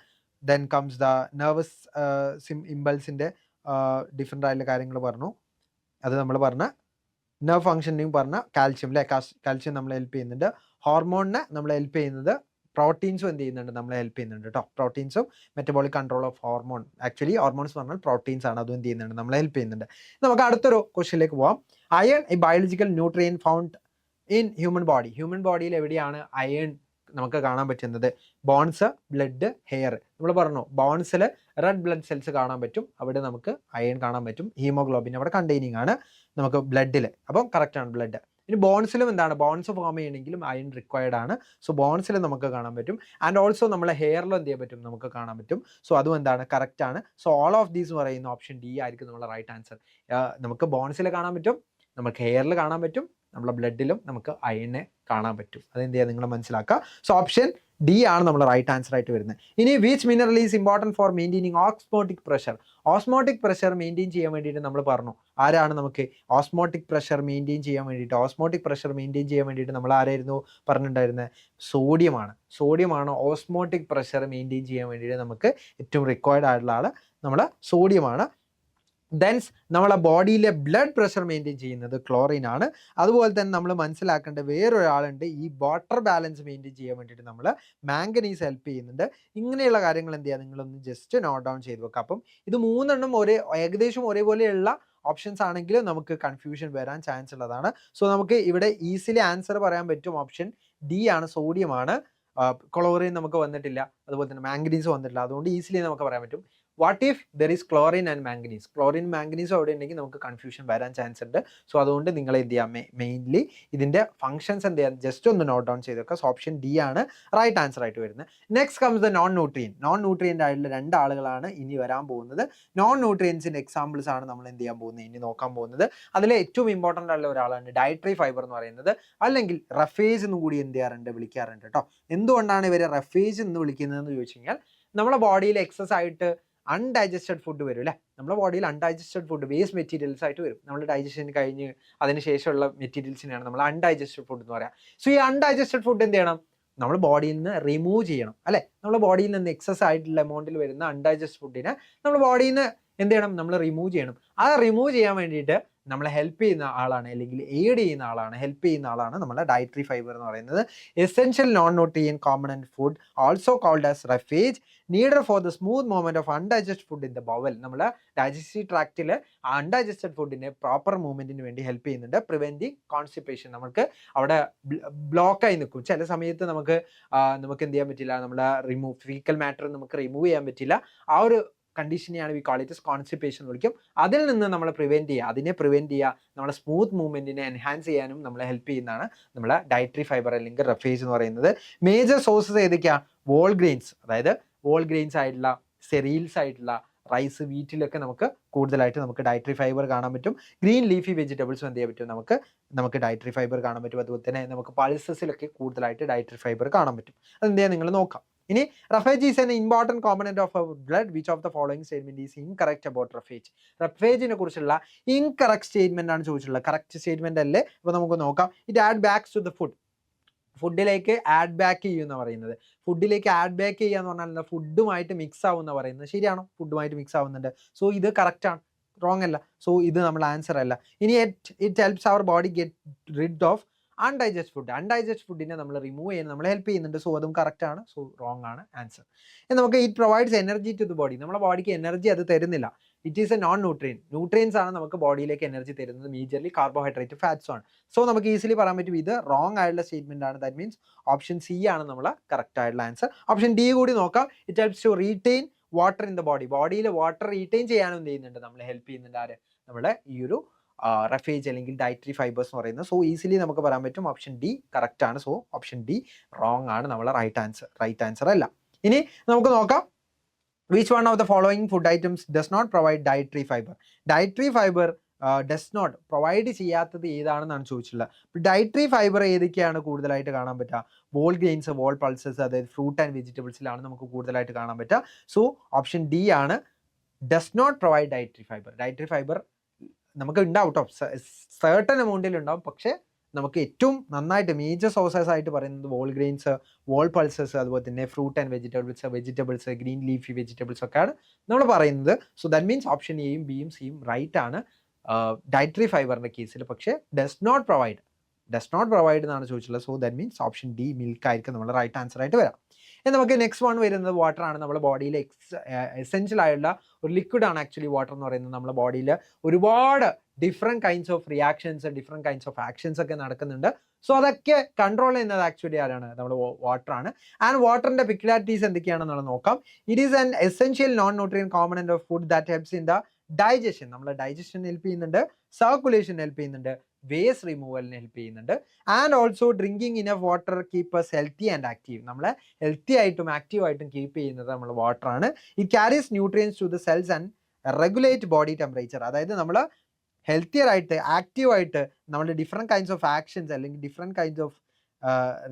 ദെൻ കംസ് ദ നെർവസ് ഇമ്പൾസിന്റെ ഡിഫറെൻ്റ് ആയിട്ടുള്ള കാര്യങ്ങൾ പറഞ്ഞു. അത് നമ്മൾ പറഞ്ഞ നെർവ് ഫംഗ്ഷനിങ് പറഞ്ഞ കാൽഷ്യം അല്ലേ, കാൽഷ്യം നമ്മളെ ഹെൽപ്പ് ചെയ്യുന്നുണ്ട്. ഹോർമോണിനെ നമ്മളെ ഹെൽപ്പ് ചെയ്യുന്നത് പ്രോട്ടീൻസും എന്ത് ചെയ്യുന്നുണ്ട്, നമ്മളെ ഹെൽപ്പ് ചെയ്യുന്നുണ്ട് കേട്ടോ. പ്രോട്ടീൻസും metabolic control of actually hormones പറഞ്ഞാൽ പ്രോട്ടീൻസ് ആണ്, അതും എന്ത് ചെയ്യുന്നുണ്ട്, നമ്മളെ ഹെൽപ്പ് ചെയ്യുന്നുണ്ട്. നമുക്ക് അടുത്തൊരു ക്വസ്റ്റ്യനിലേക്ക് പോവാം. Iron a biological nutrient found in human ബോഡിയിൽ എവിടെയാണ് അയൺ നമുക്ക് കാണാൻ പറ്റുന്നത്? Bones, blood, hair. നമ്മൾ പറഞ്ഞു ബോൺസിൽ റെഡ് ബ്ലഡ് സെൽസ് കാണാൻ പറ്റും, അവിടെ നമുക്ക് അയൺ കാണാൻ പറ്റും. ഹീമോഗ്ലോബിൻ അവിടെ കണ്ടെയ്നിങ് ആണ് നമുക്ക് ബ്ലഡിൽ, അപ്പം കറക്റ്റ് ആണ് ബ്ലഡ്. ഇനി ബോൺസിലും എന്താണ്, ബോൺസ് ഫോം ചെയ്യണമെങ്കിലും അയൺ റിക്വയർഡ് ആണ്. സോ ബോൺസിൽ നമുക്ക് കാണാൻ പറ്റും. ആൻഡ് ഓൾസോ നമ്മളെ ഹെയറിലും എന്ത് ചെയ്യാൻ പറ്റും, നമുക്ക് കാണാൻ പറ്റും. സോ അതും എന്താണ്, കറക്റ്റ് ആണ്. സോ ഓൾ ഓഫ് ദീസ് എന്ന് പറയുന്ന ഓപ്ഷൻ ഡി ആയിരിക്കും നമ്മുടെ റൈറ്റ് ആൻസർ. നമുക്ക് ബോൺസിൽ കാണാൻ പറ്റും, നമുക്ക് ഹെയറിൽ കാണാൻ പറ്റും, നമ്മുടെ ബ്ലഡിലും നമുക്ക് അയണിനെ കാണാൻ പറ്റും. അതെന്ത് ചെയ്യുക, നിങ്ങൾ മനസ്സിലാക്കുക. സോ ഓപ്ഷൻ ഡി ആണ് നമ്മൾ റൈറ്റ് ആൻസർ ആയിട്ട് വരുന്നത്. ഇനി which mineral is important for maintaining osmotic pressure maintain ചെയ്യാൻ വേണ്ടിയിട്ട് നമ്മൾ പറഞ്ഞു ആരാണ് നമുക്ക് ഓസ്മോട്ടിക് പ്രഷർ മെയിൻറ്റെയിൻ ചെയ്യാൻ വേണ്ടിയിട്ട് നമ്മൾ ആരായിരുന്നു പറഞ്ഞിട്ടുണ്ടായിരുന്നത്? സോഡിയമാണ് ഓസ്മോട്ടിക് പ്രഷർ മെയിൻറ്റെയിൻ ചെയ്യാൻ വേണ്ടിയിട്ട് നമുക്ക് ഏറ്റവും റിക്വയർഡ് ആയിട്ടുള്ള ആൾ നമ്മൾ സോഡിയമാണ്. ദെൻസ് നമ്മളെ ബോഡിയിലെ ബ്ലഡ് പ്രഷർ മെയിൻറ്റെയിൻ ചെയ്യുന്നത് ക്ലോറിൻ ആണ്. അതുപോലെ തന്നെ നമ്മൾ മനസ്സിലാക്കേണ്ട വേറൊരാളുണ്ട്, ഈ വാട്ടർ ബാലൻസ് മെയിൻറ്റെയിൻ ചെയ്യാൻ വേണ്ടിയിട്ട് നമ്മൾ മാംഗനീസ് ഹെൽപ്പ് ചെയ്യുന്നുണ്ട്. ഇങ്ങനെയുള്ള കാര്യങ്ങൾ എന്ത് ചെയ്യുക, നിങ്ങളൊന്ന് ജസ്റ്റ് നോട്ട് ഡൗൺ ചെയ്ത് വെക്കുക. അപ്പം ഇത് മൂന്നെണ്ണം ഏകദേശം ഒരേപോലെയുള്ള ഓപ്ഷൻസ് ആണെങ്കിലും നമുക്ക് കൺഫ്യൂഷൻ വരാൻ ചാൻസ് ഉള്ളതാണ്. സോ നമുക്ക് ഇവിടെ ഈസിലി ആൻസർ പറയാൻ പറ്റും. ഓപ്ഷൻ ഡി ആണ്, സോഡിയമാണ് ക്ലോറിൻ നമുക്ക് വന്നിട്ടില്ല, അതുപോലെ തന്നെ മാംഗനീസ് വന്നിട്ടില്ല. അതുകൊണ്ട് ഈസിലി നമുക്ക് പറയാൻ പറ്റും what if there is chlorine and manganese. Chlorine മാംഗനീസും അവിടെ ഉണ്ടെങ്കിൽ നമുക്ക് കൺഫ്യൂഷൻ വരാൻ ചാൻസ് ഉണ്ട്. സോ അതുകൊണ്ട് നിങ്ങൾ എന്ത് ചെയ്യാം, മെയിൻലി ഇതിൻ്റെ ഫംഗ്ഷൻസ് എന്ത് ചെയ്യാം ജസ്റ്റ് ഒന്ന് നോട്ട് ഡൗൺ ചെയ്ത് വെക്കുക. സോ ഓപ്ഷൻ ഡി ആണ് റൈറ്റ് ആൻസർ ആയിട്ട് വരുന്നത്. Next comes the non nutrient. Non nutrient ആയിട്ടുള്ള 2 ആളുകളാണ് ഇനി വരാൻ പോകുന്നത്. നോൺ ന്യൂട്രിയൻസിൻ്റെ എക്സാമ്പിൾസ് ആണ് നമ്മൾ എന്ത് ചെയ്യാൻ പോകുന്നത്, ഇനി നോക്കാൻ പോകുന്നത്. അതിൽ ഏറ്റവും ഇമ്പോർട്ടൻ്റ് ആയിട്ടുള്ള ഒരാളാണ് ഡയറ്ററി ഫൈബർ എന്ന് പറയുന്നത്, അല്ലെങ്കിൽ റഫേജ് എന്നും കൂടി എന്ത് ചെയ്യാറുണ്ട്, വിളിക്കാറുണ്ട് കേട്ടോ. എന്തുകൊണ്ടാണ് ഇവർ റഫേജ് എന്ന് വിളിക്കുന്നതെന്ന് ചോദിച്ചു കഴിഞ്ഞാൽ, നമ്മുടെ ബോഡിയിൽ എക്സസ് ആയിട്ട് അൺഡൈജസ്റ്റഡ് ഫുഡ് വരും അല്ലേ. നമ്മുടെ ബോഡിയിൽ അൺഡൈജസ്റ്റഡ് ഫുഡ് വേസ്റ്റ് മെറ്റീരിയൽസ് ആയിട്ട് വരും. നമ്മൾ ഡൈജഷൻ കഴിഞ്ഞ് അതിന് ശേഷമുള്ള മെറ്റീരിയൽസിനെയാണ് നമ്മൾ അൺഡൈജസ്റ്റഡ് ഫുഡ് എന്ന് പറയാം. സോ ഈ അൺഡൈജസ്റ്റഡ് ഫുഡ് എന്ത് ചെയ്യണം, നമ്മൾ ബോഡിയിൽ നിന്ന് റിമൂവ് ചെയ്യണം അല്ലേ. നമ്മുടെ ബോഡിയിൽ നിന്ന് എക്സസ് ആയിട്ടുള്ള എമൗണ്ടിൽ വരുന്ന അൺഡൈജസ്റ്റ് ഫുഡിനെ നമ്മൾ ബോഡിയിൽ നിന്ന് എന്ത് ചെയ്യണം, നമ്മൾ റിമൂവ് ചെയ്യണം. ആ റിമൂവ് ചെയ്യാൻ വേണ്ടിയിട്ട് നമ്മളെ ഹെൽപ്പ് ചെയ്യുന്ന ആളാണ്, അല്ലെങ്കിൽ എയ്ഡ് ചെയ്യുന്ന ആളാണ്, ഹെൽപ്പ് ചെയ്യുന്ന ആളാണ് നമ്മുടെ ഡയറ്ററി ഫൈബർ എന്ന് പറയുന്നത്. Essential non nutrient component food also called as roughage, needed for the smooth movement of undigested food in the bowel. നമ്മുടെ ഡൈജസ്റ്റീവ് ട്രാക്റ്റിൽ അൺഡൈജസ്റ്റഡ് ഫുഡിന്റെ പ്രോപ്പർ മൂവ്മെന്റിന് വേണ്ടി ഹെൽപ്പ് ചെയ്യുന്നുണ്ട്. പ്രിവെന്റിങ് കോൺസ്റ്റിപ്പേഷൻ, നമുക്ക് അവിടെ ബ്ലോക്കായി നിൽക്കും. ചില സമയത്ത് നമുക്ക് എന്ത് ചെയ്യാൻ പറ്റില്ല, നമ്മുടെ ഫീക്കൽ മാറ്റർ നമുക്ക് റിമൂവ് ചെയ്യാൻ പറ്റില്ല. ആ ഒരു കണ്ടീഷനെയാണ് വി കോൾ ഇറ്റ് കോൺസ്റ്റിപ്പേഷൻ എന്ന് വിളിക്കും. അതിൽ നിന്ന് നമ്മൾ പ്രിവെന്റ് ചെയ്യുക, നമ്മുടെ സ്മൂത്ത് മൂവ്മെന്റിനെ എൻഹാൻസ് ചെയ്യാനും നമ്മളെ ഹെൽപ്പ് ചെയ്യുന്നതാണ് നമ്മളെ ഡയറ്ററി ഫൈബർ അല്ലെങ്കിൽ റഫേജ് എന്ന് പറയുന്നത്. മേജർ സോഴ്സസ് ഏതൊക്കെയാണ്, വോൾ ഗ്രെയിൻസ്, അതായത് വോൾ ഗ്രെയിൻസ് ആയിട്ടുള്ള സെറീൽസ് ആയിട്ടുള്ള റൈസ്, വീറ്റിലൊക്കെ കൂടുതലായിട്ട് നമുക്ക് ഡയറ്ററി ഫൈബർ കാണാൻ പറ്റും. ഗ്രീൻ ലീഫി വെജിറ്റബിൾസ് എന്ത് ചെയ്യാൻ പറ്റും, നമുക്ക് ഡയറ്ററി ഫൈബർ കാണാൻ പറ്റും. അതുപോലെ തന്നെ നമുക്ക് പൾസസിലൊക്കെ കൂടുതലായിട്ട് ഡയറ്ററി ഫൈബർ കാണാൻ പറ്റും. അതെന്ത് ചെയ്യാൻ നിങ്ങൾ നോക്കാം. ഇനി roughage is an important component of our blood. Which of the following statement is incorrect about roughage. റഫേജിനെ കുറിച്ചുള്ള ഇൻകറക്റ്റ് സ്റ്റേറ്റ്മെന്റ് ആണ് ചോദിച്ചിട്ടുള്ളത്. കറക്റ്റ് സ്റ്റേറ്റ്മെന്റ് അല്ലേ. അപ്പോൾ നമുക്ക് നോക്കാം. It add bulks to the food. ഫുഡിലേക്ക് ആഡ് ബാക്ക് ചെയ്യുമെന്ന് പറയുന്നത്. ഫുഡിലേക്ക് ആഡ് ബാക്ക് ചെയ്യുക എന്ന് പറഞ്ഞാൽ ഫുഡുമായിട്ട് മിക്സ് ആവുമെന്ന് പറയുന്നത് ശരിയാണോ? ഫുഡുമായിട്ട് മിക്സ് ആവുന്നുണ്ട്. സോ ഇത് കറക്റ്റ് ആണ്, റോങ് അല്ല. സോ ഇത് നമ്മൾ ആൻസർ അല്ല. ഇനി it helps our body get rid of undigested ഫുഡിനെ നമ്മൾ റിമൂവ് ചെയ്യാൻ നമ്മളെ ഹെൽപ്പ് ചെയ്യുന്നുണ്ട്. സോ അതും കറക്റ്റ് ആണ്. സോ റോങ് ആണ് ആൻസർ. നമുക്ക് it provides energy to the body. നമ്മുടെ ബോഡിക്ക് എനർജി അത് തരുന്നില്ല. It is a non nutrient. Nutrients ആണ് നമുക്ക് ബോഡിയിലേക്ക് എനർജി തരുന്നത്. മേജർലി കാർബോഹൈഡ്രേറ്റ്, ഫാറ്റ്സും ആണ്. സോ നമുക്ക് ഈസിലി പറയാൻ പറ്റും ഇത് റോങ് ആയിട്ടുള്ള സ്റ്റേറ്റ്മെന്റ് ആണ്. ദാറ്റ് മീൻസ് ഓപ്ഷൻ സി ആണ് നമ്മളെ കറക്റ്റ് ആയിട്ടുള്ള ആൻസർ. ഓപ്ഷൻ ഡി കൂടി നോക്കാം. It helps to retain water in the body. ബോഡിയിൽ വാട്ടർ റീറ്റെയിൻ ചെയ്യാനും എന്ത് ചെയ്യുന്നുണ്ട്, നമ്മളെ ഹെൽപ്പ് ചെയ്യുന്നുണ്ട്. ആര്, നമ്മുടെ ഈ ഒരു റഫേജ് അല്ലെങ്കിൽ ഡയറ്ററി ഫൈബേഴ്സ് എന്ന് പറയുന്നത്. സോ ഈസിലി നമുക്ക് പറയാൻ പറ്റും ഓപ്ഷൻ ഡി കറക്റ്റ് ആണ്. സോ ഓപ്ഷൻ ഡി റോങ് ആണ്, നമ്മളെ റൈറ്റ് ആൻസർ അല്ല. ഇനി നമുക്ക് നോക്കാം. Which one of the following food items does not provide dietary fiber? Dietary fiber does not provide ചെയ്യാത്തത് ഏതാണെന്നാണ് ചോദിച്ചിട്ടുള്ളത്. ഡയറ്ററി ഫൈബർ ഏതൊക്കെയാണ് കൂടുതലായിട്ട് കാണാൻ പറ്റുക? വോൾ ഗ്രെയിൻസ്, വോൾ പൾസസ്, അതായത് ഫ്രൂട്ട് ആൻഡ് വെജിറ്റബിൾസിലാണ് നമുക്ക് കൂടുതലായിട്ട് കാണാൻ പറ്റുക. സോ ഓപ്ഷൻ ഡി ആണ് does not provide dietary fibre. Dietary fibre നമുക്ക് ഉണ്ടാവും കേട്ടോ, സർട്ടൺ എമൗണ്ടിൽ ഉണ്ടാവും. പക്ഷേ നമുക്ക് ഏറ്റവും നന്നായിട്ട് മേജർ സോഴ്സസ് ആയിട്ട് പറയുന്നത് വോൾ ഗ്രെയിൻസ്, വോൾ പൾസസ്, അതുപോലെ തന്നെ fruit and vegetables, green leafy vegetables ഒക്കെയാണ് നമ്മൾ പറയുന്നത്. സോ ദാറ്റ് മീൻസ് ഓപ്ഷൻ എയും ബിയും സിയും റൈറ്റ് ആണ് ഡയറ്ററി ഫൈബറിൻ്റെ കേസിൽ. പക്ഷേ ഡസ് നോട്ട് പ്രൊവൈഡ് എന്നാണ് ചോദിച്ചിട്ടുള്ളത്. So that means option D milk ആയിരിക്കും നമ്മൾ റൈറ്റ് ആൻസർ ആയിട്ട് വരാം. നമുക്ക് നെക്സ്റ്റ് വൺ വരുന്നത് വാട്ടർ ആണ്. നമ്മുടെ ബോഡിയിൽ എസെൻഷ്യൽ ആയുള്ള ഒരു ലിക്വിഡ് ആണ് ആക്ച്വലി വാട്ടർ എന്ന് പറയുന്നത്. നമ്മുടെ ബോഡിയിൽ ഒരുപാട് different kinds of reactions, different kinds of actions ഒക്കെ നടക്കുന്നുണ്ട്. സോ അതൊക്കെ കൺട്രോൾ ചെയ്യുന്നത് ആക്ച്വലി ആരാണ്, നമ്മുടെ വാട്ടർ ആണ്. ആൻഡ് വാട്ടറിന്റെ പെക്യുലാരിറ്റീസ് എന്തൊക്കെയാണെന്നുള്ളത് നോക്കാം. It is an essential non nutrient component of food that helps in the digestion. നമ്മളെ ഡൈജഷൻ ഹെൽപ്പ് ചെയ്യുന്നുണ്ട്, സർക്കുലേഷൻ ഹെൽപ്പ് ചെയ്യുന്നുണ്ട്, വേസ്റ്റ് റിമൂവലിന് ഹെൽപ്പ് ചെയ്യുന്നുണ്ട്. And also drinking enough water keep us healthy and active. നമ്മളെ ഹെൽത്തി ആയിട്ടും ആക്റ്റീവ് ആയിട്ടും കീപ്പ് ചെയ്യുന്നത് നമ്മൾ വാട്ടർ ആണ്. It carries nutrients to the cells and regulate body temperature. അതായത് നമ്മൾ ഹെൽത്തിയർ ആയിട്ട് ആക്റ്റീവ് ആയിട്ട് നമ്മുടെ ഡിഫറെൻറ്റ് കൈൻഡ്സ് ഓഫ് ആക്ഷൻസ് അല്ലെങ്കിൽ ഡിഫറെൻറ്റ് കൈൻഡ്സ് ഓഫ്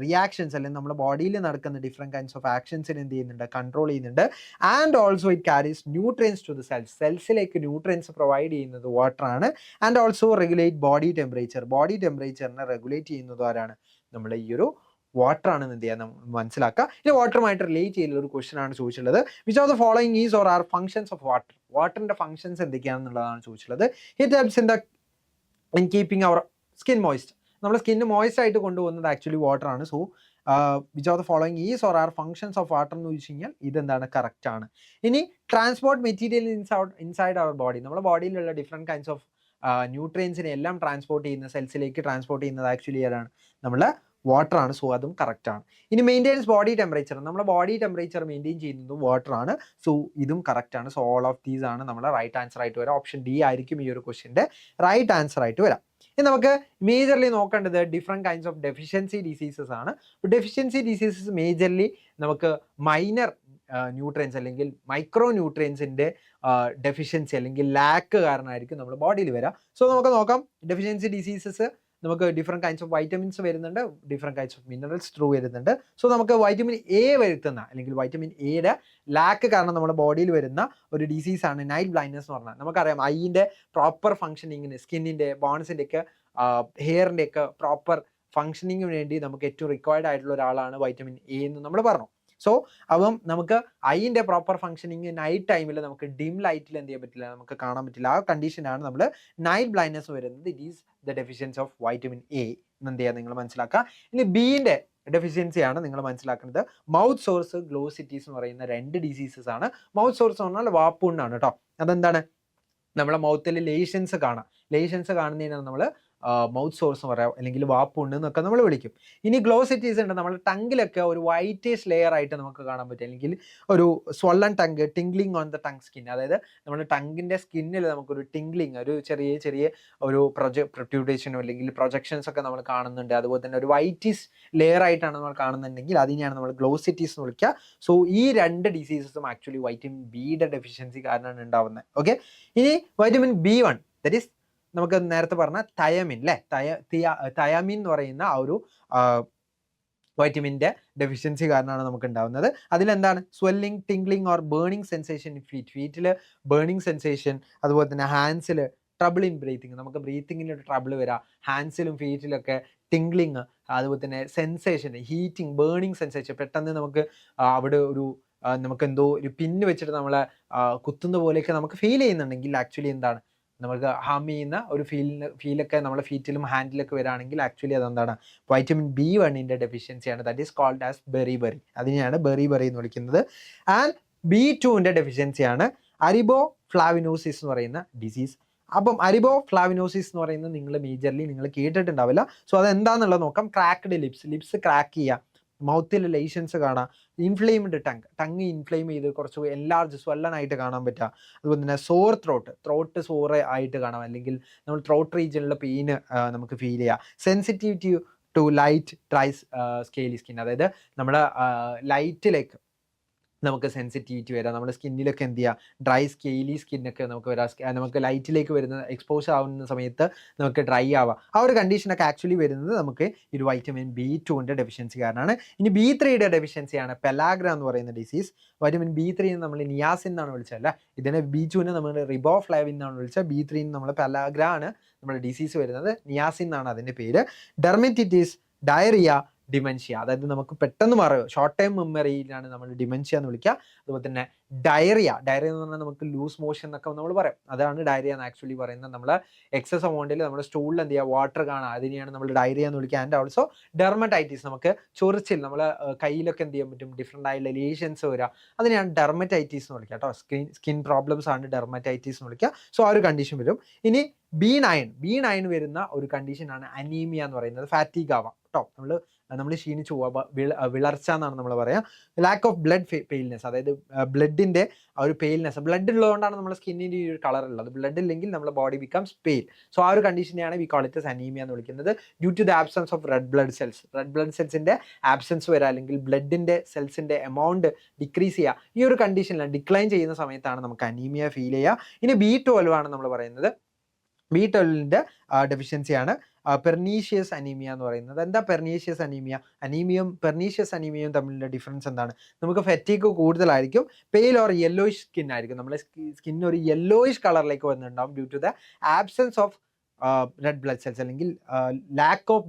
റിയാക്ഷൻസ് അല്ലെങ്കിൽ നമ്മുടെ ബോഡിയിൽ നടക്കുന്ന ഡിഫറെൻറ്റ് കൈൻഡ്സ് ഓഫ് ആക്ഷൻസിന് എന്ത് ചെയ്യുന്നുണ്ട്, കൺട്രോൾ ചെയ്യുന്നുണ്ട്. And also it carries nutrients to the സെൽസിലേക്ക് ന്യൂട്രിയൻസ് പ്രൊവൈഡ് ചെയ്യുന്നത് വാട്ടർ ആണ്. ആൻഡ് ഓൾസോ റെഗുലേറ്റ് ബോഡി ടെമ്പറേച്ചറിനെ റെഗുലേറ്റ് ചെയ്യുന്നത് ആരാണ്, നമ്മുടെ ഈ ഒരു വാട്ടർ ആണെന്ന് എന്ത് ചെയ്യാൻ മനസ്സിലാക്കുക. ഇനി വാട്ടറുമായിട്ട് റിലേറ്റ് ചെയ്യുന്ന ഒരു ക്വസ്റ്റൻ ആണ് ചോദിച്ചിട്ടുള്ളത്. Which of the following is or are functions of water. വാട്ടറിന്റെ ഫംഗ്ഷൻസ് എന്തൊക്കെയാണെന്നുള്ളതാണ് ചോദിച്ചിട്ടുള്ളത്. It helps in keeping our skin moist. നമ്മുടെ സ്കിന്ന് മോയ്സ്റ്റ് ആയിട്ട് കൊണ്ടുപോകുന്നത് ആക്ച്വലി വാട്ടർ ആണ്. So which of the following is or are functions of water എന്ന് ചോദിച്ചു കഴിഞ്ഞാൽ ഇതെന്താണ്, കറക്റ്റ് ആണ്. ഇനി transport material inside our body. നമ്മുടെ ബോഡിയിലുള്ള ഡിഫറെൻറ്റ് കൈൻഡ്സ് ഓഫ് ന്യൂട്രിയൻസിനെ എല്ലാം ട്രാൻസ്പോർട്ട് ചെയ്യുന്ന, സെൽസിലേക്ക് ട്രാൻസ്പോർട്ട് ചെയ്യുന്നത് ആക്ച്വലി ആരാണ്, നമ്മളെ വാട്ടർ ആണ്. സോ അതും കറക്റ്റ് ആണ്. ഇനി മെയിൻറ്റെയിൻസ് ബോഡി ടെമ്പറേച്ചർ, നമ്മുടെ ബോഡി ടെമ്പറേച്ചർ മെയിൻറ്റെയിൻ ചെയ്യുന്നതും വാട്ടർ ആണ്. സോ ഇതും കറക്റ്റ് ആണ്. സോ ഓൾ ഓഫ് ദീസ് ആണ് നമ്മുടെ റൈറ്റ് ആൻസർ ആയിട്ട് വരാം. ഓപ്ഷൻ ഡി ആയിരിക്കും ഈ ഒരു ക്വസ്റ്റിന്റെ റൈറ്റ് ആൻസർ ആയിട്ട് വരാം. ഇനി നമുക്ക് മേജർലി നോക്കേണ്ടത് different kinds of deficiency diseases ആണ്. ഡെഫിഷ്യൻസി ഡിസീസസ് മേജർലി നമുക്ക് മൈനർ ന്യൂട്രിയൻസ് അല്ലെങ്കിൽ മൈക്രോ ന്യൂട്രിയൻസിന്റെ ഡെഫിഷ്യൻസി അല്ലെങ്കിൽ ലാക്ക് കാരണമായിരിക്കും നമ്മുടെ ബോഡിയിൽ വരിക. സോ നമുക്ക് നോക്കാം. ഡെഫിഷ്യൻസി ഡിസീസസ് നമുക്ക് ഡിഫറെൻറ്റ് കൈൻഡ്സ് ഓഫ് വൈറ്റമിൻസ് വരുന്നുണ്ട്, different kinds of minerals through വരുന്നുണ്ട്. സോ നമുക്ക് വൈറ്റമിൻ എ വരുത്തുന്ന അല്ലെങ്കിൽ വൈറ്റമിൻ എയുടെ ലാക്ക് കാരണം നമ്മുടെ ബോഡിയിൽ വരുന്ന ഒരു ഡിസീസാണ് നൈറ്റ് ബ്ലൈൻഡ്നെസ് എന്ന് പറഞ്ഞാൽ. നമുക്കറിയാം ഐൻ്റെ പ്രോപ്പർ ഫംഗ്ഷനിങ്ങിന്, സ്കിന്നിൻ്റെ, ബോൺസിൻ്റെ ഒക്കെ, ഹെയറിൻ്റെ ഒക്കെ പ്രോപ്പർ ഫംഗ്ഷനിങ്ങിന് വേണ്ടി നമുക്ക് ഏറ്റവും റിക്വയർഡ് ആയിട്ടുള്ള ഒരാളാണ് വൈറ്റമിൻ എ എന്ന് നമ്മൾ പറഞ്ഞു. സോ അപ്പം നമുക്ക് ഐൻ്റെ പ്രോപ്പർ ഫംഗ്ഷനിങ് നൈറ്റ് ടൈമിൽ നമുക്ക് ഡിം ലൈറ്റിൽ എന്ത് ചെയ്യാൻ പറ്റില്ല, നമുക്ക് കാണാൻ പറ്റില്ല. ആ കണ്ടീഷനാണ് നമ്മൾ നൈറ്റ് ബ്ലൈൻഡ്നെസ് വരുന്നത്. It is the deficiency of vitamin A എന്ന് എന്ത് ചെയ്യുക നിങ്ങൾ മനസ്സിലാക്കുക. ഇനി ബിൻ്റെ ഡെഫിഷ്യൻസിയാണ് നിങ്ങൾ മനസ്സിലാക്കുന്നത്. മൗത്ത് സോഴ്സ്, ഗ്ലോസിറ്റീസ് എന്ന് പറയുന്ന 2 ഡിസീസസ് ആണ്. മൗത്ത് സോഴ്സ് എന്ന് പറഞ്ഞാൽ വാപ്പുണ്ണാണ് കേട്ടോ. അതെന്താണ്, നമ്മളെ മൗത്തിൽ ലേഷൻസ് കാണാം. ലേഷൻസ് കാണുന്നതിനാണ് നമ്മൾ മൗത്ത് സോഴ്സ് എന്ന് പറയാം, അല്ലെങ്കിൽ വാപ്പുണ്ട് എന്നൊക്കെ നമ്മൾ വിളിക്കും. ഇനി ഗ്ലോസിറ്റീസ് ഉണ്ട്, നമ്മുടെ ടങ്ങിലൊക്കെ ഒരു വൈറ്റിഷ് ലെയർ ആയിട്ട് നമുക്ക് കാണാൻ പറ്റും, അല്ലെങ്കിൽ ഒരു swollen tongue, tingling on the tongue skin. അതായത് നമ്മുടെ ടങ്ങിൻ്റെ സ്കിന്നിൽ നമുക്കൊരു ടിംഗ്ലിംഗ്, ഒരു ചെറിയ ചെറിയ ഒരു പ്രൊട്യൂഡേഷനോ അല്ലെങ്കിൽ പ്രൊജക്ഷൻസ് ഒക്കെ നമ്മൾ കാണുന്നുണ്ട്. അതുപോലെ തന്നെ ഒരു വൈറ്റിഷ് ലെയർ ആയിട്ടാണ് നമ്മൾ കാണുന്നുണ്ടെങ്കിൽ അതിനെയാണ് നമ്മൾ ഗ്ലോസിറ്റീസ് എന്ന് വിളിക്കുക. സോ ഈ 2 ഡിസീസസും ആക്ച്വലി വൈറ്റമിൻ ബിയുടെ ഡെഫിഷ്യൻസി കാരണമാണ് ഉണ്ടാവുന്നത്. ഓക്കെ, ഇനി വൈറ്റമിൻ B1 ദറ്റ് ഈസ് നമുക്ക് നേരത്തെ പറഞ്ഞ തയമിൻ അല്ലേ, തയാമിൻ എന്ന് പറയുന്ന ആ ഒരു വൈറ്റമിൻ്റെ ഡെഫിഷ്യൻസി കാരണമാണ് നമുക്ക് ഉണ്ടാകുന്നത്. അതിലെന്താണ്, swelling, tingling or burning sensation ഫീറ്റിൽ ബേണിംഗ് സെൻസേഷൻ, അതുപോലെ തന്നെ ഹാൻഡ്സിൽ ട്രബിൾ ഇൻ ബ്രീത്തിങ്, നമുക്ക് ബ്രീത്തിങ്ങിൽ ട്രബിൾ വരാം, ഹാൻഡ്സിലും ഫീറ്റിലൊക്കെ ടിംഗ്ലിങ്, അതുപോലെ തന്നെ സെൻസേഷൻ, ഹീറ്റിംഗ്, ബേണിംഗ് സെൻസേഷൻ, പെട്ടെന്ന് നമുക്ക് അവിടെ ഒരു നമുക്ക് എന്തോ ഒരു പിന്ന് വെച്ചിട്ട് നമ്മളെ കുത്തുന്ന പോലെയൊക്കെ നമുക്ക് ഫീൽ ചെയ്യുന്നുണ്ടെങ്കിൽ ആക്ച്വലി എന്താണ്, നമുക്ക് ഹാം ചെയ്യുന്ന ഒരു ഫീലൊക്കെ നമ്മുടെ ഫീറ്റിലും ഹാൻഡിലൊക്കെ വരികയാണെങ്കിൽ ആക്ച്വലി അതെന്താണ്, വൈറ്റമിൻ B1 ഡെഫിഷ്യൻസിയാണ്. That is called as beri. അതിനെയാണ് ബെറി എന്ന് വിളിക്കുന്നത്. ആൻഡ് B2 ഡെഫിഷ്യൻസിയാണ് അരിബോ ഫ്ലാവിനോസിസ് എന്ന് പറയുന്ന ഡിസീസ്. അപ്പം അരിബോ ഫ്ലാവിനോസിസ് എന്ന് പറയുന്നത് നിങ്ങൾ മേജർലി നിങ്ങൾ കേട്ടിട്ടുണ്ടാവില്ല. സോ അതെന്താണെന്നുള്ളത് നോക്കാം. ക്രാക്ക്ഡ് ലിപ്സ് ക്രാക്ക് ചെയ്യുക, മൗത്തിൽ ലേഷൻസ് കാണാം, ഇൻഫ്ലെയിംഡ് ടങ് ഇൻഫ്ലെയിം ചെയ്ത് കുറച്ച് എൻലാർജ് സ്വല്ലനായിട്ട് കാണാൻ പറ്റുക. അതുപോലെ തന്നെ സോർ ത്രോട്ട് സോർ ആയിട്ട് കാണാം, അല്ലെങ്കിൽ നമ്മൾ ത്രോട്ട് റീജിയനിലെ പെയിന് നമുക്ക് ഫീൽ ചെയ്യാം. Sensitivity to light, dry scaly skin, അതായത് നമ്മുടെ ലൈറ്റിലേക്ക് നമുക്ക് സെൻസിറ്റിവിറ്റി വരാം, നമ്മുടെ സ്കിന്നിലൊക്കെ എന്ത് ചെയ്യുക, ഡ്രൈ സ്കെയിലി സ്കിന്നൊക്കെ നമുക്ക് വരാം, നമുക്ക് ലൈറ്റിലേക്ക് വരുന്ന എക്സ്പോസ് ആവുന്ന സമയത്ത് നമുക്ക് ഡ്രൈ ആവാം. ആ ഒരു കണ്ടീഷനൊക്കെ ആക്ച്വലി വരുന്നത് നമുക്ക് ഈ വൈറ്റമിൻ B2 ഡെഫിഷ്യൻസി കാരണമാണ്. ഇനി B3 ഡെഫിഷ്യൻസിയാണ് പെലാഗ്ര എന്ന് പറയുന്ന ഡിസീസ്. വൈറ്റമിൻ B3 നമ്മൾ നിയാസിൻ എന്നാണ് വിളിച്ചതല്ല, ഇതിനെ B2 നമ്മൾ റിബോഫ്ലാവിൻ എന്നാണ് വിളിച്ചത്. B3 നമ്മൾ പെലാഗ്ര ആണ് നമ്മുടെ ഡിസീസ് വരുന്നത്, നിയാസിൻ എന്നാണ് അതിൻ്റെ പേര്. ഡെർമറ്റൈറ്റിസ്, ഡയറിയ, ഡിമെൻഷ്യ, അതായത് നമുക്ക് പെട്ടെന്ന് മാറുക, ഷോർട്ട് ടൈം മെമ്മറിയിലാണ് നമ്മൾ ഡിമെൻഷ്യ എന്ന് വിളിക്കുക. അതുപോലെ തന്നെ ഡയറിയ എന്ന് പറഞ്ഞാൽ നമുക്ക് ലൂസ് മോഷൻ എന്നൊക്കെ നമ്മൾ പറയും, അതാണ് ഡയറിയ എന്ന് ആക്ച്വലി പറയുന്നത്. നമ്മൾ എക്സസ് എമൗണ്ടിൽ നമ്മുടെ സ്റ്റൂളിൽ എന്ത് ചെയ്യുക, വാട്ടർ കാണാം, അതിനെയാണ് നമ്മൾ ഡയറിയ എന്ന് വിളിക്കുക. ആൻഡ് ഓൾസോ ഡെർമറ്റൈറ്റിസ്, നമുക്ക് ചൊറിച്ചിൽ, നമ്മളെ കയ്യിലൊക്കെ എന്ത് ചെയ്യാൻ പറ്റും, ഡിഫറെൻ്റ് ആയിട്ടുള്ള ലേഷൻസ് വരിക, അതിനെയാണ് ഡെർമറ്റൈറ്റിസ് എന്ന് വിളിക്കുക കേട്ടോ. സ്കിൻ പ്രോബ്ലംസ് ആണ് ഡെർമറ്റൈറ്റിസ് എന്ന് വിളിക്കുക. സോ ആ ഒരു കണ്ടീഷൻ വരും. ഇനി B9 വരുന്ന ഒരു കണ്ടീഷനാണ് അനീമിയ എന്ന് പറയുന്നത്. ഫാറ്റീഗ് ആവാം കേട്ടോ, നമ്മൾ ക്ഷീണിച്ചു പോവുക, വിളർച്ച എന്നാണ് നമ്മൾ പറയാം. ലാക്ക് ഓഫ് ബ്ലഡ് പെയിൽനെസ്, അതായത് ബ്ലഡിൻ്റെ ആ ഒരു പെയിൽനെസ്, ബ്ലഡ് ഉള്ളതുകൊണ്ടാണ് നമ്മുടെ സ്കിന്നിൻ്റെ ഈ ഒരു കളർ ഉള്ളത്. ബ്ലഡ് ഇല്ലെങ്കിൽ നമ്മുടെ ബോഡി ബിക്കംസ് പെയിൽ. സോ ആ ഒരു കണ്ടീഷനെയാണ് വി കോൾ ഇറ്റ് അനീമിയ എന്ന് വിളിക്കുന്നത്. Due to the absence of red blood സെൽസിൻ്റെ ആബ്സെൻസ് വരിക, അല്ലെങ്കിൽ ബ്ലഡിൻ്റെ സെൽസിൻ്റെ എമൗണ്ട് ഡിക്രീസ് ചെയ്യുക, ഈ ഒരു കണ്ടീഷനിലാണ്, ഡിക്ലൈൻ ചെയ്യുന്ന സമയത്താണ് നമുക്ക് അനീമിയ ഫീൽ ചെയ്യുക. ഇനി B12 ആണ് നമ്മൾ പറയുന്നത്. B12 ഡെഫിഷ്യൻസിയാണ് പെർനീഷ്യസ് അനീമിയ എന്ന് പറയുന്നത്. എന്താ പെർനീഷ്യസ് അനീമിയയും പെർനീഷ്യസ് അനീമിയയും തമ്മിലുള്ള ഡിഫറൻസ് എന്താണ്? നമുക്ക് ഫെറ്റീഗ് കൂടുതലായിരിക്കും, പെയിൽ ഓർ യെല്ലോയിഷ് സ്കിൻ ആയിരിക്കും, നമ്മുടെ സ്കിൻ ഒരു യെല്ലോയിഷ് കളറിലേക്ക് വന്നിട്ടുണ്ടാവും due to the absence of red blood cells, അല്ലെങ്കിൽ lack of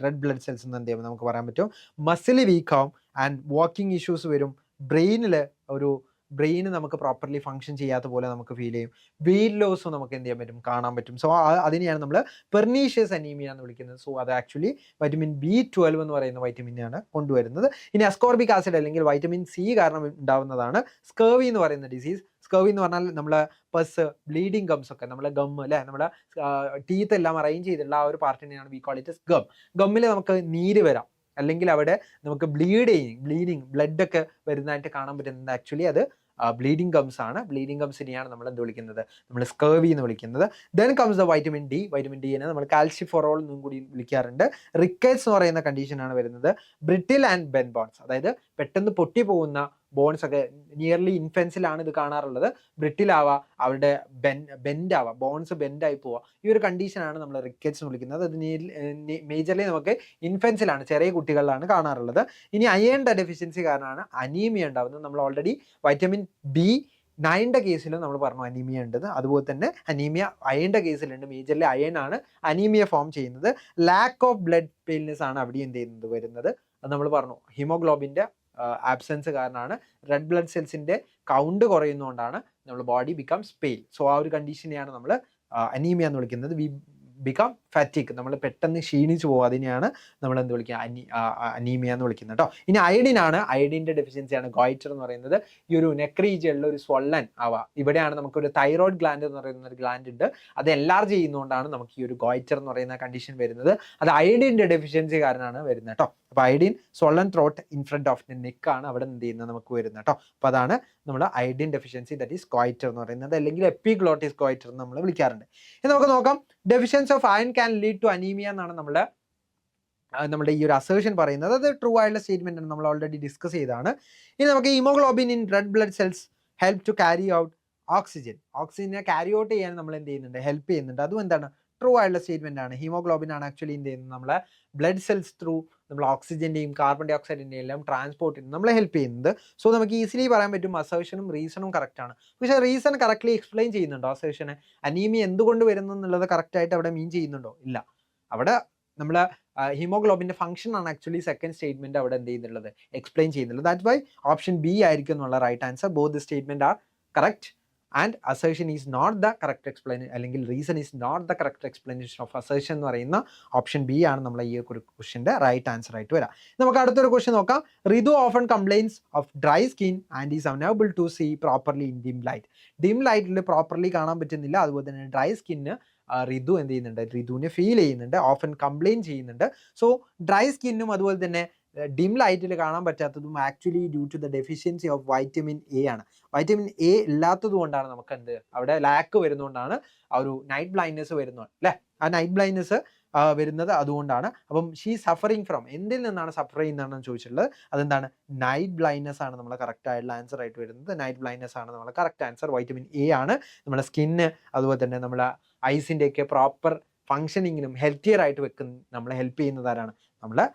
red blood cells എന്ന് എന്ത് ചെയ്യുമ്പോൾ നമുക്ക് പറയാൻ പറ്റും. മസിൽ വീക്ക് ആവും ആൻഡ് വാക്കിംഗ് ഇഷ്യൂസ് വരും. ബ്രെയിനിൽ ഒരു ബ്രെയിൻ നമുക്ക് പ്രോപ്പർലി ഫംഗ്ഷൻ ചെയ്യാത്ത പോലെ നമുക്ക് ഫീൽ ചെയ്യും. വെയിറ്റ് ലോസും നമുക്ക് എന്ത് ചെയ്യാൻ പറ്റും, കാണാൻ പറ്റും. സോ അതിനെയാണ് നമ്മൾ പെർനീഷ്യസ് അനീമിയ എന്ന് വിളിക്കുന്നത്. സോ അത് ആക്ച്വലി വൈറ്റമിൻ B12 എന്ന് പറയുന്ന വൈറ്റമിനാണ് കൊണ്ടുവരുന്നത്. ഇനി അസ്കോർബിക് ആസിഡ് അല്ലെങ്കിൽ വൈറ്റമിൻ C കാരണം ഉണ്ടാവുന്നതാണ് സ്കർവി എന്ന് പറയുന്ന ഡിസീസ്. സ്കർവി എന്ന് പറഞ്ഞാൽ നമ്മളെ പസ്, ബ്ലീഡിങ് ഗംസ് ഒക്കെ, നമ്മളെ ഗം അല്ലെ, നമ്മുടെ ടീത്ത് എല്ലാം അറേഞ്ച് ചെയ്തിട്ടുള്ള ആ ഒരു പാർട്ടിനെയാണ് വി കോൾ ഇറ്റ് ഗം. ഗമ്മിൽ നമുക്ക് നീര് വരാം, അല്ലെങ്കിൽ അവിടെ നമുക്ക് ബ്ലീഡിങ് ബ്ലഡ് ഒക്കെ വരുന്നതായിട്ട് കാണാൻ പറ്റുന്നത് ആക്ച്വലി അത് ബ്ലീഡിങ് ഗംസ് ആണ്. ബ്ലീഡിങ് ഗംസിനെയാണ് നമ്മൾ എന്ത് വിളിക്കുന്നത്, നമ്മൾ സ്കർവി എന്ന് വിളിക്കുന്നത്. Then comes the vitamin D. Vitamin ഡിനെ നമ്മൾ കാൽഷിഫൊറോൾ എന്നും കൂടി വിളിക്കാറുണ്ട്. റിക്കറ്റ്സ് എന്ന് പറയുന്ന കണ്ടീഷനാണ് വരുന്നത്. ബ്രിട്ടിൽ ആൻഡ് ബെൻഡ് ബോൺസ്, അതായത് പെട്ടെന്ന് പൊട്ടിപ്പോകുന്ന ബോൺസ് ഒക്കെ നിയർലി ഇൻഫൻസിലാണ് ഇത് കാണാറുള്ളത്. ബ്രിട്ടിൽ ആവാം, അവരുടെ ബെൻഡ് ആവാം, ബോൺസ് ബെൻഡായി പോവുക. ഈ ഒരു കണ്ടീഷനാണ് നമ്മൾ റിക്കറ്റ്സ് എന്ന് വിളിക്കുന്നത്. അത് മേജർലി നമുക്ക് ഇൻഫൻസിലാണ്, ചെറിയ കുട്ടികളിലാണ് കാണാറുള്ളത്. ഇനി അയേണിന്റെ ഡെഫിഷ്യൻസി കാരണമാണ് അനീമിയ ഉണ്ടാകുന്നത്. നമ്മൾ ഓൾറെഡി വൈറ്റമിൻ B9 കേസിലും നമ്മൾ പറഞ്ഞു അനീമിയ ഉണ്ടെന്ന്. അതുപോലെ തന്നെ അനീമിയ അയണിന്റെ കേസിലുണ്ട്. മേജർലി അയൺ ആണ് അനീമിയ ഫോം ചെയ്യുന്നത്. ലാക്ക് ഓഫ് ബ്ലഡ് പെയിൽനെസ് ആണ് അവിടെ എന്ത് ചെയ്യുന്നത് വരുന്നത്. അത് നമ്മൾ പറഞ്ഞു ഹീമോഗ്ലോബിന്റെ ആബ്സെൻസ് കാരണമാണ്. റെഡ് ബ്ലഡ് സെൽസിന്റെ കൗണ്ട് കുറയുന്നതുകൊണ്ടാണ് നമ്മൾ ബോഡി ബിക്കംസ് പെയിൽ. സോ ആ ഒരു കണ്ടീഷനെയാണ് നമ്മൾ അനീമിയ എന്ന് വിളിക്കുന്നത്. വി ബിക്കം ഫാറ്റിക്, നമ്മൾ പെട്ടെന്ന് ക്ഷീണിച്ചു പോകും. അതിനെയാണ് നമ്മൾ എന്ത് വിളിക്കുക, അനീമിയ എന്ന് വിളിക്കുന്നത് കേട്ടോ. ഇനി അയഡിനാണ്, അയഡിൻ്റെ ഡെഫിഷ്യൻസിയാണ് ഗോയിറ്റർ എന്ന് പറയുന്നത്. ഈ ഒരു നെക്ക് റീജിയനിൽ ഒരു സ്വള്ളൻ ആവാം. ഇവിടെയാണ് നമുക്കൊരു തൈറോയ്ഡ് ഗ്ലാൻഡ് എന്ന് പറയുന്ന ഒരു ഗ്ലാൻഡ് ഉണ്ട്. അത് എൻലാർജ് ചെയ്യുന്നതുകൊണ്ടാണ് നമുക്ക് ഈ ഒരു ഗോയിറ്റർ എന്ന് പറയുന്ന കണ്ടീഷൻ വരുന്നത്. അത് അയഡിൻ്റെ ഡെഫിഷ്യൻസി കാരണമാണ് വരുന്നത് കേട്ടോ. അപ്പോൾ iodine swollen throat in front of the neck ആണ് അവിടെ എന്ത് ചെയ്യുന്നത് നമുക്ക് വരുന്നത് കേട്ടോ. അപ്പോൾ അതാണ് നമ്മുടെ iodine deficiency, that is goitre എന്ന് പറയുന്നത്, അല്ലെങ്കിൽ എപ്പിഗ്ലോട്ടിസ് ഗോയിറ്റർ എന്ന് നമ്മൾ വിളിക്കാറുണ്ട്. ഇനി നമുക്ക് നോക്കാം, deficiency of iron can lead to anaemia എന്നാണ് നമ്മുടെ ഈ ഒരു അസേർഷൻ പറയുന്നത്. അത് ട്രൂ ആയിട്ടുള്ള സ്റ്റേറ്റ്മെന്റ് ആണ്, നമ്മൾ ഓൾറെഡി ഡിസ്കസ് ചെയ്തതാണ്. ഇനി നമുക്ക് haemoglobin in red blood cells help to carry out ഓക്സിജനെ ക്യാരി ഔട്ട് ചെയ്യാൻ നമ്മൾ എന്ത് ചെയ്യുന്നുണ്ട്, ഹെൽപ്പ് ചെയ്യുന്നുണ്ട്. അതും എന്താണ്, ട്രൂ ആയിട്ടുള്ള സ്റ്റേറ്റ്മെന്റ് ആണ്. ഹീമോഗ്ലോബിൻ ആണ് ആക്ച്വലി എന്ത് ചെയ്യുന്നത്, നമ്മളെ ബ്ലഡ് സെൽസ് ത്രൂ നമ്മൾ ഓക്സിജന്റെയും കാർബൺ ഡൈ ഓക്സൈഡിന്റെയും എല്ലാം ട്രാൻസ്പോർട്ടിന് നമ്മളെ ഹെൽപ്പ് ചെയ്യുന്നത്. സോ നമുക്ക് ഈസിലി പറയാൻ പറ്റും അസേർഷനും റീസണും കറക്റ്റ് ആണ്. പക്ഷേ റീസൺ കറക്റ്റ്ലി എക്സ്പ്ലെയിൻ ചെയ്യുന്നുണ്ടോ അസേർഷന്? അനീമിയ എന്തുകൊണ്ട് വരുന്നു എന്നുള്ളത് കറക്റ്റ് ആയിട്ട് അവിടെ മീൻ ചെയ്യുന്നുണ്ടോ? ഇല്ല. അവിടെ നമ്മൾ ഹീമോഗ്ലോബിന്റെ ഫംഗ്ഷൻ ആണ് ആക്ച്വലി സെക്കൻഡ് സ്റ്റേറ്റ്മെന്റ് അവിടെ എന്ത് ചെയ്യുന്നുള്ളത്, എക്സ്പ്ലെയിൻ ചെയ്യുന്നുള്ളത്. ദാറ്റ്സ് വൈ ഓപ്ഷൻ ബി ആയിരിക്കും എന്നുള്ള right answer. Both the statement are correct and assertion is not the correct explanation, അല്ലെങ്കിൽ reason is not the correct explanation of assertion എന്ന് പറയുന്ന ഓപ്ഷൻ ബി ആണ് നമ്മളെ ഈ ഒരു ക്വസ്റ്റ്യൻ്റെ റൈറ്റ് ആൻസർ ആയിട്ട് വരാം. നമുക്ക് അടുത്തൊരു ക്വസ്റ്റ്യൻ നോക്കാം. Ritu often complains of dry skin and is unable to see properly in dim light. Dim ലൈറ്റിൽ പ്രോപ്പർലി കാണാൻ പറ്റുന്നില്ല. അതുപോലെ തന്നെ ഡ്രൈ സ്കിന്ന് റിതു എന്ത് ചെയ്യുന്നുണ്ട്, റിതുവിനെ ഫീൽ ചെയ്യുന്നുണ്ട്, ഓഫൻ കംപ്ലൈൻ ചെയ്യുന്നുണ്ട്. സോ ഡ്രൈ സ്കിന്നും അതുപോലെ തന്നെ ഡിം ലൈറ്റിൽ കാണാൻ പറ്റാത്തതും actually due to the deficiency of vitamin A ആണ്. വൈറ്റമിൻ എ ഇല്ലാത്തത് കൊണ്ടാണ് നമുക്ക് എന്ത് അവിടെ ലാക്ക് വരുന്നതുകൊണ്ടാണ് ആ ഒരു നൈറ്റ് ബ്ലൈൻഡ്നെസ് വരുന്നത് അല്ലേ. ആ നൈറ്റ് ബ്ലൈൻഡ്നെസ് വരുന്നത് അതുകൊണ്ടാണ്. അപ്പം ഷീ സഫറിങ് ഫ്രം, എന്തിൽ നിന്നാണ് സഫർ ചെയ്യുന്നതെന്ന് ചോദിച്ചിട്ടുള്ളത്. അതെന്താണ്, നൈറ്റ് ബ്ലൈൻഡ്നെസ് ആണ് നമ്മളെ കറക്റ്റ് ആയിട്ടുള്ള ആൻസർ ആയിട്ട് വരുന്നത്. നൈറ്റ് ബ്ലൈൻഡ്നെസ് ആണ് നമ്മളെ കറക്റ്റ് ആൻസർ. വൈറ്റമിൻ എ ആണ് നമ്മുടെ സ്കിന്ന് അതുപോലെ തന്നെ നമ്മളെ ഐസിൻ്റെയൊക്കെ പ്രോപ്പർ ഫങ്ഷനിങ്ങിനും ഹെൽത്തിയർ ആയിട്ട് നമ്മളെ ഹെൽപ്പ് ചെയ്യുന്നതാരാണ്, നമ്മളെ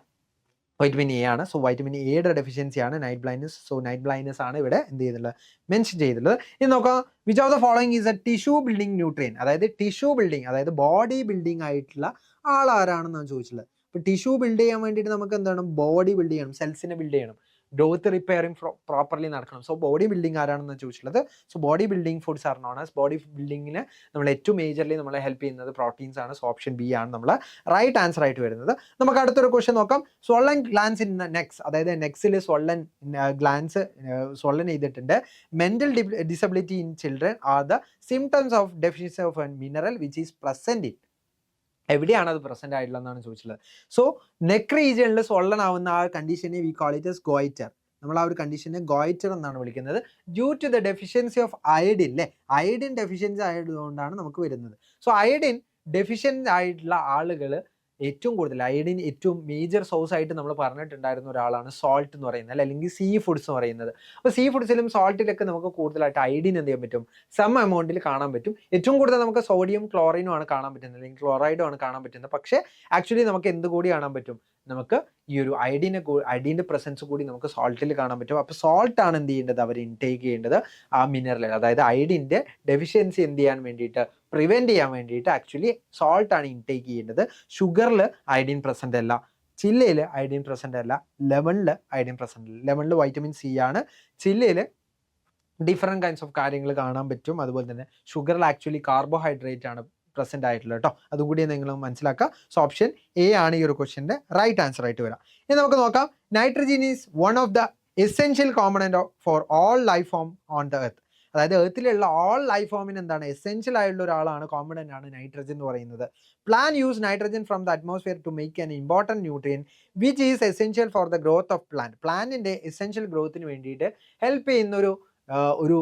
വൈറ്റമിൻ എ ആണ്. സോ വൈറ്റമിൻ എയുടെ ഡെഫിഷ്യൻസിയാണ് night blindness. So night blindness ആണ് ഇവിടെ എന്ത് ചെയ്തിട്ടുള്ളത്, മെൻഷൻ ചെയ്തിട്ടുള്ളത്. ഇനി നോക്കാം, which of the following is a tissue building nutrient. അതായത് ടിഷ്യൂ ബിൽഡിംഗ്, അതായത് ബോഡി ബിൽഡിംഗ് ആയിട്ടുള്ള ആളാരാണെന്നാണ് ചോദിച്ചിട്ടുള്ളത്. ഇപ്പോൾ ടിഷ്യൂ ബിൽഡ് ചെയ്യാൻ വേണ്ടിയിട്ട് നമുക്ക് എന്താണ്, ബോഡി ബിൽഡ് ചെയ്യണം, സെൽസിനെ ബിൽഡ് ചെയ്യണം, ഗ്രോത്ത് റിപ്പയറിംഗ് പ്രോപ്പർലി നടക്കണം. സോ ബോഡി ബിൽഡിംഗ് ആരാണെന്ന് ചോദിച്ചിട്ടുള്ളത്. So body building foods are known as. Body ബിൽഡിങ്ങിന് നമ്മൾ ഏറ്റവും മേജർലി നമ്മളെ ഹെൽപ്പ് ചെയ്യുന്നത് പ്രോട്ടീൻസ് ആണ്. സോ ഓപ്ഷൻ ബി ആണ് നമ്മളെ റൈറ്റ് ആൻസർ ആയിട്ട് വരുന്നത്. നമുക്ക് അടുത്തൊരു ക്വസ്റ്റ്യൻ നോക്കാം. സ്വള്ളൻ ഗ്ലാൻസ് ഇൻ നെക്സ്, അതായത് നെക്സിൽ സ്വള്ളൻ ഗ്ലാൻസ് സ്വള്ളൻ ചെയ്തിട്ടുണ്ട്. Mental disability in children are the symptoms of deficiency of A mineral which is present in. എവിടെയാണ് അത് പ്രസന്റ് ആയിട്ടുള്ളതെന്നാണ് ചോദിച്ചിട്ടുള്ളത്. സോ നെക്ക് റീജിയനിൽ സ്വള്ളൻ ആവുന്ന ആ കണ്ടീഷനെ we call it as goitre. നമ്മൾ ആ ഒരു കണ്ടീഷനെ ഗോയിറ്റർ എന്നാണ് വിളിക്കുന്നത്. Due to the deficiency of iodine അല്ലേ, അയഡിൻ ഡെഫിഷ്യൻസി ആയതുകൊണ്ടാണ് നമുക്ക് വരുന്നത്. സോ അയഡിൻ ഡെഫിഷ്യൻ്റ് ആയിട്ടുള്ള ആളുകൾ ഏറ്റവും കൂടുതൽ അയഡിൻ ഏറ്റവും മേജർ സോഴ്സ് ആയിട്ട് നമ്മൾ പറഞ്ഞിട്ടുണ്ടായിരുന്ന ഒരാളാണ് സോൾട്ട് എന്ന് പറയുന്നത്, അല്ലെങ്കിൽ സീ ഫുഡ്സ് എന്ന് പറയുന്നത്. അപ്പോൾ സീ ഫുഡ്സിലും സോൾട്ടിലൊക്കെ നമുക്ക് കൂടുതലായിട്ട് അയഡിൻ എന്ത് ചെയ്യാൻ പറ്റും, സം എമൗണ്ടിൽ കാണാൻ പറ്റും. ഏറ്റവും കൂടുതൽ നമുക്ക് സോഡിയം ക്ലോറിനും ആണ് കാണാൻ പറ്റുന്നത്, അല്ലെങ്കിൽ ക്ലോറൈഡും ആണ് കാണാൻ പറ്റുന്നത്. പക്ഷേ ആക്ച്വലി നമുക്ക് എന്ത് കൂടി കാണാൻ പറ്റും, നമുക്ക് ഈ ഒരു അയഡിൻ്റെ പ്രസൻസ് കൂടി നമുക്ക് സോൾട്ടിൽ കാണാൻ പറ്റും. അപ്പോൾ സോൾട്ട് ആണ് എന്ത് ചെയ്യേണ്ടത്, അവർ ഇൻടേക്ക് ചെയ്യേണ്ടത് ആ മിനറൽ, അതായത് അയഡിൻ്റെ ഡെഫിഷ്യൻസി എന്ത് ചെയ്യാൻ വേണ്ടിയിട്ട്, പ്രിവെൻറ്റ് ചെയ്യാൻ വേണ്ടിയിട്ട് ആക്ച്വലി സോൾട്ട് ആണ് ഇൻടേക്ക് ചെയ്യേണ്ടത്. ഷുഗറിൽ അയഡിൻ പ്രസൻ്റ് അല്ല, ചില്ലയിൽ അയഡിൻ പ്രസൻ്റ് അല്ല, ലെമണിൽ അയഡിൻ പ്രസൻ്റ് അല്ല. ലെമണിൽ വൈറ്റമിൻ സി ആണ്, ചില്ലയിൽ ഡിഫറെൻറ്റ് കൈൻഡ്സ് ഓഫ് കാര്യങ്ങൾ കാണാൻ പറ്റും. അതുപോലെ തന്നെ ഷുഗറിൽ ആക്ച്വലി കാർബോഹൈഡ്രേറ്റ് ആണ് പ്രസന്റ് ആയിട്ടുള്ളത് കേട്ടോ. അതും കൂടി നിങ്ങൾ മനസ്സിലാക്കുക. സോ ഓപ്ഷൻ എ ആണ് ഈ ഒരു ക്വസ്റ്റ്യൻ്റെ റൈറ്റ് ആൻസർ ആയിട്ട് വരാം. ഇനി നമുക്ക് നോക്കാം. Nitrogen is one of the essential component for all life form on the earth. അതായത് എർത്തിലുള്ള ഓൾ ലൈഫ് ഫോമിന് എന്താണ് എസെൻഷ്യൽ ആയിട്ടുള്ള ഒരാളാണ്, കോമ്പണന്റ് ആണ് നൈട്രജൻ എന്ന് പറയുന്നത്. Plant use nitrogen from the atmosphere to make an important nutrient which is essential for the growth of plant. പ്ലാന്റിന്റെ എസെൻഷ്യൽ ഗ്രോത്തിന് വേണ്ടിയിട്ട് ഹെൽപ്പ് ചെയ്യുന്ന ഒരു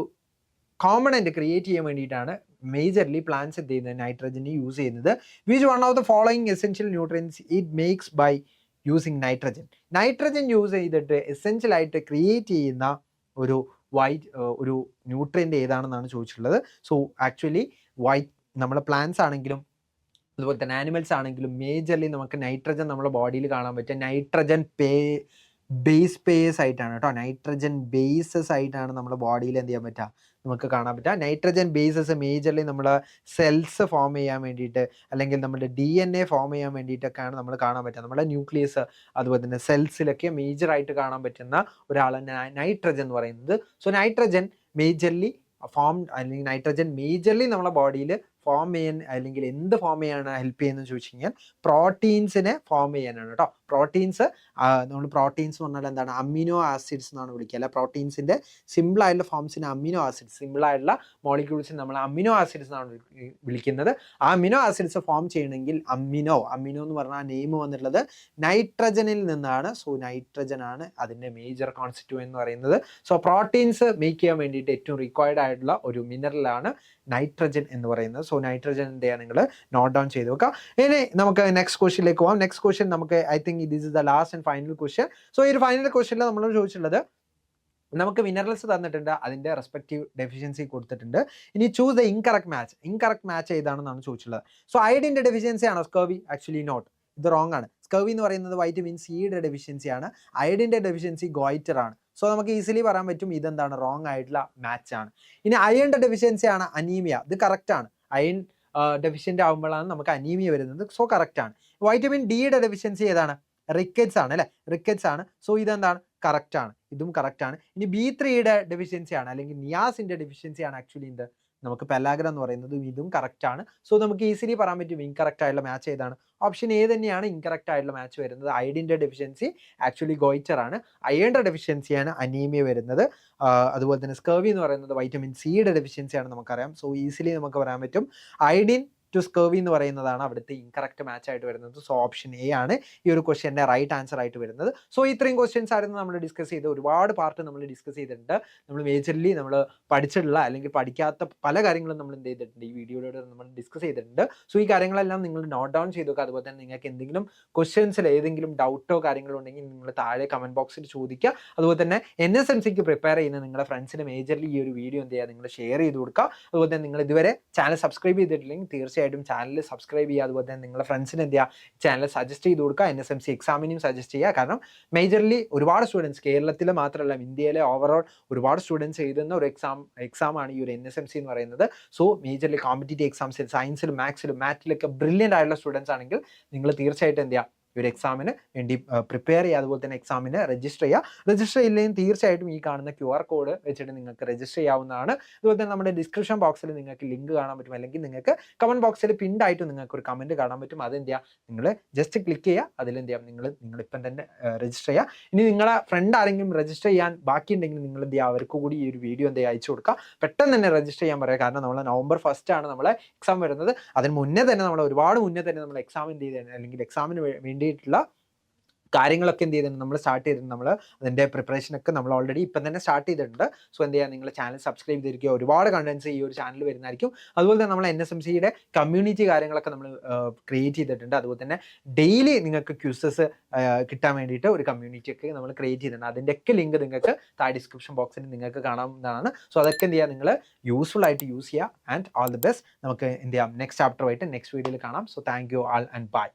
കോമ്പണന്റ് ക്രിയേറ്റ് ചെയ്യാൻ വേണ്ടിയിട്ടാണ് മേജർലി പ്ലാന്റ്സ് എന്ത് ചെയ്യുന്നത്, നൈട്രജന് യൂസ് ചെയ്യുന്നത്. Which one of the following essential nutrients it makes by using nitrogen. Nitrogen use ചെയ്തിട്ട് എസെൻഷ്യൽ ആയിട്ട് ക്രിയേറ്റ് ചെയ്യുന്ന ഒരു ന്യൂട്രിയൻ്റ് ഏതാണെന്നാണ് ചോദിച്ചിട്ടുള്ളത്. സോ ആക്ച്വലി നമ്മളെ പ്ലാന്റ്സ് ആണെങ്കിലും അതുപോലെ തന്നെ ആനിമൽസ് ആണെങ്കിലും മേജർലി നമുക്ക് നൈട്രജൻ നമ്മുടെ ബോഡിയിൽ കാണാൻ പറ്റുക നൈട്രജൻ ബേസ് പേയേഴ്സ് ആയിട്ടാണ് കേട്ടോ. നൈട്രജൻ ബേസസ് ആയിട്ടാണ് നമ്മുടെ ബോഡിയിൽ എന്ത് ചെയ്യാൻ പറ്റുക, നമുക്ക് കാണാൻ പറ്റുക. നൈട്രജൻ ബേസസ് മേജർലി നമ്മൾ സെൽസ് ഫോം ചെയ്യാൻ വേണ്ടിയിട്ട് അല്ലെങ്കിൽ നമ്മുടെ DNA ഫോം ചെയ്യാൻ വേണ്ടിയിട്ടൊക്കെയാണ് നമ്മൾ കാണാൻ പറ്റുക. നമ്മുടെ ന്യൂക്ലിയസ് അതുപോലെ തന്നെ സെൽസിലൊക്കെ മേജറായിട്ട് കാണാൻ പറ്റുന്ന ഒരാളാണ് നൈട്രജൻ എന്ന് പറയുന്നത്. സോ നൈട്രജൻ മേജർലി അല്ലെങ്കിൽ നൈട്രജൻ മേജർലി നമ്മുടെ ബോഡിയിൽ ഫോം ചെയ്യാൻ അല്ലെങ്കിൽ എന്ത് ഫോം ചെയ്യാനാണ് ഹെൽപ്പ് ചെയ്യുന്നത് ചോദിച്ചു കഴിഞ്ഞാൽ പ്രോട്ടീൻസിനെ ഫോം ചെയ്യാനാണ് കേട്ടോ. നമ്മൾ പ്രോട്ടീൻസ് എന്ന് പറഞ്ഞാൽ എന്താണ്, അമിനോ ആസിഡ്സ് എന്നാണ് വിളിക്കുക. അല്ല, പ്രോട്ടീൻസിന്റെ സിമ്പിൾ ആയിട്ടുള്ള ഫോംസിന് അമിനോ ആസിഡ്സ്, സിമ്പിൾ ആയിട്ടുള്ള മോളിക്യൂൾസിന് നമ്മൾ അമിനോ ആസിഡ്സ് എന്നാണ് വിളിക്കുന്നത്. ആ അമിനോ ആസിഡ്സ് ഫോം ചെയ്യണമെങ്കിൽ അമിനോ എന്ന് പറഞ്ഞാൽ ആ നെയിം വന്നിട്ടുള്ളത് നൈട്രജനിൽ നിന്നാണ്. സോ നൈട്രജൻ ആണ് അതിന്റെ മേജർ കോൺസ്റ്റിറ്റ്യൂവന്റ് എന്ന് പറയുന്നത്. സോ പ്രോട്ടീൻസ് മേക്ക് ചെയ്യാൻ വേണ്ടിയിട്ട് ഏറ്റവും റിക്വയർഡ് ആയിട്ടുള്ള ഒരു മിനറലാണ് നൈട്രജൻ എന്ന് പറയുന്നത്. സോ നൈട്രജൻ എന്ത് ചെയ്യുക, നിങ്ങൾ നോട്ട് ഡൗൺ ചെയ്ത് വെക്കുക. ഇനി നമുക്ക് നെക്സ്റ്റ് ക്വസ്റ്റ്യനിലേക്ക് പോകാം. നെക്സ്റ്റ് ക്വസ്റ്റ്യൻ നമുക്ക് I think this is the last and final question. So ഈ ഒരു ഫൈനൽ ക്വസ്റ്റ്യനിൽ നമ്മൾ ചോദിച്ചിട്ടുള്ളത്, നമുക്ക് മിനറൽസ് തന്നിട്ടുണ്ട്, അതിന്റെ റെസ്പെക്റ്റീവ് ഡെഫിഷ്യൻസി കൊടുത്തിട്ടുണ്ട്. ഇനി ചൂസ് ദ ഇൻകറക്റ്റ് മാച്ച് ഏതാണെന്നാണ് ചോദിച്ചിട്ടുള്ളത്. സോ അയഡിന്റെ ഡെഫിഷ്യൻസി ആണോ സ്കർവി? ആക്ച്വലി നോട്ട്, ഇത് റോങ് ആണ്. സ്കർവി എന്ന് പറയുന്നത് വൈറ്റമിൻ സിയുടെ ഡെഫിഷ്യൻസി ആണ്. അയഡിന്റെ ഡെഫിഷ്യൻസി ഗോയിറ്റർ ആണ്. സോ നമുക്ക് ഈസിലി പറയാൻ പറ്റും ഇതെന്താണ്, റോങ് ആയിട്ടുള്ള മാച്ച് ആണ്. ഇനി അയണിന്റെ ഡെഫിഷ്യൻസി ആണ് അനീമിയ, ഇത് കറക്റ്റ് ആണ്. അയൺ ഡെഫിഷ്യൻ്റ് ആകുമ്പോഴാണ് നമുക്ക് അനീമിയ വരുന്നത്. സോ കറക്റ്റ് ആണ്. വൈറ്റമിൻ ഡിയുടെ ഡെഫിഷ്യൻസി ഏതാണ്? റിക്കറ്റ്സ് ആണ് അല്ലെ, റിക്കറ്റ്സ് ആണ്. സോ ഇതെന്താണ്, കറക്റ്റ് ആണ്, ഇതും കറക്റ്റ് ആണ്. ഇനി B3യുടെ ഡെഫിഷ്യൻസി ആണ് അല്ലെങ്കിൽ നിയാസിന്റെ ഡെഫിഷ്യൻസി ആണ് ആക്ച്വലി ഇത് നമുക്ക് പെലാഗ്ര എന്ന് പറയുന്നത്, ഇതും കറക്റ്റ് ആണ്. സോ നമുക്ക് ഈസിലി പറയാൻ പറ്റും ഇൻകറക്റ്റ് ആയിട്ടുള്ള മാച്ച് ഏതാണ്. ഓപ്ഷൻ എ തന്നെയാണ് ഇൻകറക്റ്റ് ആയിട്ടുള്ള മാച്ച് വരുന്നത്. അയഡിന്റെ ഡെഫിഷ്യൻസി ആക്ച്വലി ഗോയിറ്റർ ആണ്. അയണിന്റെ ഡെഫിഷ്യൻസിയാണ് അനീമിയ വരുന്നത്. അതുപോലെ തന്നെ സ്കർവി എന്ന് പറയുന്നത് വൈറ്റമിൻ സിയുടെ ഡെഫിഷ്യൻസിയാണ് നമുക്കറിയാം. സോ ഈസിലി നമുക്ക് പറയാൻ പറ്റും അയഡിൻ ടു സ്കർവി എന്ന് പറയുന്നതാണ് അവിടുത്തെ ഇൻകറക്റ്റ് മാച്ച് ആയിട്ട് വരുന്നത്. സോ ഓപ്ഷൻ എ ആണ് ഈ ഒരു ക്വസ്റ്റ്യൻ്റെ റൈറ്റ് ആൻസർ ആയിട്ട് വരുന്നത്. സോ ഇത്രയും ക്വസ്റ്റ്യൻസ് ആയിരുന്നു നമ്മൾ ഡിസ്കസ് ചെയ്ത്. ഒരുപാട് പാർട്ട് നമ്മൾ ഡിസ്കസ് ചെയ്തിട്ടുണ്ട്. നമ്മൾ മേജർലി നമ്മൾ പഠിച്ചിട്ടുള്ള അല്ലെങ്കിൽ പഠിക്കാത്ത പല കാര്യങ്ങളും നമ്മൾ എന്ത് ചെയ്തിട്ടുണ്ട്, ഈ വീഡിയോയിലൂടെ നമ്മൾ ഡിസ്കസ് ചെയ്തിട്ടുണ്ട്. സോ ഈ കാര്യങ്ങളെല്ലാം നിങ്ങൾ നോട്ട് ഡൗൺ ചെയ്തു വെക്കുക. അതുപോലെ തന്നെ നിങ്ങൾക്ക് എന്തെങ്കിലും ക്വസ്റ്റ്യൻസിൽ ഏതെങ്കിലും ഡൗട്ടോ കാര്യങ്ങളോ ഉണ്ടെങ്കിൽ നിങ്ങൾ താഴെ കമന്റ് ബോക്സിൽ ചോദിക്കുക. അതുപോലെ തന്നെ NSMCക്ക് പ്രിപ്പയർ ചെയ്യുന്ന നിങ്ങളുടെ ഫ്രണ്ട്സിന് മേജർലി ഈ ഒരു വീഡിയോ എന്ത് ചെയ്യുക, നിങ്ങൾ ഷെയർ ചെയ്ത് കൊടുക്കുക. അതുപോലെ തന്നെ നിങ്ങൾ ഇതുവരെ ചാനൽ സബ്സ്ക്രൈബ് ചെയ്തിട്ടില്ലെങ്കിൽ തീർച്ചയായിട്ടും ചാനൽ സബ്സ്ക്രൈബ് ചെയ്യുക. അതുപോലെ തന്നെ നിങ്ങളുടെ ഫ്രണ്ട്സിന് എന്ത് ചെയ്യുക, ചാനൽ സജസ്റ്റ് ചെയ്ത് കൊടുക്കുക. NSMC എക്സാമിനും സജസ്റ്റ് ചെയ്യുക. കാരണം മേജർലി ഒരുപാട് സ്റ്റുഡൻസ്, കേരളത്തിൽ മാത്രമല്ല ഇന്ത്യയിലെ ഓവറോൾ ഒരുപാട് സ്റ്റുഡൻസ് എഴുതുന്ന ഒരു എക്സാമാണ് ഈ ഒരു NSMC എന്ന് പറയുന്നത്. സോ മേജർലി കോമ്പറ്റേറ്റീവ് എക്സാംസിൽ സയൻസിലും മാത്സിലും മാറ്റിലൊക്കെ ബ്രില്യൻ്റ് ആയിട്ടുള്ള സ്റ്റുഡൻസ് ആണെങ്കിൽ നിങ്ങൾ തീർച്ചയായിട്ടും എന്ത് ചെയ്യുക, ഈ ഒരു എക്സാമിന് വേണ്ടി പ്രിപ്പയർ ചെയ്യുക. അതുപോലെ തന്നെ എക്സാമിന് രജിസ്റ്റർ ചെയ്യുക. രജിസ്റ്റർ ചെയ്യില്ലെങ്കിൽ തീർച്ചയായിട്ടും ഈ കാണുന്ന QR കോഡ് വെച്ചിട്ട് നിങ്ങൾക്ക് രജിസ്റ്റർ ചെയ്യാവുന്നതാണ്. അതുപോലെ തന്നെ നമ്മുടെ ഡിസ്ക്രിപ്ഷൻ ബോക്സിൽ നിങ്ങൾക്ക് ലിങ്ക് കാണാൻ പറ്റും, അല്ലെങ്കിൽ നിങ്ങൾക്ക് കമന്റ് ബോക്സിൽ പിൻഡായിട്ട് നിങ്ങൾക്ക് ഒരു കമന്റ് കാണാൻ പറ്റും. അതെന്ത് ചെയ്യുക, നിങ്ങൾ ജസ്റ്റ് ക്ലിക്ക് ചെയ്യുക. അതിലെന്ത് ചെയ്യാം, നിങ്ങൾ ഇപ്പം തന്നെ രജിസ്റ്റർ ചെയ്യുക. ഇനി നിങ്ങളെ ഫ്രണ്ട് ആരെങ്കിലും രജിസ്റ്റർ ചെയ്യാൻ ബാക്കിയുണ്ടെങ്കിൽ നിങ്ങൾ എന്ത് ചെയ്യുക, അവർക്ക് കൂടി ഈ ഒരു വീഡിയോ എന്ത് ചെയ്യുക, അയച്ചു കൊടുക്കുക. പെട്ടെന്ന് തന്നെ രജിസ്റ്റർ ചെയ്യാൻ പറയുക. കാരണം നമ്മൾ November 1 ആണ് നമ്മളെ എക്സാം വരുന്നത്. അതിന് മുന്നേ തന്നെ ഒരുപാട് മുന്നേ തന്നെ നമ്മൾ എക്സാം എന്ത് ചെയ്ത് അല്ലെങ്കിൽ എക്സാമിന് വേണ്ടിയിട്ടുള്ള കാര്യങ്ങളൊക്കെ എന്ത് ചെയ്തിട്ടുണ്ട്, നമ്മൾ സ്റ്റാർട്ട് ചെയ്തിട്ടുണ്ട്. നമ്മൾ അതിൻ്റെ പ്രിപ്പറേഷനൊക്കെ നമ്മൾ ഓൾറെഡി ഇപ്പം തന്നെ സ്റ്റാർട്ട് ചെയ്തിട്ടുണ്ട്. സോ എന്ത് ചെയ്യുക, നിങ്ങൾ ചാനൽ സബ്സ്ക്രൈബ് ചെയ്തിരിക്കുക. ഒരുപാട് കണ്ടൻസ് ഈ ഒരു ചാനൽ വരുന്നതായിരിക്കും. അതുപോലെ തന്നെ നമ്മൾ NSMCയുടെ കമ്മ്യൂണിറ്റി കാര്യങ്ങളൊക്കെ നമ്മൾ ക്രിയേറ്റ് ചെയ്തിട്ടുണ്ട്. അതുപോലെ തന്നെ ഡെയിലി നിങ്ങൾക്ക് ക്യൂസസ് കിട്ടാൻ വേണ്ടിയിട്ട് ഒരു കമ്മ്യൂണിറ്റി ഒക്കെ നമ്മൾ ക്രിയേറ്റ് ചെയ്തിട്ടുണ്ട്. അതിൻ്റെയൊക്കെ ലിങ്ക് നിങ്ങൾക്ക് താഴെ ഡിസ്ക്രിപ്ഷൻ ബോക്സിൽ നിങ്ങൾക്ക് കാണാവുന്നതാണ്. സോ അതൊക്കെ എന്ത് ചെയ്യുക, നിങ്ങൾ യൂസ്ഫുൾ ആയിട്ട് യൂസ് ചെയ്യുക. And all the best. നമുക്ക് എന്ത് ചെയ്യാം, നെക്സ്റ്റ് ചാപ്റ്ററുമായിട്ട് നെക്സ്റ്റ് വീഡിയോയിൽ കാണാം. So thank you all and by.